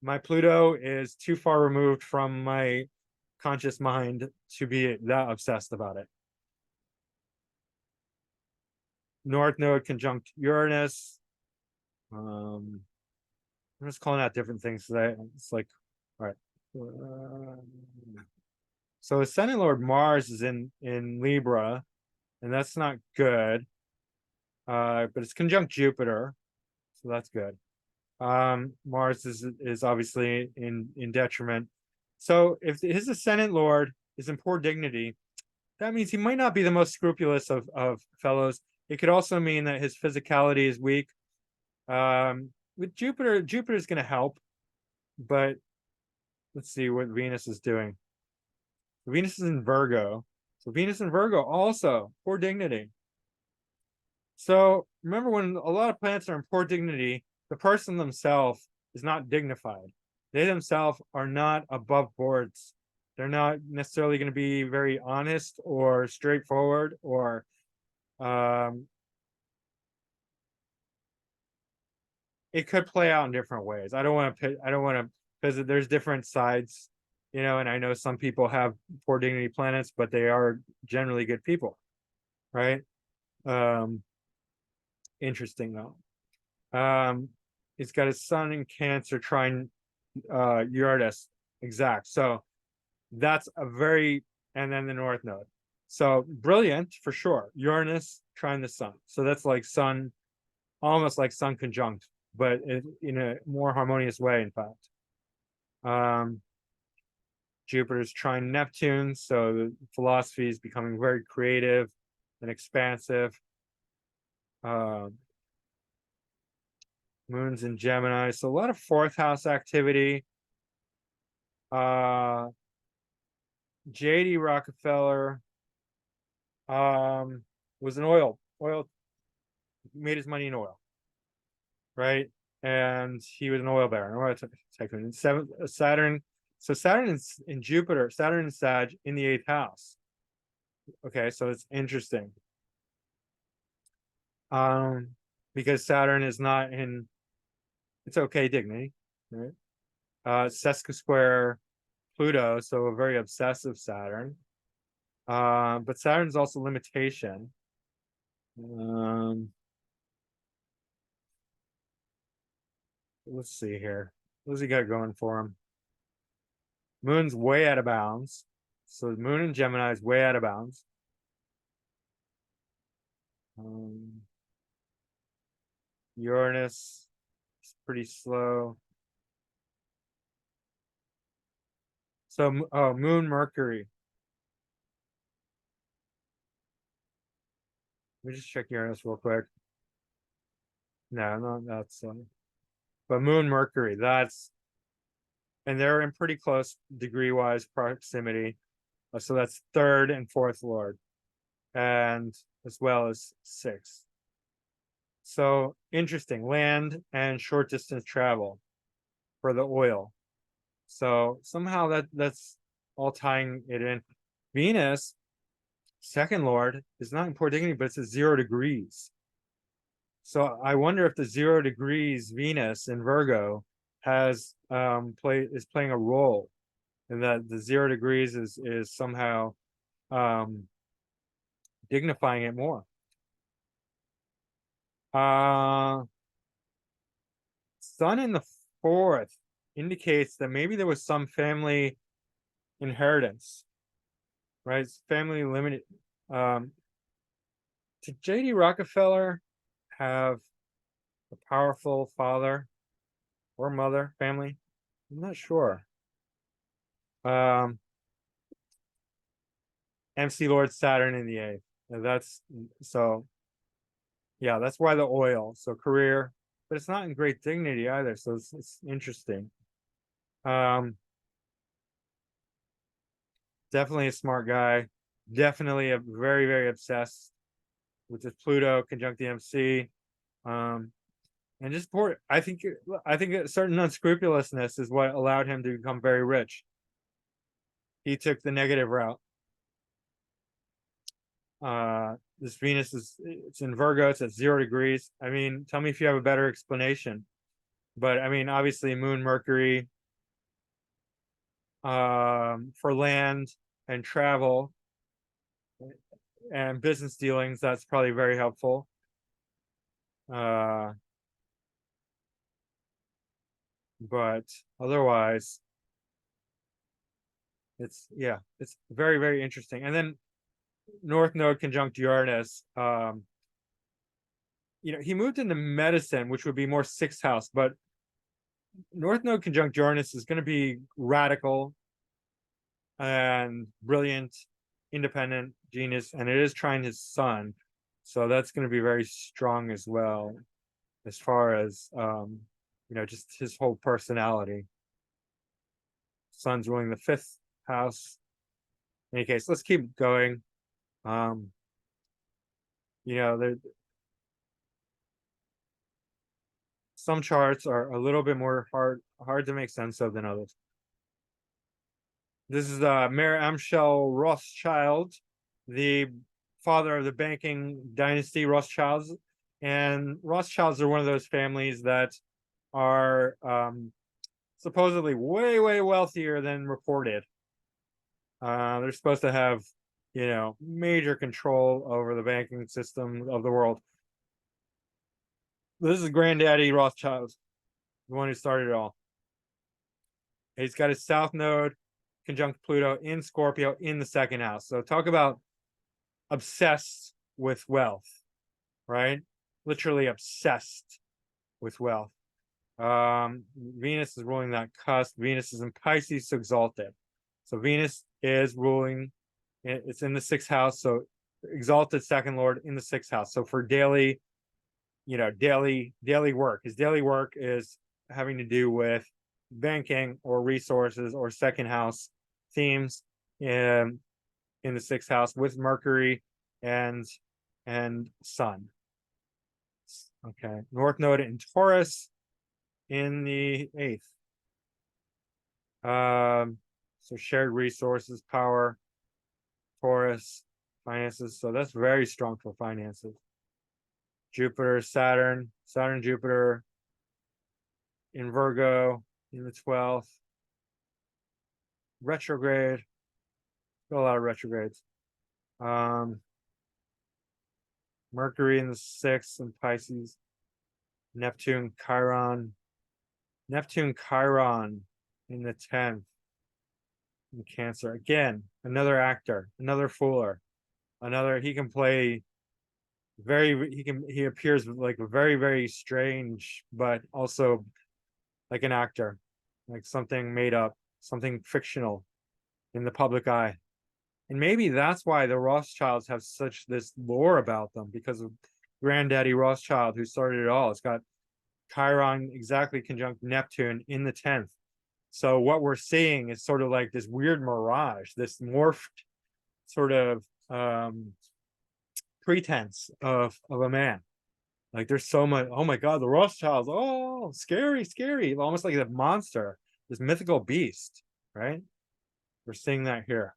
[SPEAKER 1] My Pluto is too far removed from my conscious mind to be that obsessed about it. North Node conjunct Uranus. I'm just calling out different things today. It's like, all right. So Ascendant Lord Mars is in Libra, and that's not good. But it's conjunct Jupiter, so that's good. Mars is obviously in detriment. So if his Ascendant Lord is in poor dignity, that means he might not be the most scrupulous of fellows. It could also mean that his physicality is weak. With Jupiter is going to help, but let's see what Venus is doing. Venus is in Virgo. So Venus in Virgo also poor dignity. So remember, when a lot of planets are in poor dignity, the person themselves is not dignified. They themselves are not above boards. They're not necessarily going to be very honest or straightforward, or it could play out in different ways. I don't want to, because there's different sides, and I know some people have poor dignity planets, but they are generally good people, right? Interesting though. It's got a sun in Cancer trine Uranus exact. So That's a very, and then the North Node. So brilliant for sure. Uranus trine the sun. So that's like sun, almost like sun conjunct, but in a more harmonious way, in fact. Jupiter's trine Neptune, so the philosophy is becoming very creative and expansive. Moon's in Gemini, so a lot of fourth house activity. JD Rockefeller was an oil made his money in oil, right? And he was an oil baron, oil tycoon. Saturn, so Saturn is in Jupiter, Saturn and Sag in the 8th house. Okay, so it's interesting. Because Saturn is not in, it's okay dignity, right? Sesquisquare Pluto, so a very obsessive Saturn. But Saturn's also limitation. Let's see here. What does he got going for him? Moon's way out of bounds. So the Moon in Gemini is way out of bounds. Uranus is pretty slow. So, Moon, Mercury. Let me just check Uranus real quick. No, that's but Moon, Mercury, that's, and they're in pretty close degree-wise proximity. So that's 3rd and 4th Lord, and as well as 6th. So interesting, land and short distance travel for the oil. So somehow that's all tying it in. Venus, 2nd Lord, is not in poor dignity, but it's at 0 degrees. So I wonder if the 0 degrees Venus in Virgo is playing a role, and that the 0 degrees is somehow dignifying it more. Sun in the 4th indicates that maybe there was some family inheritance, right? It's family limited. Did JD Rockefeller have a powerful father or mother family? I'm not sure. MC Lord Saturn in the 8th. That's so, yeah, that's why the oil. So career, but it's not in great dignity either. So it's interesting. Definitely a smart guy. Definitely a very, very obsessed with his Pluto conjunct the MC. And just poor, I think a certain unscrupulousness is what allowed him to become very rich. He took the negative route. This Venus it's in Virgo, it's at 0 degrees. I mean, tell me if you have a better explanation. But I mean, obviously Moon, Mercury, for land and travel and business dealings, that's probably very helpful. But otherwise, it's very, very interesting. And then North Node conjunct Uranus. He moved into medicine, which would be more 6th house, but North Node conjunct Uranus is going to be radical and brilliant, independent, genius, and it is trine his sun. So that's going to be very strong as well, as far as just his whole personality. Sun's ruling the 5th house. In any case, let's keep going. Some charts are a little bit more hard to make sense of than others. This is Mayor Amschel Rothschild, the father of the banking dynasty Rothschilds. And Rothschilds are one of those families that are supposedly way, way wealthier than reported. They're supposed to have, major control over the banking system of the world. This is Granddaddy Rothschild, the one who started it all. He's got his South Node conjunct Pluto in Scorpio in the second house. So talk about obsessed with wealth, right? Literally obsessed with wealth. Venus is ruling that cusp. Venus is in Pisces exalted. So Venus is ruling, it's in the sixth house. So exalted second lord in the sixth house. So for daily, daily work. His daily work is having to do with banking or resources or second house themes in the sixth house with Mercury and Sun. Okay, North Node in Taurus in the eighth. So shared resources, power, Taurus, finances. So that's very strong for finances. Jupiter, Saturn, Jupiter in Virgo in the 12th. Retrograde. Got a lot of retrogrades. Mercury in the 6th in Pisces. Neptune, Chiron in the 10th in Cancer. Again, another actor, another fooler, he can play he appears like very, very strange, but also like an actor, like something made up, something fictional in the public eye. And maybe that's why the Rothschilds have such this lore about them, because of Granddaddy Rothschild, who started it all. It's got Chiron exactly conjunct Neptune in the 10th. So what we're seeing is sort of like this weird mirage, this morphed sort of pretense of a man. Like there's so much, oh my God, the Rothschilds, oh, scary, almost like a monster, this mythical beast, right? We're seeing that here.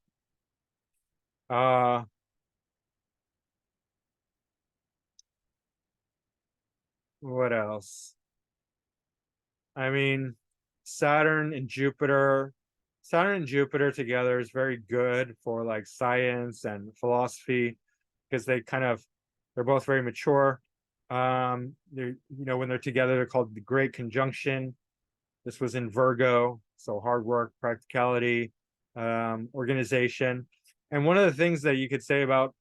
[SPEAKER 1] What else? I mean, Saturn and Jupiter together is very good for like science and philosophy, because they're both very mature. They're, when they're together, they're called the Great Conjunction. This was in Virgo, so hard work, practicality, organization. And one of the things that you could say about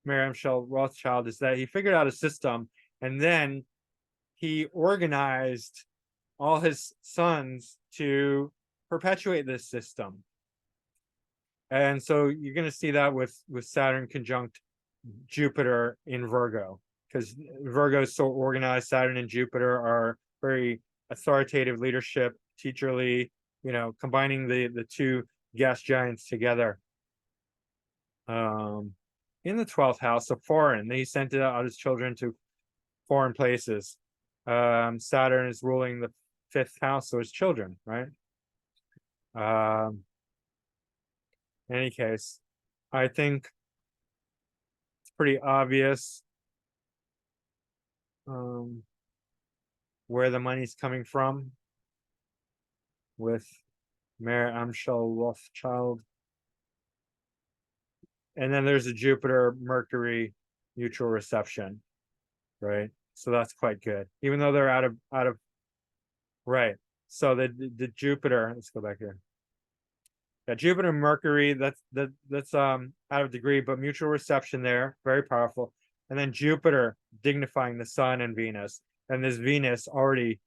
[SPEAKER 1] Mayer Amschel Rothschild is that he figured out a system, and then he organized all his sons to perpetuate this system. And so you're going to see that with Saturn conjunct Jupiter in Virgo, because Virgo is so organized. Saturn and Jupiter are very authoritative leadership, teacherly, combining the two gas giants together. In the 12th house of foreign, he sent out his children to foreign places. Saturn is ruling the 5th house, so his children, right? In any case, I think it's pretty obvious where the money's coming from with Mayer Amschel Rothschild. And then there's a Jupiter Mercury mutual reception, right? So that's quite good, even though they're out of right. So the Jupiter, let's go back here. Yeah, Jupiter Mercury, that's out of degree, but mutual reception there, very powerful. And then Jupiter dignifying the Sun and Venus, and this Venus already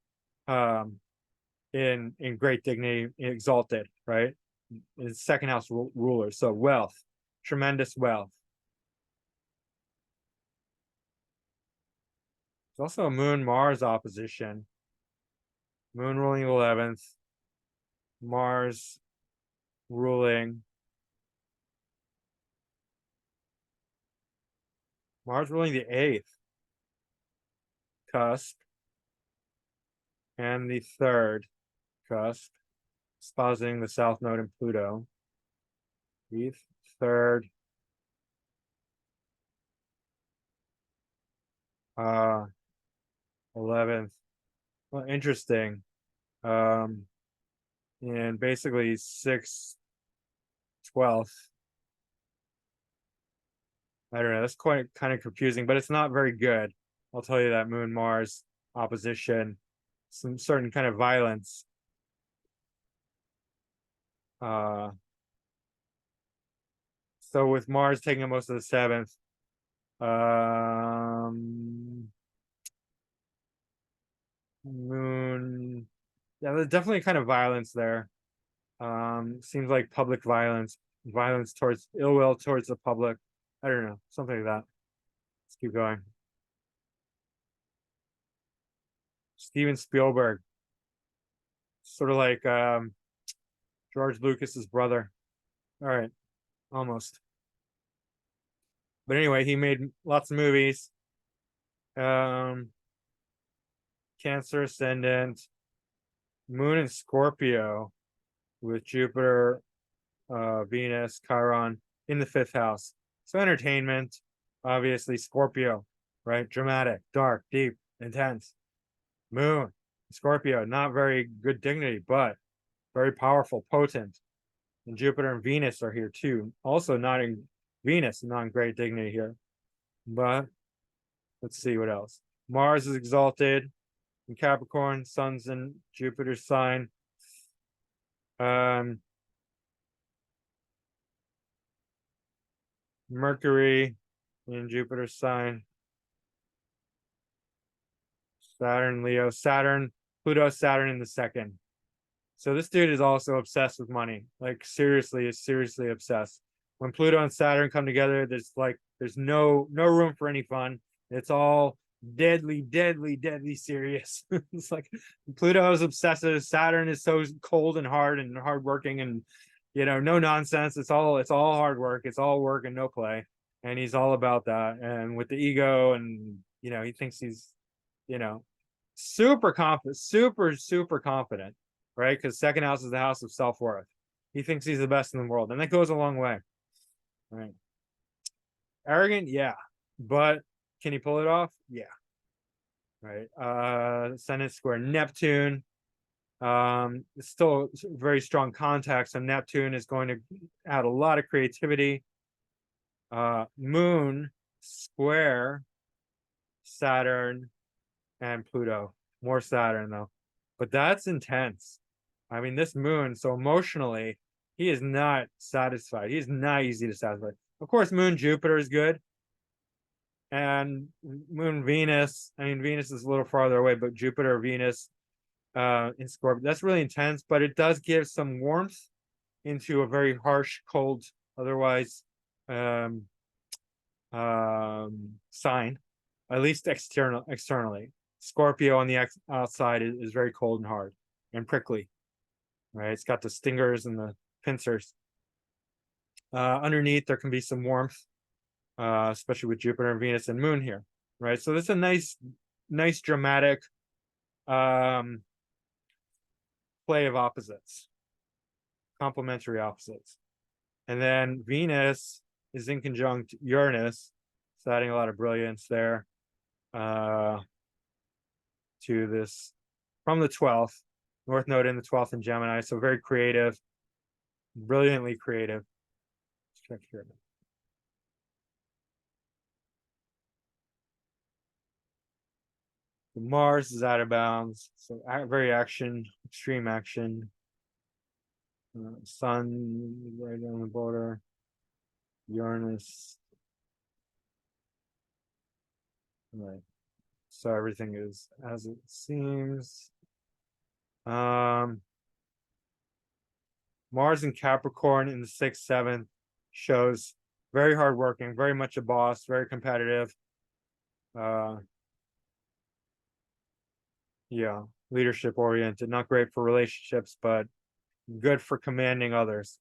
[SPEAKER 1] in great dignity, exalted, right? It's second house ruler, so wealth, tremendous wealth. There's also a Moon Mars opposition. Moon ruling 11th, Mars ruling the 8th cusp and the 3rd cusp, expositing the South Node in Pluto. 8th, 3rd, 11th. Well, interesting. And basically 6th, 12th. I don't know. That's quite kind of confusing, but it's not very good. I'll tell you that. Moon Mars opposition, some certain kind of violence. So with Mars taking up most of the seventh, Moon, yeah, there's definitely kind of violence there. Seems like public violence towards ill will towards the public. I don't know, something like that. Let's keep going. Steven Spielberg, sort of like George Lucas's brother. All right, almost. But anyway, he made lots of movies. Cancer ascendant, Moon in Scorpio with Jupiter, Venus, Chiron in the fifth house. So entertainment, obviously Scorpio, right? Dramatic, dark, deep, intense. Moon, Scorpio, not very good dignity, but very powerful, potent. And Jupiter and Venus are here too. Also not in Venus, not in great dignity here. But let's see what else. Mars is exalted in Capricorn, Sun's in Jupiter's sign. Mercury in Jupiter's sign. Saturn, Leo, Saturn, Pluto, Saturn in the second. So this dude is also obsessed with money. Like seriously, is seriously obsessed. When Pluto and Saturn come together, there's no room for any fun. It's all deadly, deadly, deadly serious. It's like Pluto is obsessive. Saturn is so cold and hardworking and no nonsense. It's all hard work. It's all work and no play. And he's all about that. And with the ego, and he thinks he's super confident, super confident, right? Because second house is the house of self-worth. He thinks he's the best in the world, and that goes a long way. Right. Arrogant, yeah. But can he pull it off? Yeah. Right. Senate square Neptune. It's still very strong contact. So Neptune is going to add a lot of creativity. Moon square Saturn and Pluto. More Saturn though. But that's intense. I mean, this moon, so emotionally, he is not satisfied. He's not easy to satisfy. Of course, Moon Jupiter is good. And Moon Venus, I mean, Venus is a little farther away, but Jupiter, Venus in Scorpio, that's really intense, but it does give some warmth into a very harsh, cold, otherwise sign, at least externally. Scorpio on the outside is very cold and hard and prickly, right? It's got the stingers and the pincers. Underneath, there can be some warmth, especially with Jupiter and Venus and Moon here, right? So this is a nice dramatic play of opposites, complementary opposites. And then Venus is in conjunct Uranus, so adding a lot of brilliance there. To this from the 12th, North Node in the 12th in Gemini, so very creative, brilliantly creative. Let's check here. Mars is out of bounds, so very extreme action. Sun right on the border. Uranus. Right. So everything is as it seems. Mars in Capricorn in the 6th, 7th shows very hardworking, very much a boss, very competitive. Yeah, leadership oriented, not great for relationships, but good for commanding others.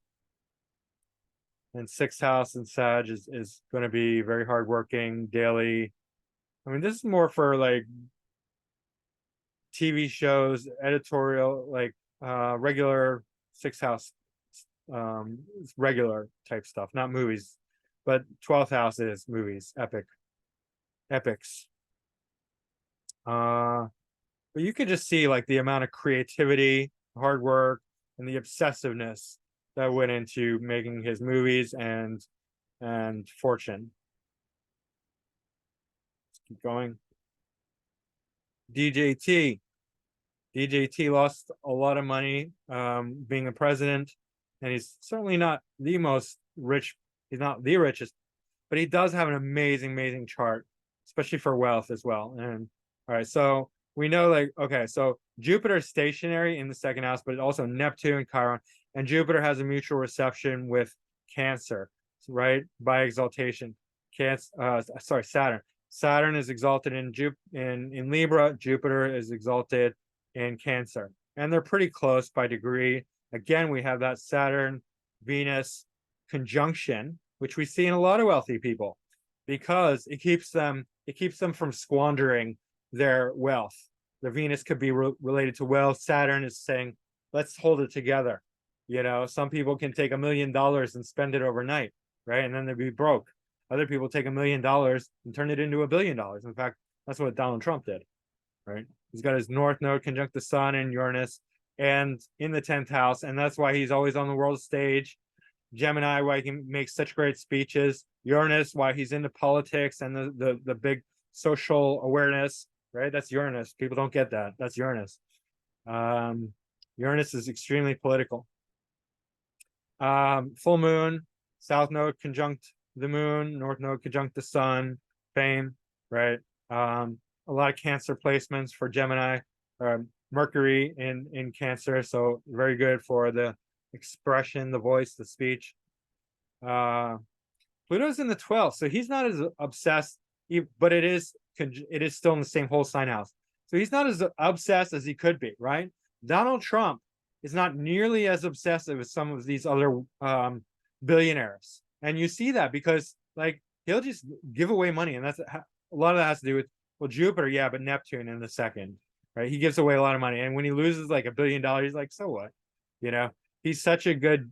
[SPEAKER 1] And 6th house in Sag is going to be very hardworking, daily. I mean, this is more for like TV shows, editorial, like regular 6th house, regular type stuff, not movies. But 12th house is movies, epics. But you could just see like the amount of creativity, hard work, and the obsessiveness that went into making his movies and fortune. Let's keep going. DJT lost a lot of money being a president, and he's certainly not the most rich He's not the richest, but he does have an amazing chart, especially for wealth as well. And all right, so we know, like, okay, so Jupiter is stationary in the second house, but also Neptune, Chiron, and Jupiter has a mutual reception with Cancer, right? By exaltation. Saturn. Saturn is exalted in Libra. Jupiter is exalted in Cancer, and they're pretty close by degree. Again, we have that Saturn Venus conjunction, which we see in a lot of wealthy people, because it keeps them from squandering their wealth. The Venus could be related to wealth. Saturn is saying, let's hold it together. You know, some people can take $1 million and spend it overnight, right? And then they'd be broke. Other people take $1 million and turn it into $1 billion. In fact, that's what Donald Trump did, right? He's got his North Node conjunct the Sun and Uranus, and in the 10th house, and that's why he's always on the world stage. Gemini, why he can make such great speeches. Uranus, why he's into politics and the big social awareness, right? That's Uranus. People don't get that. That's Uranus. Uranus is extremely political. Full moon, South Node conjunct the moon, North Node conjunct the Sun, fame, right? A lot of Cancer placements for Gemini, Mercury in Cancer, so very good for the expression, the voice, the speech. Pluto's in the 12th, so he's not as obsessed, but it is still in the same whole sign house. So he's not as obsessed as he could be, right? Donald Trump is not nearly as obsessive as some of these other billionaires. And you see that because, like, he'll just give away money. And that's a lot of that has to do with, well, Jupiter, yeah, but Neptune in the second, right? He gives away a lot of money. And when he loses like $1 billion, he's like, so what? You know, he's such a good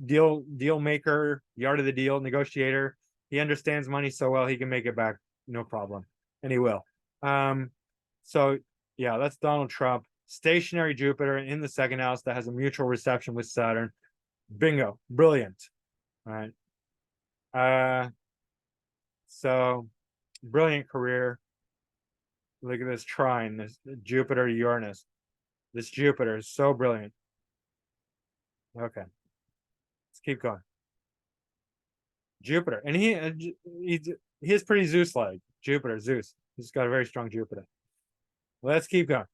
[SPEAKER 1] deal maker, the art of the deal, negotiator. He understands money so well, he can make it back, no problem. And he will. So yeah, that's Donald Trump. Stationary Jupiter in the second house that has a mutual reception with Saturn. Bingo. Brilliant. All right. So brilliant career. Look at this trine, this Jupiter Uranus. This Jupiter is so brilliant. Okay. Let's keep going. Jupiter. And he is pretty Zeus-like. Jupiter, Zeus. He's got a very strong Jupiter. Let's keep going.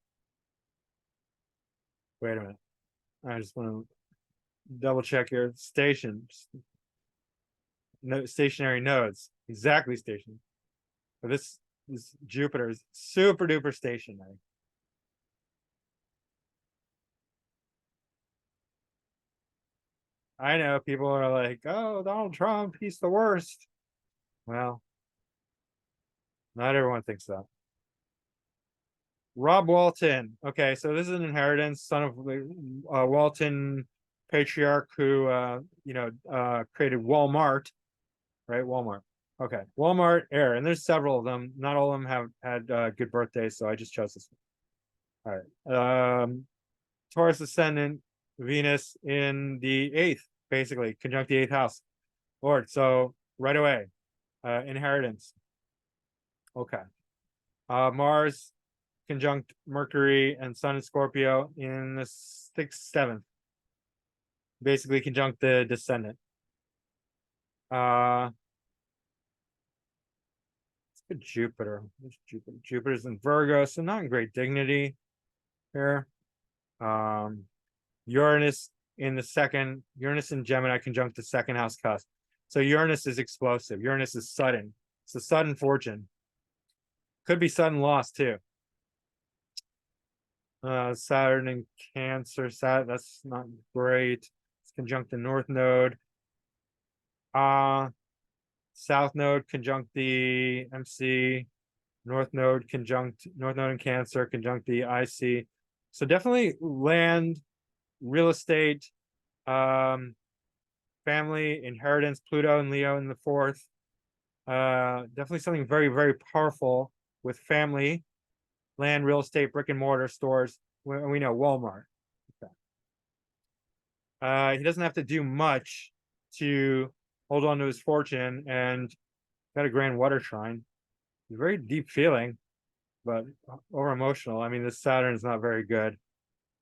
[SPEAKER 1] Wait a minute. I just want to double check here. Stations. No, stationary nodes. Exactly stationary. But this Jupiter is super duper stationary. I know people are like, oh, Donald Trump, he's the worst. Well, not everyone thinks that. Rob Walton. Okay, so this is an inheritance, son of Walton patriarch who created Walmart, right? Walmart. Okay, Walmart heir, and there's several of them. Not all of them have had good birthdays, so I just chose this one. All right. Taurus ascendant, Venus in the 8th, basically conjunct the 8th house. Lord, so right away, inheritance. Okay. Mars conjunct Mercury and Sun and Scorpio in the 6th, 7th. Basically conjunct the descendant. It's good Jupiter. Jupiter. Jupiter's in Virgo, so not in great dignity here. Uranus in the second, Uranus and Gemini conjunct the second house cusp. So Uranus is explosive. Uranus is sudden. It's a sudden fortune. Could be sudden loss too. Saturn and Cancer. That's not great. It's conjunct the North Node. South Node conjunct the MC. North Node and Cancer conjunct the IC. So definitely land, real estate, family, inheritance, Pluto and Leo in the 4th. Definitely something very, very powerful with family, land, real estate, brick and mortar stores. We know Walmart. Okay. He doesn't have to do much to hold on to his fortune, and got a grand water shrine. Very deep feeling, but over emotional. I mean, this Saturn is not very good,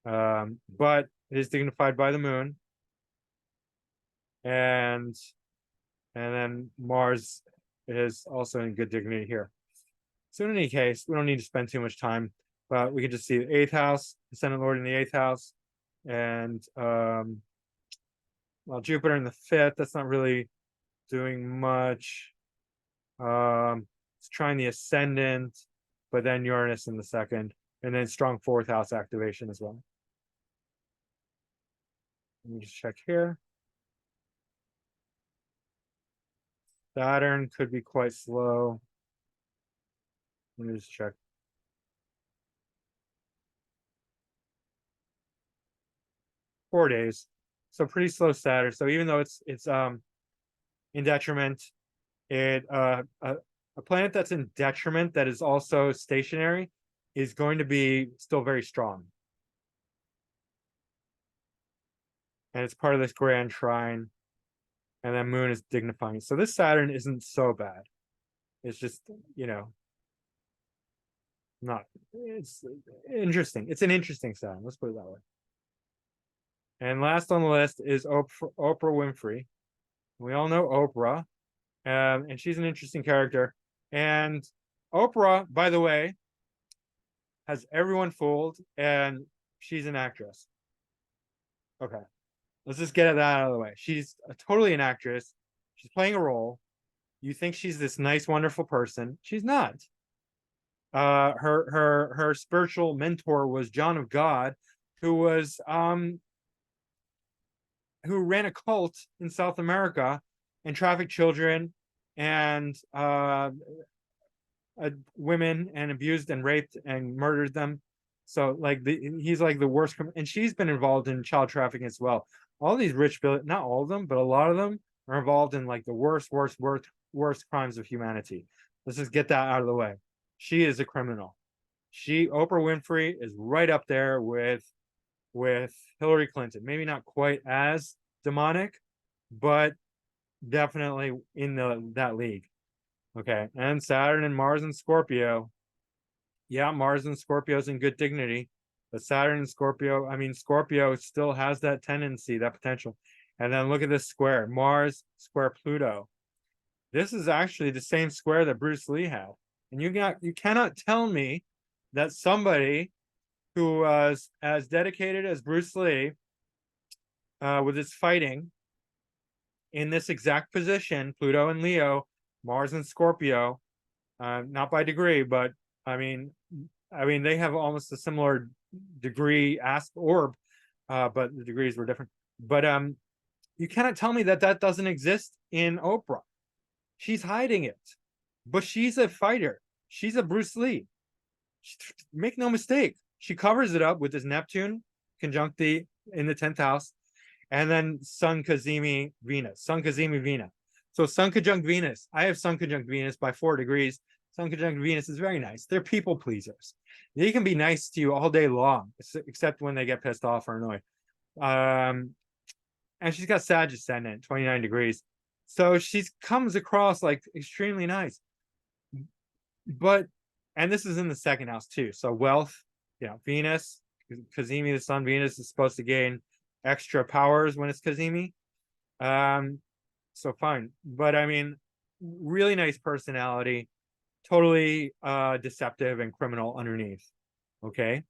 [SPEAKER 1] but it is dignified by the moon, and And then Mars is also in good dignity here. So in any case, we don't need to spend too much time, but we can just see the 8th house, Ascendant Lord in the 8th house, and well, Jupiter in the 5th. That's not really doing much. It's trying the Ascendant, but then Uranus in the 2nd, and then strong 4th house activation as well. Let me just check here. Saturn could be quite slow. Let me just check. Four days. So pretty slow Saturn. So even though it's in detriment, it a planet that's in detriment that is also stationary is going to be still very strong. And it's part of this grand trine. And then Moon is dignifying. So this Saturn isn't so bad. It's just, you know, not, it's interesting. It's an interesting Saturn. Let's put it that way. And last on the list is Oprah Winfrey. We all know Oprah. And she's an interesting character. And Oprah, by the way, has everyone fooled, and she's an actress. Okay. Let's just get that out of the way. She's totally an actress. She's playing a role. You think she's this nice, wonderful person. She's not. Her spiritual mentor was John of God, who was who ran a cult in South America and trafficked children and women and abused and raped and murdered them. So like he's like the worst, and she's been involved in child trafficking as well. All these rich, not all of them, but a lot of them are involved in like the worst crimes of humanity. Let's just get that out of the way. She is a criminal. Oprah Winfrey is right up there with Hillary Clinton. Maybe not quite as demonic, but definitely in that league. Okay, and Saturn and Mars and Scorpio. Yeah, Mars and Scorpio is in good dignity, but Saturn and Scorpio, I mean, Scorpio still has that tendency, that potential. And then look at this square, Mars square Pluto. This is actually the same square that Bruce Lee had. And you cannot tell me that somebody who was as dedicated as Bruce Lee with his fighting in this exact position, Pluto and Leo, Mars and Scorpio, not by degree, but I mean, they have almost a similar degree orb, but the degrees were different. But you cannot tell me that doesn't exist in Oprah. She's hiding it, but she's a fighter. She's a Bruce Lee. Make no mistake. She covers it up with this Neptune conjunct in the 10th house, and then Sun Cazimi Venus. Sun Cazimi Venus. So Sun conjunct Venus. I have Sun conjunct Venus by 4 degrees. Sun conjunct Venus is very nice. They're people pleasers. They can be nice to you all day long, except when they get pissed off or annoyed. And she's got Sag ascendant, 29 degrees. So she comes across like extremely nice. But, and this is in the 2nd house too. So wealth, you know, Venus, Cazimi, the Sun, Venus is supposed to gain extra powers when it's Cazimi. So fine. But I mean, really nice personality, totally deceptive and criminal underneath. Okay.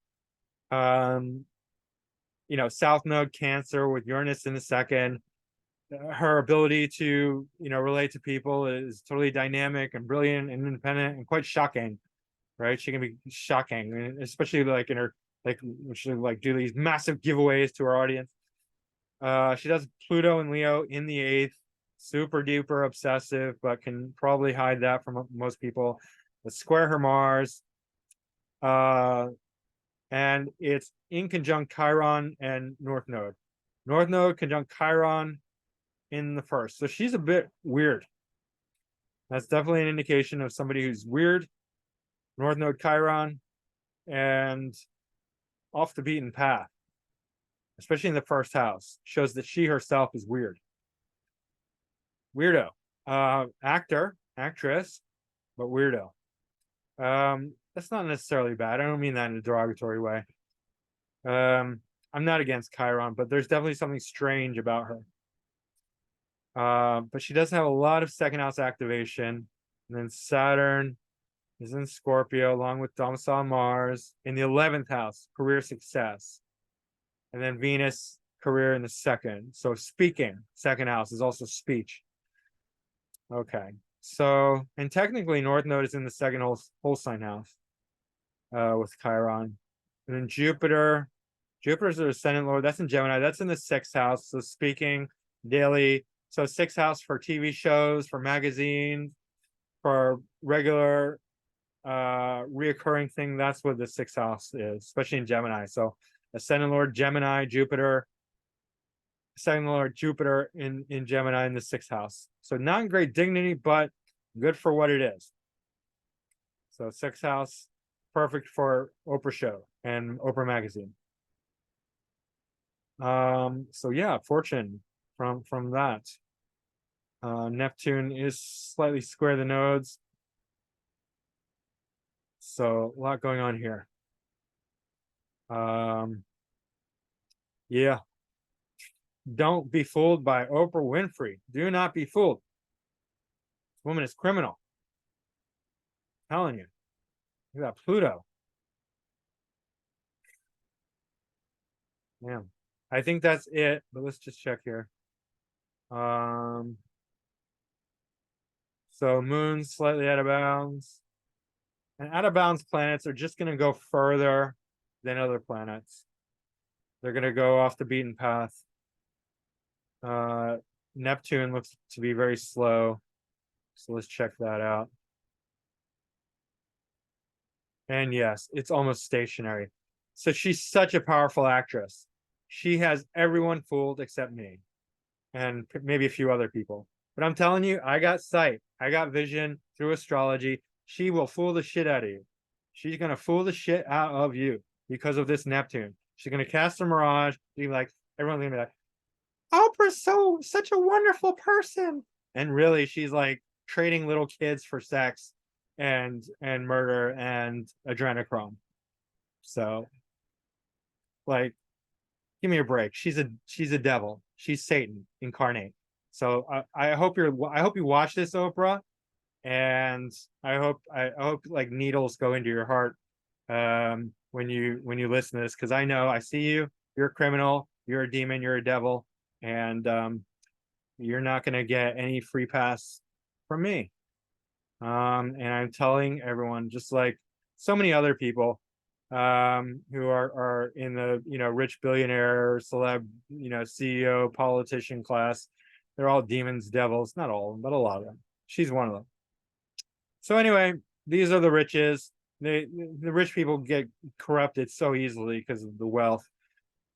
[SPEAKER 1] You know, South Node Cancer with Uranus in the 2nd. Her ability to, you know, relate to people is totally dynamic and brilliant and independent and quite shocking, right? She can be shocking, especially like in her, like, she'll like do these massive giveaways to her audience. She does Pluto and Leo in the 8th, super duper obsessive, but can probably hide that from most people. Let's square her Mars. And it's in conjunct Chiron and North Node. North Node conjunct Chiron in the 1st. So she's a bit weird. That's definitely an indication of somebody who's weird. North Node Chiron and off the beaten path, especially in the 1st house, shows that she herself is weird. Weirdo. Actress, but weirdo. That's not necessarily bad. I don't mean that in a derogatory way. I'm not against Chiron, but there's definitely something strange about her. But she doesn't have a lot of second house activation. And then Saturn is in Scorpio along with domicile Mars in the 11th house, career success. And then Venus, career in the second. So speaking, second house is also speech. Okay. So, and technically North Node is in the second whole sign house with Chiron. And then Jupiter's the ascendant lord. That's in Gemini. That's in the 6th house. So speaking, daily. So 6th house for TV shows, for magazines, for regular reoccurring thing. That's what the 6th house is, especially in Gemini. So ascendant lord Gemini, Jupiter, ascendant lord Jupiter in Gemini in the 6th house. So not in great dignity, but good for what it is. So 6th house, perfect for Oprah show and Oprah magazine. So yeah, fortune from that. Neptune is slightly square the nodes. So a lot going on here. Yeah. Don't be fooled by Oprah Winfrey. Do not be fooled. This woman is criminal. I'm telling you. Look at that Pluto. Yeah. I think that's it, but let's just check here. So moon's slightly out of bounds. And out of bounds planets are just going to go further than other planets. They're going to go off the beaten path. Neptune looks to be very slow. So let's check that out. And yes, it's almost stationary. So she's such a powerful actress. She has everyone fooled except me. And maybe a few other people. But I'm telling you, I got sight. I got vision through astrology. She will fool the shit out of you. She's going to fool the shit out of you because of this Neptune. She's going to cast a mirage. Be like, everyone's going to be like, Oprah's such a wonderful person. And really, she's like trading little kids for sex and murder and adrenochrome. So, like, give me a break. She's a devil. She's Satan incarnate. So I hope you watch this, Oprah, and I hope like needles go into your heart when you listen to this, because I see you. You're a criminal. You're a demon. You're a devil, and you're not going to get any free pass from me. And I'm telling everyone, just like so many other people who are in the rich billionaire celeb CEO politician class, they're all demons, devils, not all of them, but a lot of them. She's one of them. So anyway, these are the riches. The rich people get corrupted so easily because of the wealth.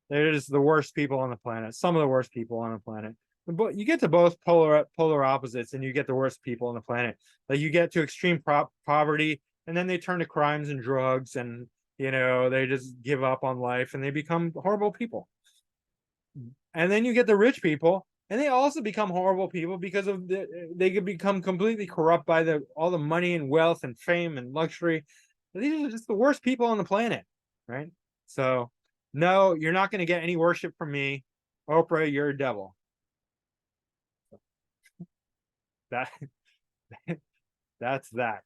[SPEAKER 1] They're just the worst people on the planet, some of the worst people on the planet. But you get to both polar opposites, and you get the worst people on the planet. Like you get to extreme poverty, and then they turn to crimes and drugs, and they just give up on life, and they become horrible people. And then you get the rich people, and they also become horrible people because of they could become completely corrupt by all the money and wealth and fame and luxury. These are just the worst people on the planet, right? So no, you're not going to get any worship from me, Oprah. You're a devil. That's that.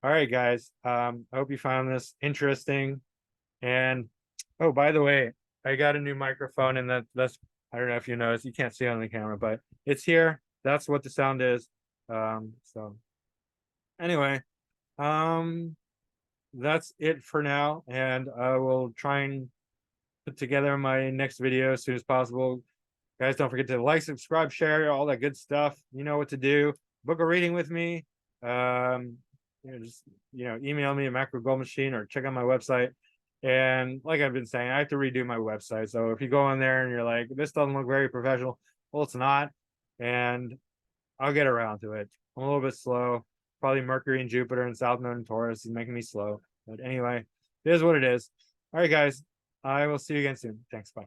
[SPEAKER 1] All right, guys. I hope you found this interesting. And oh, by the way, I got a new microphone, and that's I don't know if you noticed, you can't see it on the camera, but it's here. That's what the sound is. So anyway, that's it for now, and I will try and put together my next video as soon as possible. Guys, don't forget to like, subscribe, share, all that good stuff. You know what to do. Book a reading with me. Just email me at Macro Gold Machine, or check out my website. And like I've been saying, I have to redo my website. So if you go on there and you're like, this doesn't look very professional, well, it's not. And I'll get around to it. I'm a little bit slow. Probably Mercury and Jupiter and South Node and Taurus is making me slow. But anyway, it is what it is. All right, guys. I will see you again soon. Thanks. Bye.